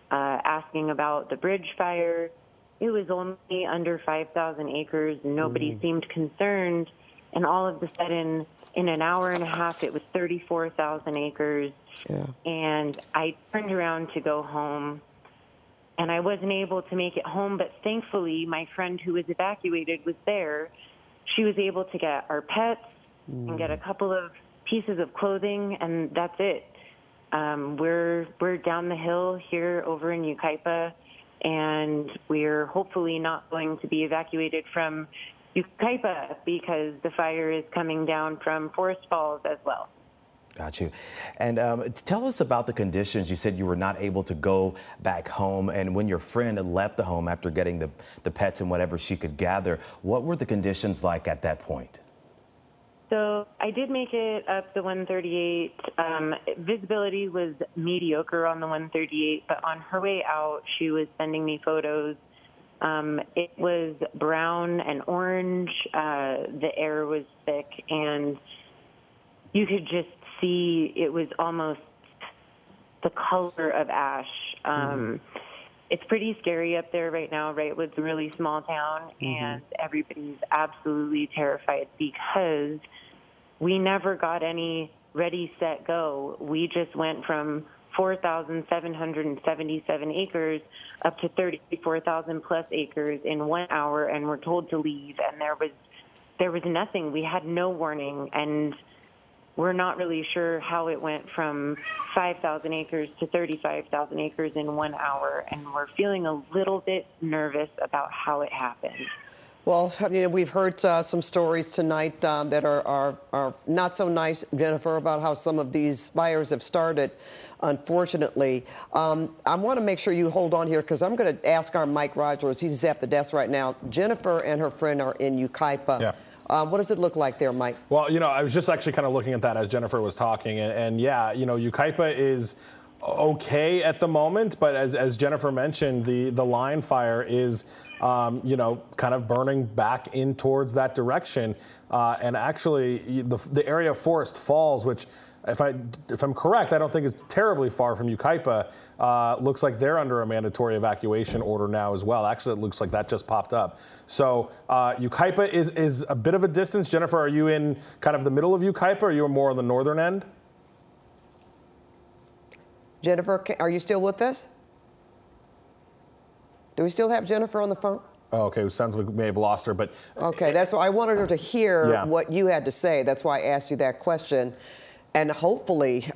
asking about the bridge fire. It was only under 5,000 acres, and nobody seemed concerned. And all of a sudden, in an hour and a half, it was 34,000 acres. Yeah. And I turned around to go home, and I wasn't able to make it home. But thankfully, my friend who was evacuated was there. She was able to get our pets and get a couple of pieces of clothing, and that's it. We're down the hill here over in Yucaipa, and we're hopefully not going to be evacuated from Yucaipa because the fire is coming down from Forest Falls as well. Got you. And tell us about the conditions. You said you were not able to go back home, and when your friend left the home after getting the pets and whatever she could gather, what were the conditions like at that point? So I did make it up the 138. Visibility was mediocre on the 138, but on her way out, she was sending me photos. It was brown and orange. The air was thick, and you could just see it was almost the color of ash. It's pretty scary up there right now. Wrightwood's a really small town, and everybody's absolutely terrified because we never got any ready, set, go. We just went from 4,777 acres up to 34,000 plus acres in 1 hour, and we're told to leave. And there was nothing. We had no warning, and we're not really sure how it went from 5,000 acres to 35,000 acres in 1 hour, and we're feeling a little bit nervous about how it happened. Well, I mean, we've heard some stories tonight that are not so nice, Jennifer, about how some of these fires have started, unfortunately. I want to make sure you hold on here because I'm going to ask our Mike Rogers. He's at the desk right now. Jennifer and her friend are in Yucaipa. Yeah. What does it look like there, Mike? Well, you know, I was just actually kind of looking at that as Jennifer was talking, and yeah, you know, Yucaipa is okay at the moment, but as Jennifer mentioned, the line fire is, you know, kind of burning back in towards that direction, and actually the area of Forest Falls, which if I'm correct, I don't think is terribly far from Yucaipa. Looks like they're under a mandatory evacuation order now as well. Actually, it looks like that just popped up. So Yucaipa is a bit of a distance. Jennifer, are you in kind of the middle of Yucaipa, or are you more on the northern end? Jennifer, are you still with us? Do we still have Jennifer on the phone? Oh, okay, it sounds like we may have lost her, but... Okay, that's why I wanted her to hear what you had to say. That's why I asked you that question. And hopefully,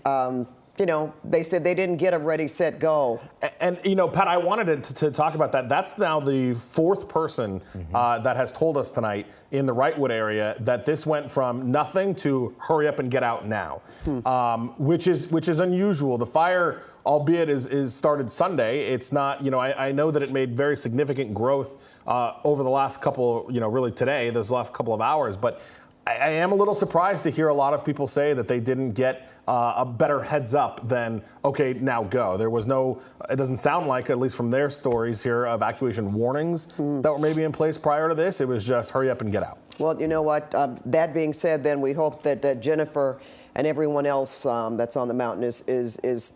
you know, they said they didn't get a ready, set, go. And you know, Pat, I wanted to talk about that. That's now the fourth person that has told us tonight in the Wrightwood area that this went from nothing to hurry up and get out now, which is unusual. The fire, albeit is started Sunday, it's not, you know, I know that it made very significant growth over the last couple, you know, really today, those last couple of hours, but I am a little surprised to hear a lot of people say that they didn't get a better heads up than, okay, now go. There was no, it doesn't sound like, at least from their stories here, evacuation warnings that were maybe in place prior to this. It was just hurry up and get out. Well, you know what? That being said, then we hope that Jennifer and everyone else that's on the mountain is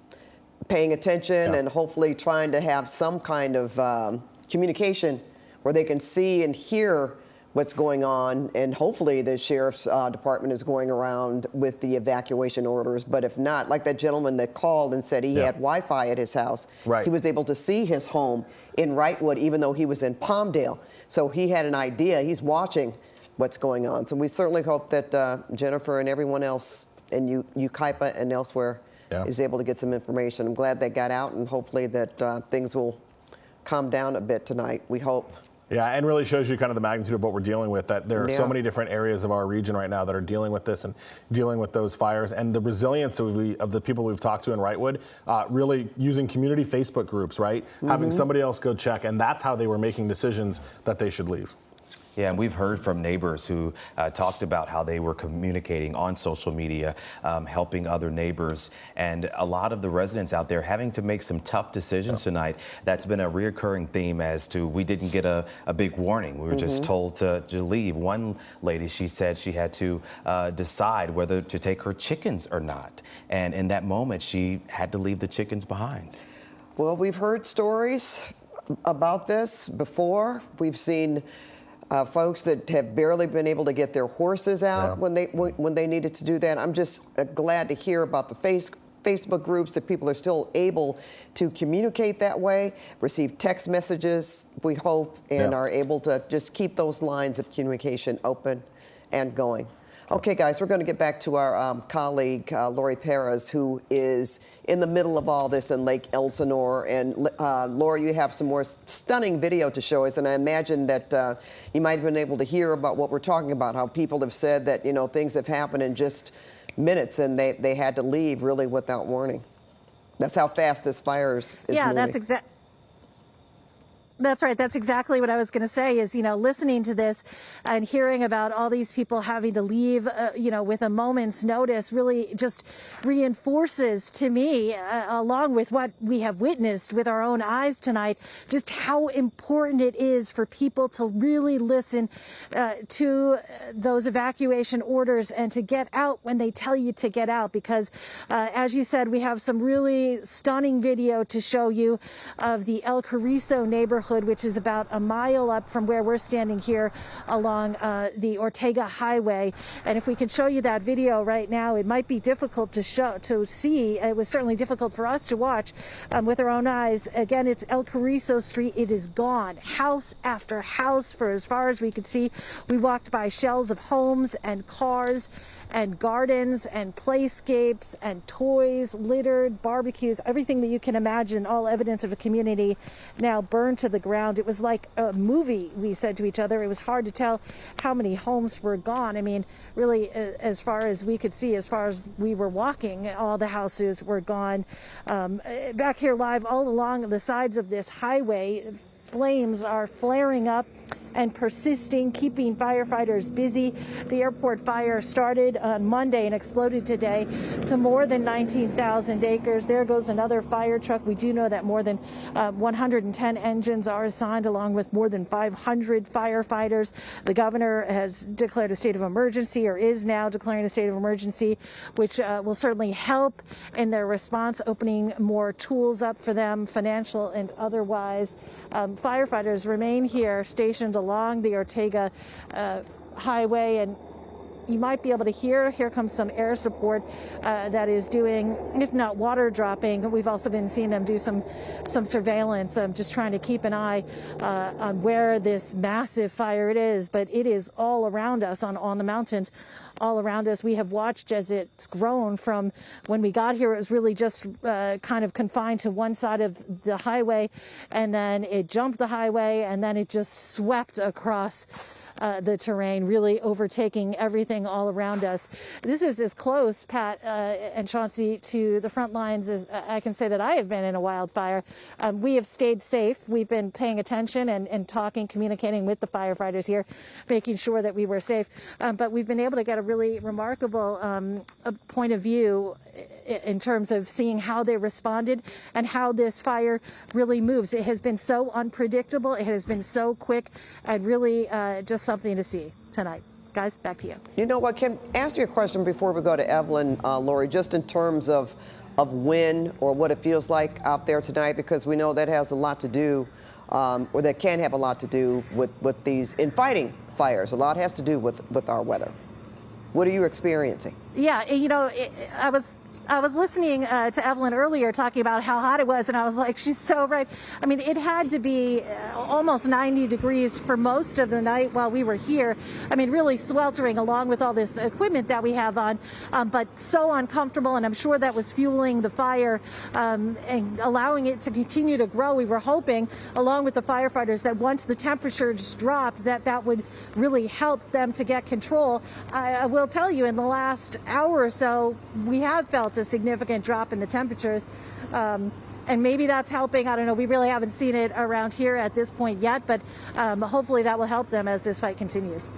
paying attention and hopefully trying to have some kind of communication where they can see and hear what's going on, and hopefully the sheriff's department is going around with the evacuation orders. But if not, like that gentleman that called and said he had Wi-Fi at his house, he was able to see his home in Wrightwood, even though he was in Palmdale. So he had an idea. He's watching what's going on. So we certainly hope that Jennifer and everyone else in Yucaipa and elsewhere is able to get some information. I'm glad they got out, and hopefully that things will calm down a bit tonight. We hope. Yeah, and really shows you kind of the magnitude of what we're dealing with, that there are so many different areas of our region right now that are dealing with this and dealing with those fires, and the resilience of the people we've talked to in Wrightwood, really using community Facebook groups, right? Having somebody else go check, and that's how they were making decisions that they should leave. Yeah, and we've heard from neighbors who talked about how they were communicating on social media, helping other neighbors, and a lot of the residents out there having to make some tough decisions tonight. That's been a reoccurring theme as to we didn't get a big warning. We were just told to leave. One lady, she said she had to decide whether to take her chickens or not. And in that moment, she had to leave the chickens behind. Well, we've heard stories about this before. We've seen folks that have barely been able to get their horses out when they needed to do that. I'm just glad to hear about the Facebook groups that people are still able to communicate that way, receive text messages, we hope, and are able to just keep those lines of communication open and going. Okay, guys, we're going to get back to our colleague, Lori Perez, who is in the middle of all this in Lake Elsinore. And Lori, you have some more stunning video to show us, and I imagine that you might have been able to hear about what we're talking about, how people have said that, you know, things have happened in just minutes and they had to leave really without warning. That's how fast this fire is moving. That's right. That's exactly what I was going to say is, you know, listening to this and hearing about all these people having to leave, you know, with a moment's notice really just reinforces to me, along with what we have witnessed with our own eyes tonight, just how important it is for people to really listen to those evacuation orders and to get out when they tell you to get out. Because as you said, we have some really stunning video to show you of the El Carrizo neighborhood, which is about a mile up from where we're standing here along the Ortega Highway. And if we could show you that video right now, it might be difficult to see. It was certainly difficult for us to watch with our own eyes. Again, it's El Carrizo Street. It is gone. House after house for as far as we could see. We walked by shells of homes and cars and gardens and playscapes and toys, littered, barbecues, everything that you can imagine, all evidence of a community now burned to the ground. It was like a movie, we said to each other. It was hard to tell how many homes were gone. I mean, really, as far as we could see, as far as we were walking, all the houses were gone. Back here live, all along the sides of this highway, flames are flaring up and persisting, keeping firefighters busy. The airport fire started on Monday and exploded today to more than 19,000 acres. There goes another fire truck. We do know that more than 110 engines are assigned, along with more than 500 firefighters. The governor has declared a state of emergency, or is now declaring a state of emergency, which will certainly help in their response, opening more tools up for them, financial and otherwise. Firefighters remain here, stationed along the Ortega highway, and you might be able to hear, here comes some air support that is doing, if not water dropping. We've also been seeing them do some surveillance, just trying to keep an eye on where this massive fire it is. But it is all around us on the mountains, all around us. We have watched as it's grown from when we got here. It was really just kind of confined to one side of the highway, and then it jumped the highway, and then it just swept across the terrain, really overtaking everything all around us. This is as close, Pat and Chauncey, to the front lines as I can say that I have been in a wildfire. We have stayed safe. We've been paying attention and talking, communicating with the firefighters here, making sure that we were safe. But we've been able to get a really remarkable point of view in terms of seeing how they responded and how this fire really moves. It has been so unpredictable. It has been so quick, and really just something to see tonight. Guys, back to you. You know what, Kim, ask you a question before we go to Evelyn, Lori, just in terms of when or what it feels like out there tonight, because we know that has a lot to do, or that can have a lot to do with these, in fighting fires. A lot has to do with our weather. What are you experiencing? Yeah, you know, I was listening to Evelyn earlier talking about how hot it was, and I was like, she's so right. I mean, it had to be almost 90 degrees for most of the night while we were here. I mean, really sweltering along with all this equipment that we have on, but so uncomfortable, and I'm sure that was fueling the fire and allowing it to continue to grow. We were hoping, along with the firefighters, that once the temperatures dropped, that would really help them to get control. I will tell you, in the last hour or so, we have felt a significant drop in the temperatures, and maybe that's helping. I don't know. We really haven't seen it around here at this point yet, but hopefully that will help them as this fight continues.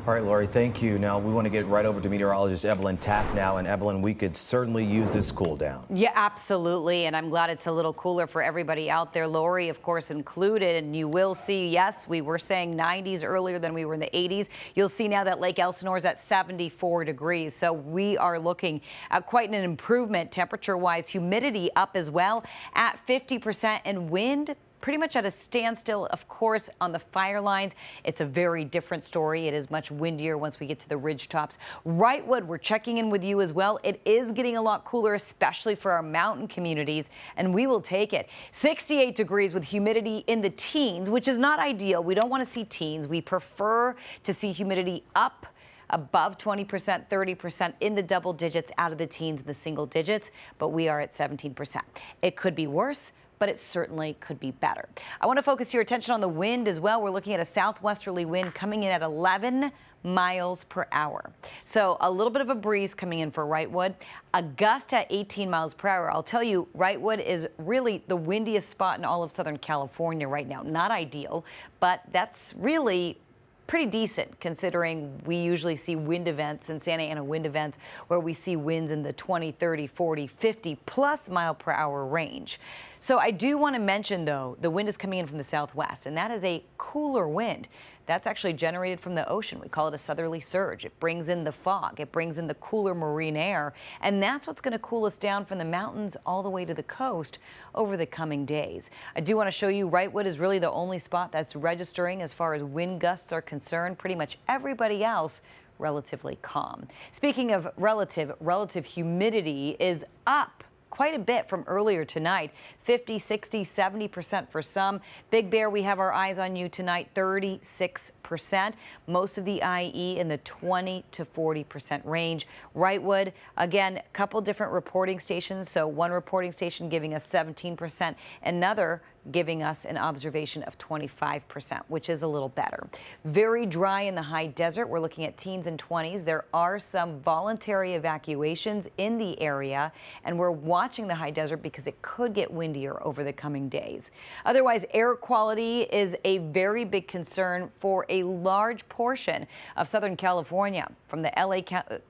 All right, Lori, thank you. Now we want to get right over to meteorologist Evelyn Taft now. And Evelyn, we could certainly use this cool down. Yeah, absolutely. And I'm glad it's a little cooler for everybody out there. Lori, of course, included. And you will see, yes, we were saying 90s earlier than we were in the 80s. You'll see now that Lake Elsinore is at 74 degrees. So we are looking at quite an improvement temperature-wise. Humidity up as well at 50%, and wind pretty much at a standstill. Of course, on the fire lines, it's a very different story. It is much windier once we get to the ridge tops. Wrightwood, we're checking in with you as well. It is getting a lot cooler, especially for our mountain communities, and we will take it. 68 degrees with humidity in the teens, which is not ideal. We don't want to see teens. We prefer to see humidity up above 20%, 30%, in the double digits, out of the teens, the single digits, but we are at 17%. It could be worse, but it certainly could be better. I want to focus your attention on the wind as well. We're looking at a southwesterly wind coming in at 11 miles per hour. So a little bit of a breeze coming in for Wrightwood. A gust at 18 miles per hour. I'll tell you, Wrightwood is really the windiest spot in all of Southern California right now. Not ideal, but that's really pretty decent considering we usually see wind events in Santa Ana, wind events where we see winds in the 20, 30, 40, 50 plus mile per hour range. So I do want to mention, though, the wind is coming in from the southwest, and that is a cooler wind. That's actually generated from the ocean. We call it a southerly surge. It brings in the fog. It brings in the cooler marine air. And that's what's going to cool us down from the mountains all the way to the coast over the coming days. I do want to show you Wrightwood is really the only spot that's registering as far as wind gusts are concerned. Pretty much everybody else relatively calm. Speaking of relative humidity is up quite a bit from earlier tonight. 50, 60, 70% for some. Big Bear, we have our eyes on you tonight, 36%. Most of the IE in the 20 to 40% range. Wrightwood, again, a couple different reporting stations. So one reporting station giving us 17%, another giving us an observation of 25%, which is a little better. Very dry in the high desert. We're looking at teens and 20s. There are some voluntary evacuations in the area, and we're watching the high desert because it could get windier over the coming days. Otherwise, air quality is a very big concern for a large portion of Southern California, from the LA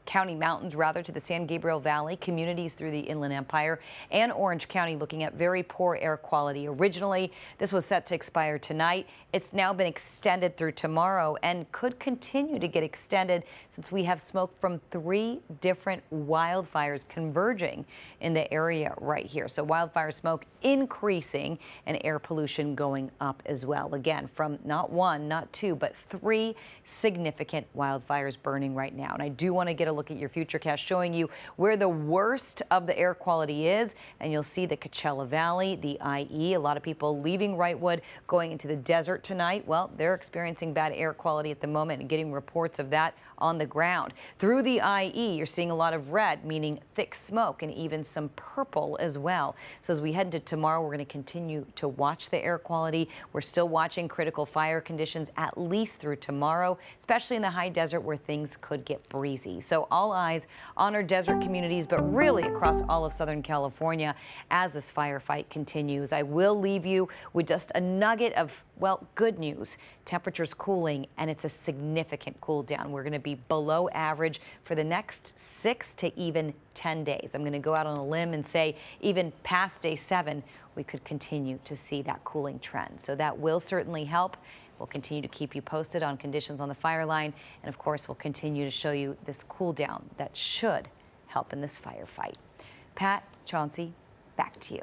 County mountains, rather, to the San Gabriel Valley, communities through the Inland Empire, and Orange County looking at very poor air quality. Originally, this was set to expire tonight. It's now been extended through tomorrow and could continue to get extended since we have smoke from 3 different wildfires converging in the area right here. So wildfire smoke increasing and air pollution going up as well. Again, from not 1, not 2, but 3 significant wildfires burning right now. And I do want to get a look at your futurecast showing you where the worst of the air quality is. And you'll see the Coachella Valley, the IE. A lot of people leaving Wrightwood, going into the desert tonight. Well, they're experiencing bad air quality at the moment and getting reports of that on the ground. Through the IE, you're seeing a lot of red, meaning thick smoke, and even some purple as well. So as we head into tomorrow, we're going to continue to watch the air quality. We're still watching critical fire conditions at least through tomorrow, especially in the high desert where things could get breezy. So all eyes on our desert communities, but really across all of Southern California as this firefight continues. I will leave you with just a nugget of, well, good news. Temperatures cooling, and it's a significant cool down. We're going to be below average for the next 6 to even 10 days. I'm going to go out on a limb and say even past day 7, we could continue to see that cooling trend. So that will certainly help. We'll continue to keep you posted on conditions on the fire line. And of course, we'll continue to show you this cool down that should help in this firefight. Pat, Chauncey, back to you.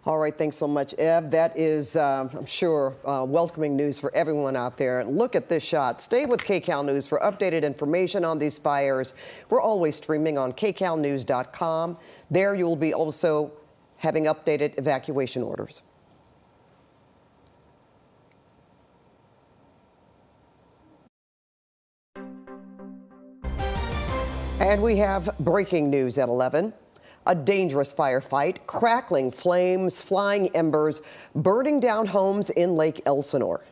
All right, thanks so much, Ev. That is, I'm sure, welcoming news for everyone out there. Look at this shot. Stay with KCAL News for updated information on these fires. We're always streaming on kcalnews.com. There you'll be also having updated evacuation orders. And we have breaking news at 11. A dangerous firefight, crackling flames, flying embers, burning down homes in Lake Elsinore.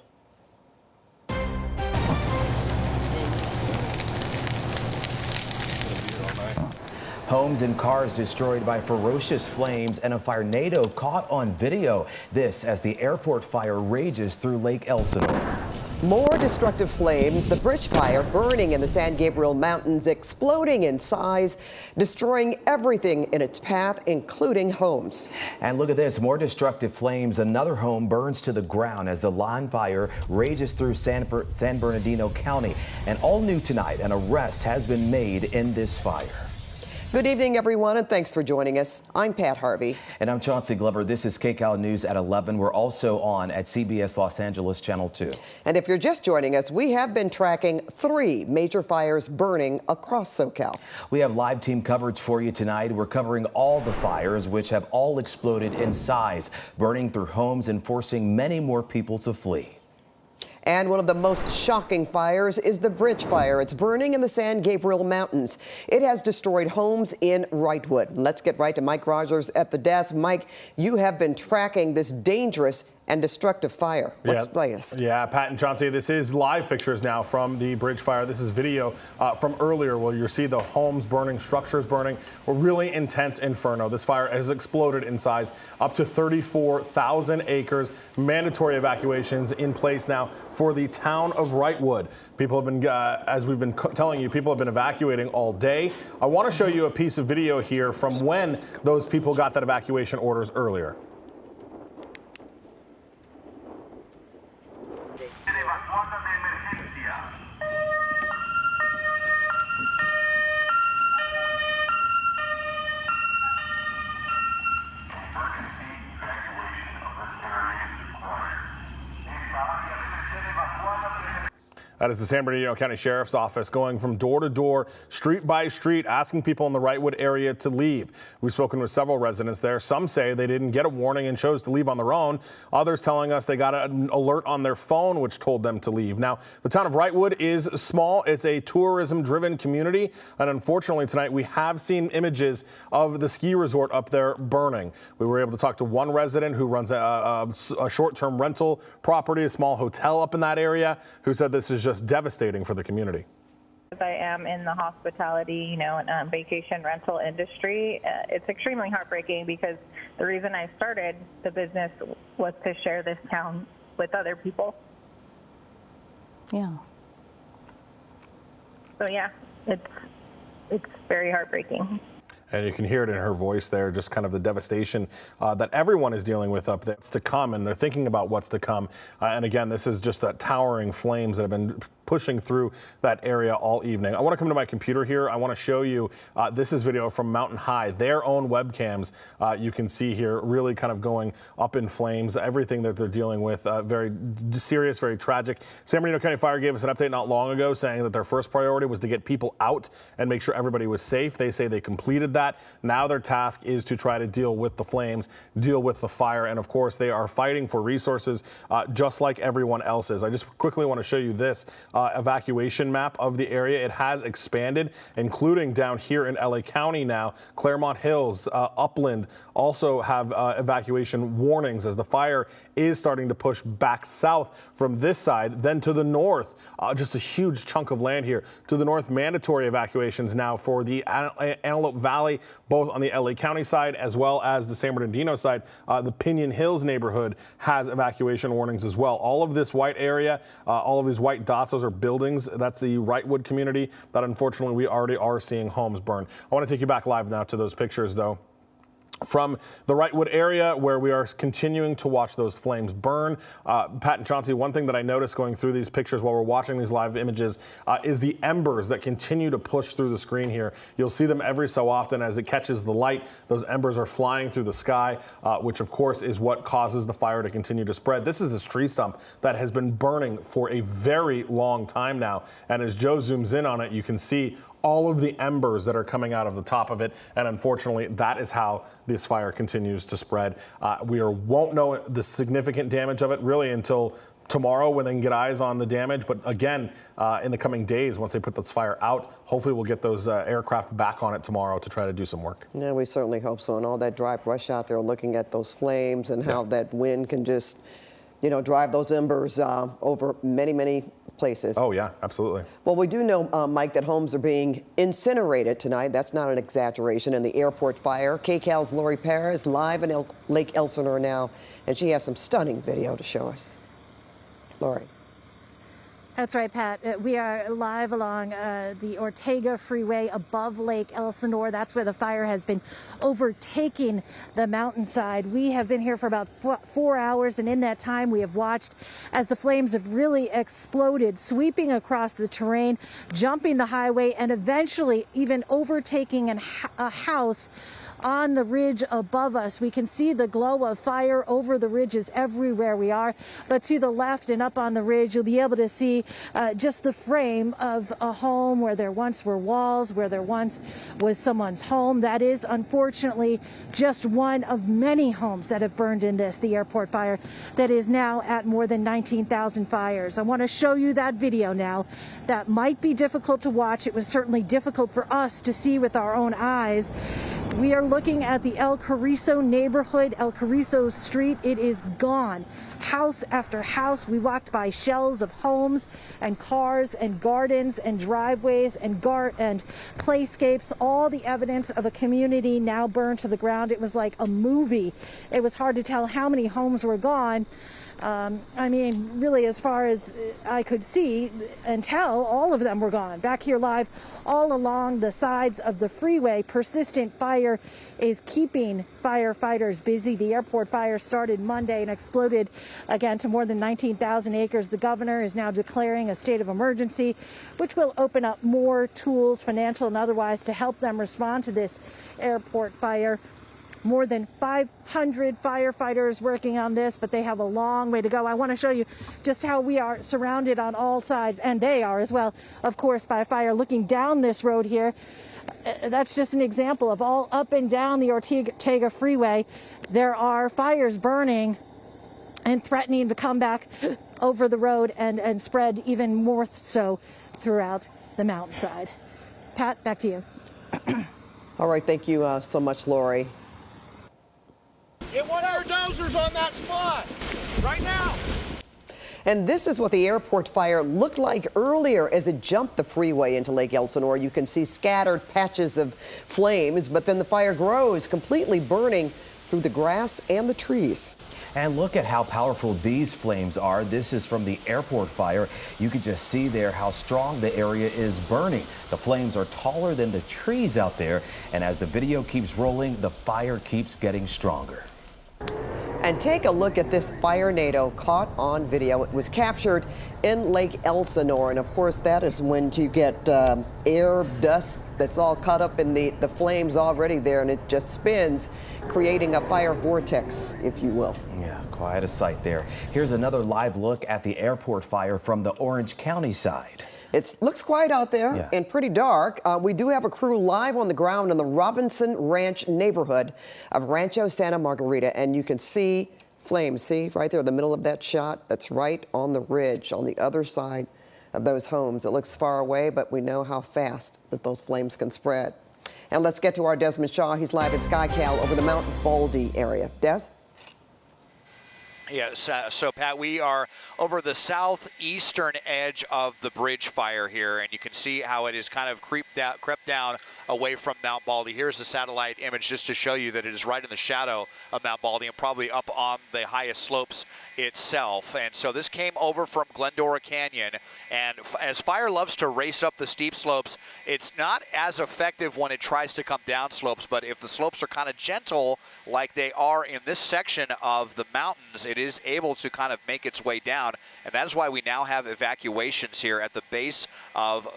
Homes and cars destroyed by ferocious flames and a firenado caught on video. This as the airport fire rages through Lake Elsinore. More destructive flames, the bridge fire burning in the San Gabriel Mountains, exploding in size, destroying everything in its path, including homes. And look at this, more destructive flames. Another home burns to the ground as the line fire rages through San Bernardino County. And all new tonight, an arrest has been made in this fire. Good evening, everyone, and thanks for joining us. I'm Pat Harvey. And I'm Chauncey Glover. This is KCAL News at 11. We're also on at CBS Los Angeles Channel 2. And if you're just joining us, we have been tracking 3 major fires burning across SoCal. We have live team coverage for you tonight. We're covering all the fires, which have all exploded in size, burning through homes and forcing many more people to flee. And one of the most shocking fires is the bridge fire. It's burning in the San Gabriel Mountains. It has destroyed homes in Wrightwood. Let's get right to Mike Rogers at the desk. Mike, you have been tracking this dangerous and destructive fire. What's the latest? Yeah, Pat and Chauncey, this is live pictures now from the bridge fire. This is video from earlier where you see the homes burning, structures burning, a really intense inferno. This fire has exploded in size up to 34,000 acres. Mandatory evacuations in place now for the town of Wrightwood. People have been, as we've been telling you, people have been evacuating all day. I want to show you a piece of video here from when those people got that evacuation orders earlier. That is the San Bernardino County Sheriff's Office going from door to door, street by street, asking people in the Wrightwood area to leave. We've spoken with several residents there. Some say they didn't get a warning and chose to leave on their own. Others telling us they got an alert on their phone which told them to leave. Now, the town of Wrightwood is small. It's a tourism-driven community. And unfortunately, tonight we have seen images of the ski resort up there burning. We were able to talk to one resident who runs a short-term rental property, a small hotel up in that area, who said this is just devastating for the community. I am in the hospitality, and vacation rental industry. It's extremely heartbreaking because the reason I started the business was to share this town with other people. Yeah. So yeah, it's very heartbreaking. And you can hear it in her voice there, just kind of the devastation that everyone is dealing with up there. It's to come, and they're thinking about what's to come. And again, this is just that towering flames that have been pushing through that area all evening. I want to come to my computer here. I want to show you, this is video from Mountain High, their own webcams. You can see here really kind of going up in flames, everything that they're dealing with, very serious, very tragic. San Bernardino County Fire gave us an update not long ago saying that their first priority was to get people out and make sure everybody was safe. They say they completed that. Now their task is to try to deal with the flames, deal with the fire, and of course they are fighting for resources just like everyone else is. I just quickly want to show you this evacuation map of the area. It has expanded, including down here in LA County now. Claremont Hills, Upland also have evacuation warnings as the fire is starting to push back south from this side, then to the north. Just a huge chunk of land here. To the north, mandatory evacuations now for the Antelope Valley, both on the LA County side as well as the San Bernardino side. The Pinion Hills neighborhood has evacuation warnings as well. All of this white area, all of these white dots, those are buildings. That's the Wrightwood community that unfortunately we already are seeing homes burn. I want to take you back live now to those pictures though. from the Wrightwood area where we are continuing to watch those flames burn. Pat and Chauncey, one thing that I noticed going through these pictures while we're watching these live images is the embers that continue to push through the screen here. You'll see them every so often as it catches the light. Those embers are flying through the sky, which of course is what causes the fire to continue to spread. This is a tree stump that has been burning for a very long time now. And as Joe zooms in on it, you can see all of the embers that are coming out of the top of it. And unfortunately, that is how this fire continues to spread. We won't know the significant damage of it really until tomorrow when they can get eyes on the damage. But again, in the coming days, once they put this fire out, hopefully we'll get those aircraft back on it tomorrow to try to do some work. Yeah, we certainly hope so. And all that dry brush out there looking at those flames and how that wind can just, you know, drive those embers over many, many places. Oh, yeah, absolutely. Well, we do know, Mike, that homes are being incinerated tonight. That's not an exaggeration. In the airport fire, KCAL's Lori Perez live in Lake Elsinore now, and she has some stunning video to show us. Lori. That's right, Pat. We are live along the Ortega Freeway above Lake Elsinore. That's where the fire has been overtaking the mountainside. We have been here for about 4 hours, and in that time we have watched as the flames have really exploded, sweeping across the terrain, jumping the highway, and eventually even overtaking a house on the ridge above us. We can see the glow of fire over the ridges everywhere we are, but to the left and up on the ridge, you'll be able to see just the frame of a home where there once were walls, where there once was someone's home. That is unfortunately just one of many homes that have burned in the airport fire that is now at more than 19,000 fires. I want to show you that video now. That might be difficult to watch. It was certainly difficult for us to see with our own eyes. We are looking at the El Carrizo neighborhood, El Carrizo Street. It is gone. House after house. We walked by shells of homes and cars and gardens and driveways and playscapes. All the evidence of a community now burned to the ground. It was like a movie. It was hard to tell how many homes were gone. I mean, really, as far as I could see and tell, all of them were gone. Back here live, all along the sides of the freeway, persistent fire is keeping firefighters busy. The airport fire started Monday and exploded again to more than 19,000 acres. The governor is now declaring a state of emergency, which will open up more tools, financial and otherwise, to help them respond to this airport fire. More than 500 firefighters working on this, but they have a long way to go. I want to show you just how we are surrounded on all sides, and they are as well, of course, by fire. Looking down this road here, that's just an example of all up and down the Ortega Freeway. There are fires burning and threatening to come back over the road and spread even more so throughout the mountainside. Pat, back to you. All right, thank you so much, Lori. Get one of our dozers on that spot right now. And this is what the airport fire looked like earlier as it jumped the freeway into Lake Elsinore. You can see scattered patches of flames, but then the fire grows, completely burning through the grass and the trees. And look at how powerful these flames are. This is from the airport fire. You can just see there how strong the area is burning. The flames are taller than the trees out there. And as the video keeps rolling, the fire keeps getting stronger. And take a look at this fire tornado caught on video. It was captured in Lake Elsinore. And of course, that is when you get air, dust that's all caught up in the flames already there, and it just spins, creating a fire vortex, if you will. Yeah, quite a sight there. Here's another live look at the airport fire from the Orange County side. It looks quiet out there and pretty dark. We do have a crew live on the ground in the Robinson Ranch neighborhood of Rancho Santa Margarita, and you can see flames. See right there in the middle of that shot? That's right on the ridge on the other side of those homes. It looks far away, but we know how fast that those flames can spread. And let's get to our Desmond Shaw. He's live in SkyCal over the Mount Baldy area. Des? Yes, so Pat, we are over the southeastern edge of the bridge fire here, and you can see how it is kind of crept down away from Mount Baldy. Here's the satellite image just to show you that it is right in the shadow of Mount Baldy and probably up on the highest slopes itself. And so this came over from Glendora Canyon, and as fire loves to race up the steep slopes, it's not as effective when it tries to come down slopes, but if the slopes are kind of gentle like they are in this section of the mountains, it is able to kind of make its way down, and that is why we now have evacuations here at the base of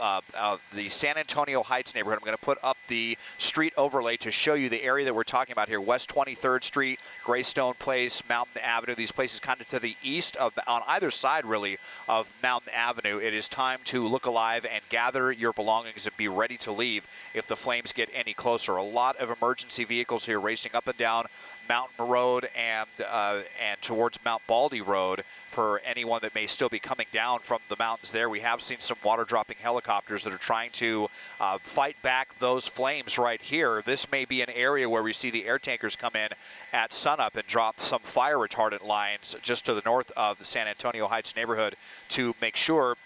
the San Antonio Heights neighborhood. I'm going to put up the street overlay to show you the area that we're talking about here. West 23rd Street, Greystone Place, Mountain Avenue, these places kind of to the east of, on either side really, of Mountain Avenue. It is time to look alive and gather your belongings and be ready to leave if the flames get any closer. A lot of emergency vehicles here racing up and down Mountain Road and towards Mount Baldy Road for anyone that may still be coming down from the mountains there. We have seen some water dropping helicopters that are trying to fight back those flames right here. This may be an area where we see the air tankers come in at sunup and drop some fire retardant lines just to the north of the San Antonio Heights neighborhood to make sure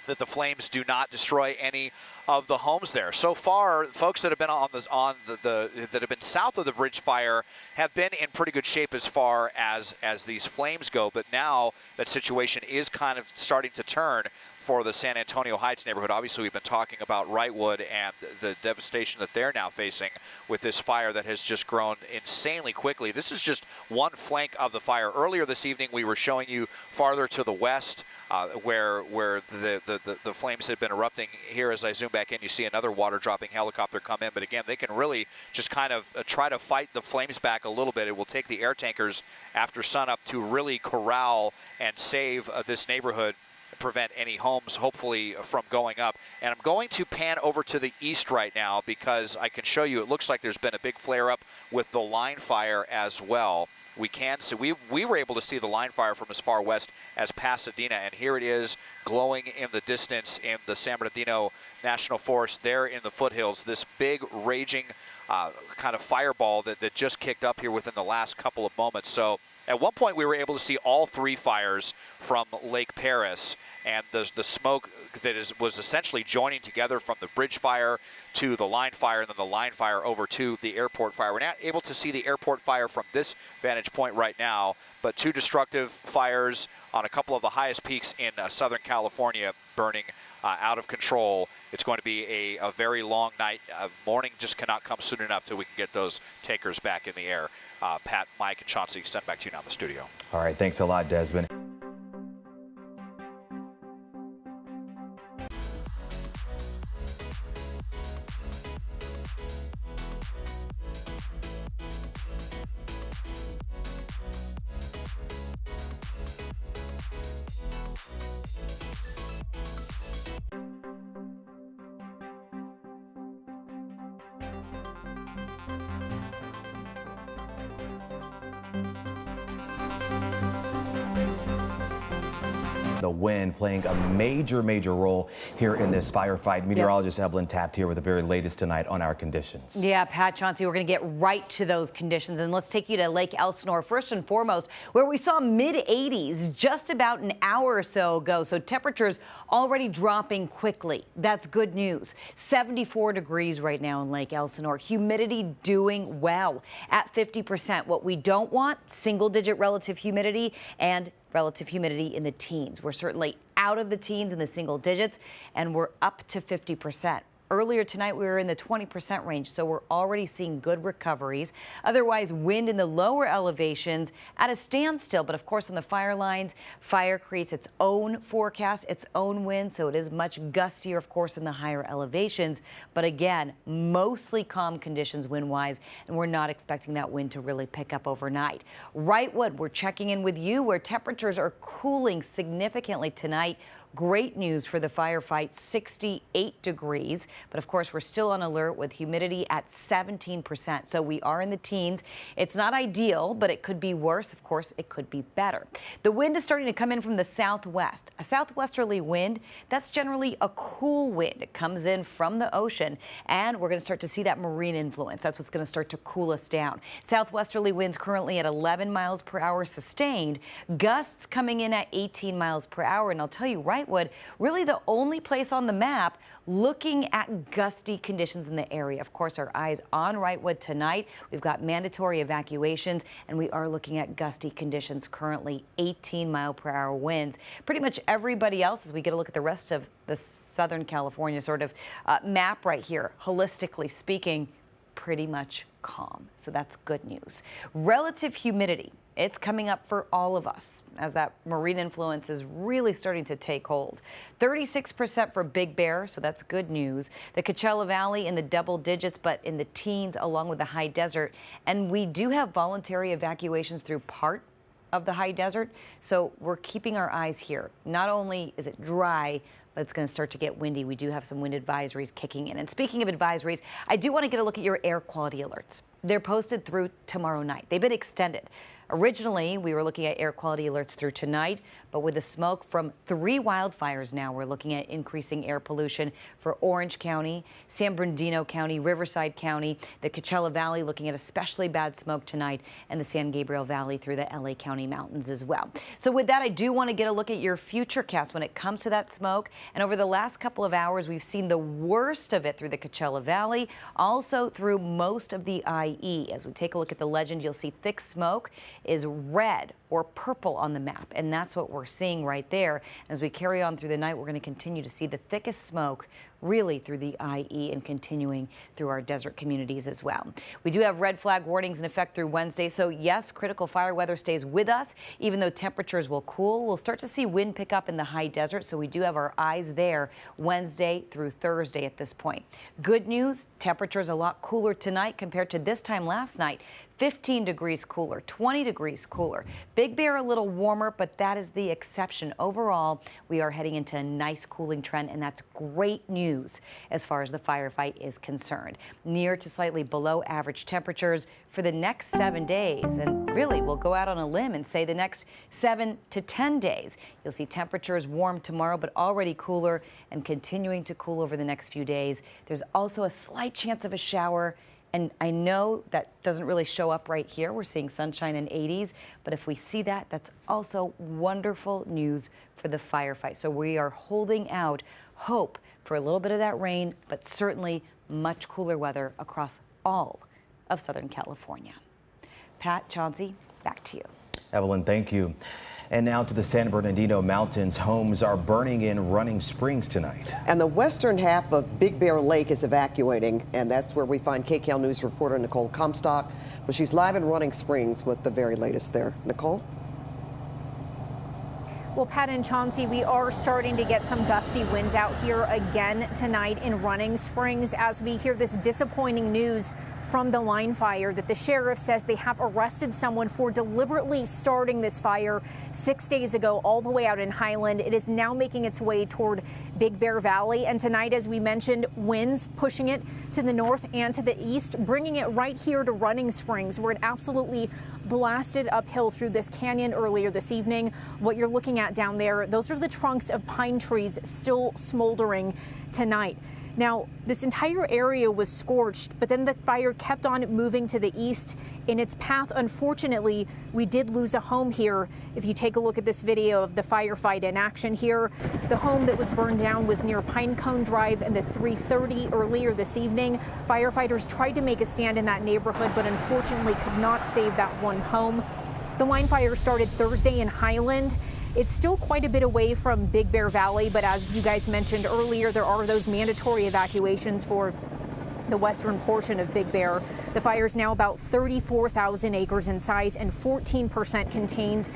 that the flames do not destroy any of the homes there. So far, folks that have been that have been south of the bridge fire have been in pretty good shape as far as these flames go. But now that situation is kind of starting to turn for the San Antonio Heights neighborhood. Obviously, we've been talking about Wrightwood and the devastation that they're now facing with this fire that has just grown insanely quickly. This is just one flank of the fire. Earlier this evening, we were showing you farther to the west where the flames had been erupting. Here, as I zoom back in, you see another water dropping helicopter come in. But again, they can really just kind of try to fight the flames back a little bit. It will take the air tankers after sunup to really corral and save this neighborhood, prevent any homes hopefully from going up. And I'm going to pan over to the east right now because I can show you it looks like there's been a big flare up with the line fire as well. We can see, we were able to see the line fire from as far west as Pasadena, and here it is glowing in the distance in the San Bernardino National Forest there in the foothills. This big raging kind of fireball that just kicked up here within the last couple of moments. So at one point we were able to see all three fires from Lake Paris, and the smoke that was essentially joining together from the bridge fire to the line fire and then the line fire over to the airport fire. We're not able to see the airport fire from this vantage point right now, but two destructive fires on a couple of the highest peaks in Southern California burning out of control. It's going to be a very long night. Morning just cannot come soon enough till we can get those tankers back in the air. Pat, Mike, and Chauncey, send back to you now in the studio. All right, thanks a lot, Desmond. The wind playing a major role here in this firefight. Meteorologist Evelyn Taft here with the very latest tonight on our conditions. Yeah, Pat, Chauncey, we're going to get right to those conditions, and let's take you to Lake Elsinore first and foremost, where we saw mid-80s just about an hour or so ago. So temperatures already dropping quickly. That's good news. 74 degrees right now in Lake Elsinore. Humidity doing well at 50%. What we don't want, single-digit relative humidity and relative humidity in the teens. We're certainly out of the teens in the single digits, and we're up to 50%. Earlier tonight, we were in the 20% range, so we're already seeing good recoveries. Otherwise, wind in the lower elevations at a standstill. But of course, on the fire lines, fire creates its own forecast, its own wind, so it is much gustier, of course, in the higher elevations. But again, mostly calm conditions wind-wise, and we're not expecting that wind to really pick up overnight. Wrightwood, we're checking in with you, where temperatures are cooling significantly tonight. Great news for the firefight, 68 degrees. But of course, we're still on alert with humidity at 17%. So we are in the teens. It's not ideal, but it could be worse. Of course, it could be better. The wind is starting to come in from the southwest. A southwesterly wind, that's generally a cool wind. It comes in from the ocean, and we're going to start to see that marine influence. That's what's going to start to cool us down. Southwesterly winds currently at 11 miles per hour sustained. Gusts coming in at 18 miles per hour. And I'll tell you, Wrightwood, really the only place on the map looking at gusty conditions in the area. Of course, our eyes on Wrightwood tonight. We've got mandatory evacuations, and we are looking at gusty conditions currently, 18 mile per hour winds. Pretty much everybody else, as we get a look at the rest of the Southern California sort of map right here, holistically speaking, pretty much calm. So that's good news. Relative humidity, it's coming up for all of us as that marine influence is really starting to take hold. 36% for Big Bear, so that's good news. The Coachella Valley in the double digits, but in the teens along with the high desert. And we do have voluntary evacuations through part of the high desert, so we're keeping our eyes here. Not only is it dry, but it's going to start to get windy. We do have some wind advisories kicking in. And speaking of advisories, I do want to get a look at your air quality alerts. They're posted through tomorrow night. They've been extended. Originally, we were looking at air quality alerts through tonight, but with the smoke from 3 wildfires now, we're looking at increasing air pollution for Orange County, San Bernardino County, Riverside County, the Coachella Valley looking at especially bad smoke tonight, and the San Gabriel Valley through the LA County mountains as well. So with that, I do want to get a look at your futurecast when it comes to that smoke. And over the last couple of hours, we've seen the worst of it through the Coachella Valley, also through most of the IE. As we take a look at the legend, you'll see thick smoke is red or purple on the map, and that's what we're seeing right there. As we carry on through the night, we're going to continue to see the thickest smoke really through the IE and continuing through our desert communities as well. We do have red flag warnings in effect through Wednesday, so yes, critical fire weather stays with us. Even though temperatures will cool, we'll start to see wind pick up in the high desert, so we do have our eyes there Wednesday through Thursday at this point. Good news, temperatures a lot cooler tonight compared to this time last night. 15 degrees cooler, 20 degrees cooler. Big Bear a little warmer, but that is the exception. Overall, we are heading into a nice cooling trend, and that's great news as far as the firefight is concerned. Near to slightly below average temperatures for the next 7 days, and really we'll go out on a limb and say the next 7 to 10 days. You'll see temperatures warm tomorrow, but already cooler and continuing to cool over the next few days. There's also a slight chance of a shower. And I know that doesn't really show up right here. We're seeing sunshine in 80s, but if we see that, that's also wonderful news for the firefight. So we are holding out hope for a little bit of that rain, but certainly much cooler weather across all of Southern California. Pat, Chauncey, back to you. Evelyn, thank you. And now to the San Bernardino Mountains. Homes are burning in Running Springs tonight. And the western half of Big Bear Lake is evacuating, and that's where we find KCAL News reporter Nicole Comstock. But she's live in Running Springs with the very latest there. Nicole? Well, Pat and Chauncey, we are starting to get some gusty winds out here again tonight in Running Springs as we hear this disappointing news from the line fire that the sheriff says they have arrested someone for deliberately starting this fire 6 days ago all the way out in Highland. It is now making its way toward Big Bear Valley. And tonight, as we mentioned, winds pushing it to the north and to the east, bringing it right here to Running Springs, where it absolutely blasted uphill through this canyon earlier this evening. What you're looking at down there, those are the trunks of pine trees still smoldering tonight. Now, this entire area was scorched, but then the fire kept on moving to the east in its path. Unfortunately, we did lose a home here. If you take a look at this video of the firefight in action here, the home that was burned down was near Pinecone Drive and the 330 earlier this evening. Firefighters tried to make a stand in that neighborhood, but unfortunately could not save that one home. The line fire started Thursday in Highland. It's still quite a bit away from Big Bear Valley, but as you guys mentioned earlier, there are those mandatory evacuations for the western portion of Big Bear. The fire is now about 34,000 acres in size and 14% contained.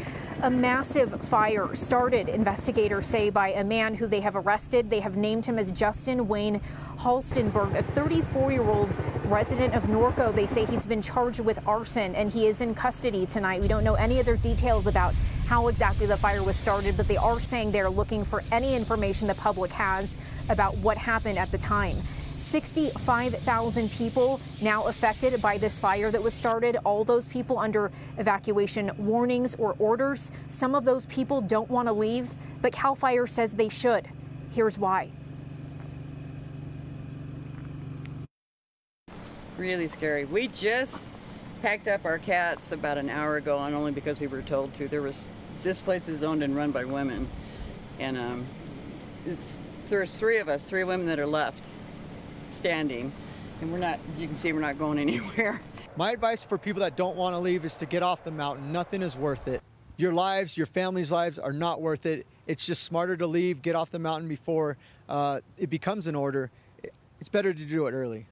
A massive fire started, investigators say, by a man who they have arrested. They have named him as Justin Wayne Halstenberg, a 34-year-old resident of Norco. They say he's been charged with arson and he is in custody tonight. We don't know any other details about how exactly the fire was started, but they are saying they're looking for any information the public has about what happened at the time. 65,000 people now affected by this fire that was started, all those people under evacuation warnings or orders. Some of those people don't want to leave, but CAL FIRE says they should. Here's why. Really scary. We just packed up our cats about an hour ago, and only because we were told to. This place is owned and run by women, and there's three of us, three women that are left standing, and we're not, as you can see, we're not going anywhere. My advice for people that don't want to leave is to get off the mountain. Nothing is worth it. Your lives, your family's lives are not worth it. It's just smarter to leave, get off the mountain before it becomes an order. It's better to do it early.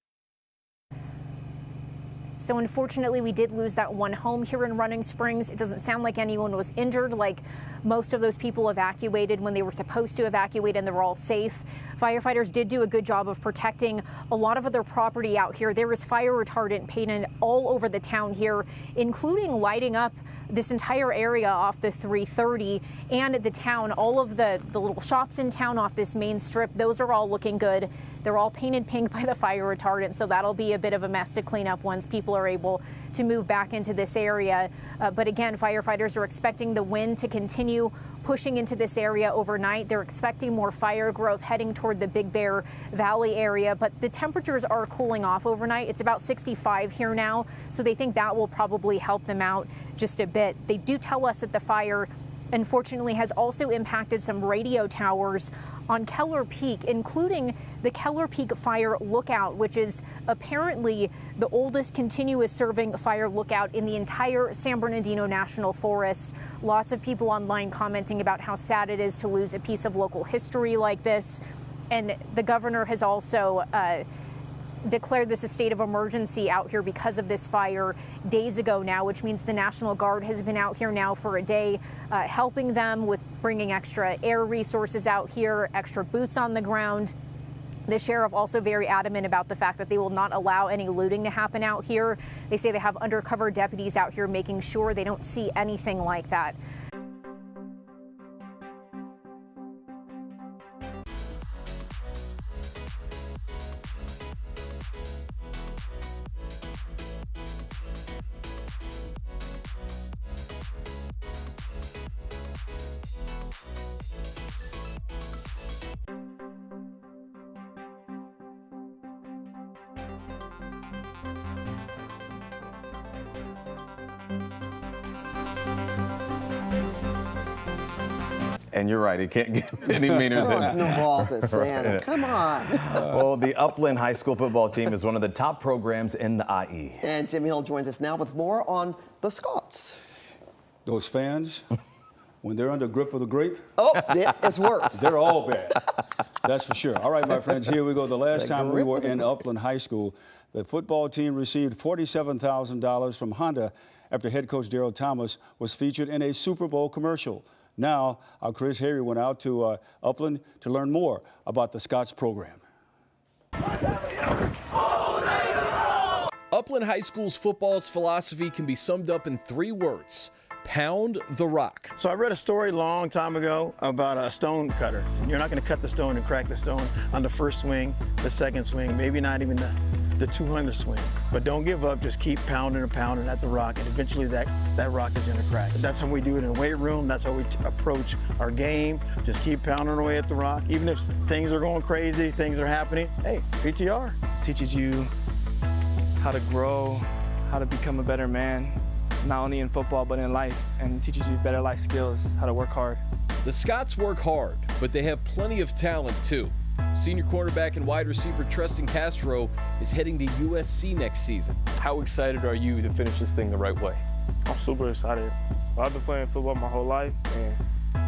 So unfortunately, we did lose that one home here in Running Springs. It doesn't sound like anyone was injured, like most of those people evacuated when they were supposed to evacuate and they were all safe. Firefighters did do a good job of protecting a lot of other property out here. There is fire retardant painted all over the town here, including lighting up this entire area off the 330 and the town. All of the little shops in town off this main strip, those are all looking good. They're all painted pink by the fire retardant, so that'll be a bit of a mess to clean up once people are able to move back into this area. But again, firefighters are expecting the wind to continue pushing into this area overnight. They're expecting more fire growth heading toward the Big Bear Valley area, but the temperatures are cooling off overnight. It's about 65 here now, so they think that will probably help them out just a bit. They do tell us that the fire unfortunately has also impacted some radio towers on Keller Peak, including the Keller Peak Fire Lookout, which is apparently the oldest continuous serving fire lookout in the entire San Bernardino National Forest. Lots of people online commenting about how sad it is to lose a piece of local history like this. And the governor has also declared this a state of emergency out here because of this fire days ago now, which means the National Guard has been out here now for a day, helping them with bringing extra air resources out here, extra boots on the ground. The sheriff also very adamant about the fact that they will not allow any looting to happen out here. They say they have undercover deputies out here making sure they don't see anything like that. And you're right, it can't get any meaner than Snowballs at Santa. Right. Come on. Well, the Upland High School football team is one of the top programs in the IE. And Jimmy Hill joins us now with more on the Scots. Those fans, when they're under grip of the grape, it's worse. They're all bad. That's for sure. All right, my friends, here we go. The last time we were in Upland High School, the football team received $47,000 from Honda after head coach Darryl Thomas was featured in a Super Bowl commercial. Now, our Chris Harry went out to Upland to learn more about the Scots program. Upland High School's football's philosophy can be summed up in 3 words: pound the rock. So I read a story a long time ago about a stone cutter. You're not going to cut the stone and crack the stone on the first swing, the second swing, maybe not even the 200 swing. But don't give up, just keep pounding and pounding at the rock, and eventually that rock is going to crack. That's how we do it in the weight room. That's how we approach our game. Just keep pounding away at the rock. Even if things are going crazy, things are happening, hey, PTR. Teaches you how to grow, how to become a better man, not only in football, but in life, and teaches you better life skills, how to work hard. The Scots work hard, but they have plenty of talent too. Senior cornerback and wide receiver Tristan Castro is heading to USC next season. How excited are you to finish this thing the right way? I'm super excited. I've been playing football my whole life, and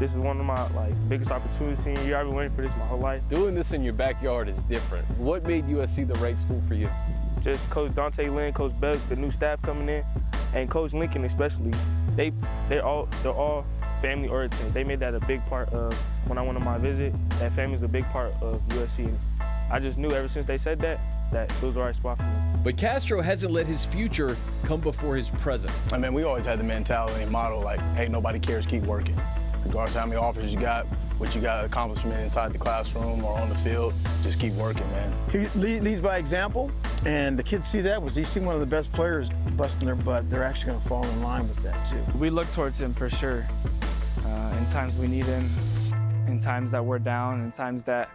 this is one of my biggest opportunities senior year. I've been waiting for this my whole life. Doing this in your backyard is different. What made USC the right school for you? Just Coach Dante Lynn, Coach Belk, the new staff coming in, and Coach Lincoln especially. They're all family oriented. They made that a big part of when I went on my visit. That family's a big part of USC. And I just knew ever since they said that it was the right spot for me. But Castro hasn't let his future come before his present. I mean, we always had the mentality and motto like, hey, nobody cares, keep working. Regardless of how many offers you got, what you got accomplishment inside the classroom or on the field, just keep working, man. He leads by example, and the kids see that. You see one of the best players busting their butt, they're actually going to fall in line with that, too. We look towards him for sure. In times we need him, in times that we're down, in times that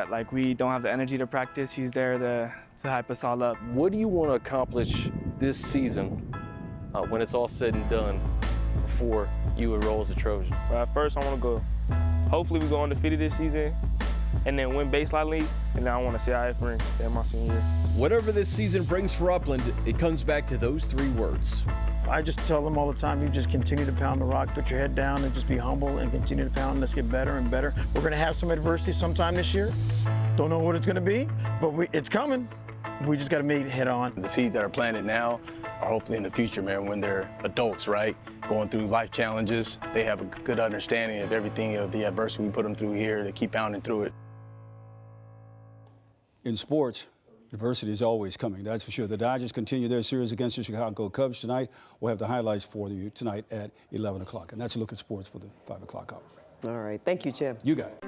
like we don't have the energy to practice, he's there to hype us all up. What do you want to accomplish this season when it's all said and done before you enroll as a Trojan? First, I want to go, hopefully we go undefeated this season and then win baseline league, and then I want to see IF ring in my senior year. Whatever this season brings for Upland, it comes back to those 3 words. I just tell them all the time, you just continue to pound the rock, put your head down, and just be humble and continue to pound. Let's get better and better. We're going to have some adversity sometime this year. Don't know what it's going to be, but it's coming. We just got to make it head on. The seeds that are planted now are hopefully in the future, man, when they're adults, right? Going through life challenges, they have a good understanding of everything, of the adversity we put them through here to keep pounding through it. In sports, adversity is always coming, that's for sure. The Dodgers continue their series against the Chicago Cubs tonight. We'll have the highlights for you tonight at 11 o'clock. And that's a look at sports for the 5 o'clock hour. All right. Thank you, Jim. You got it.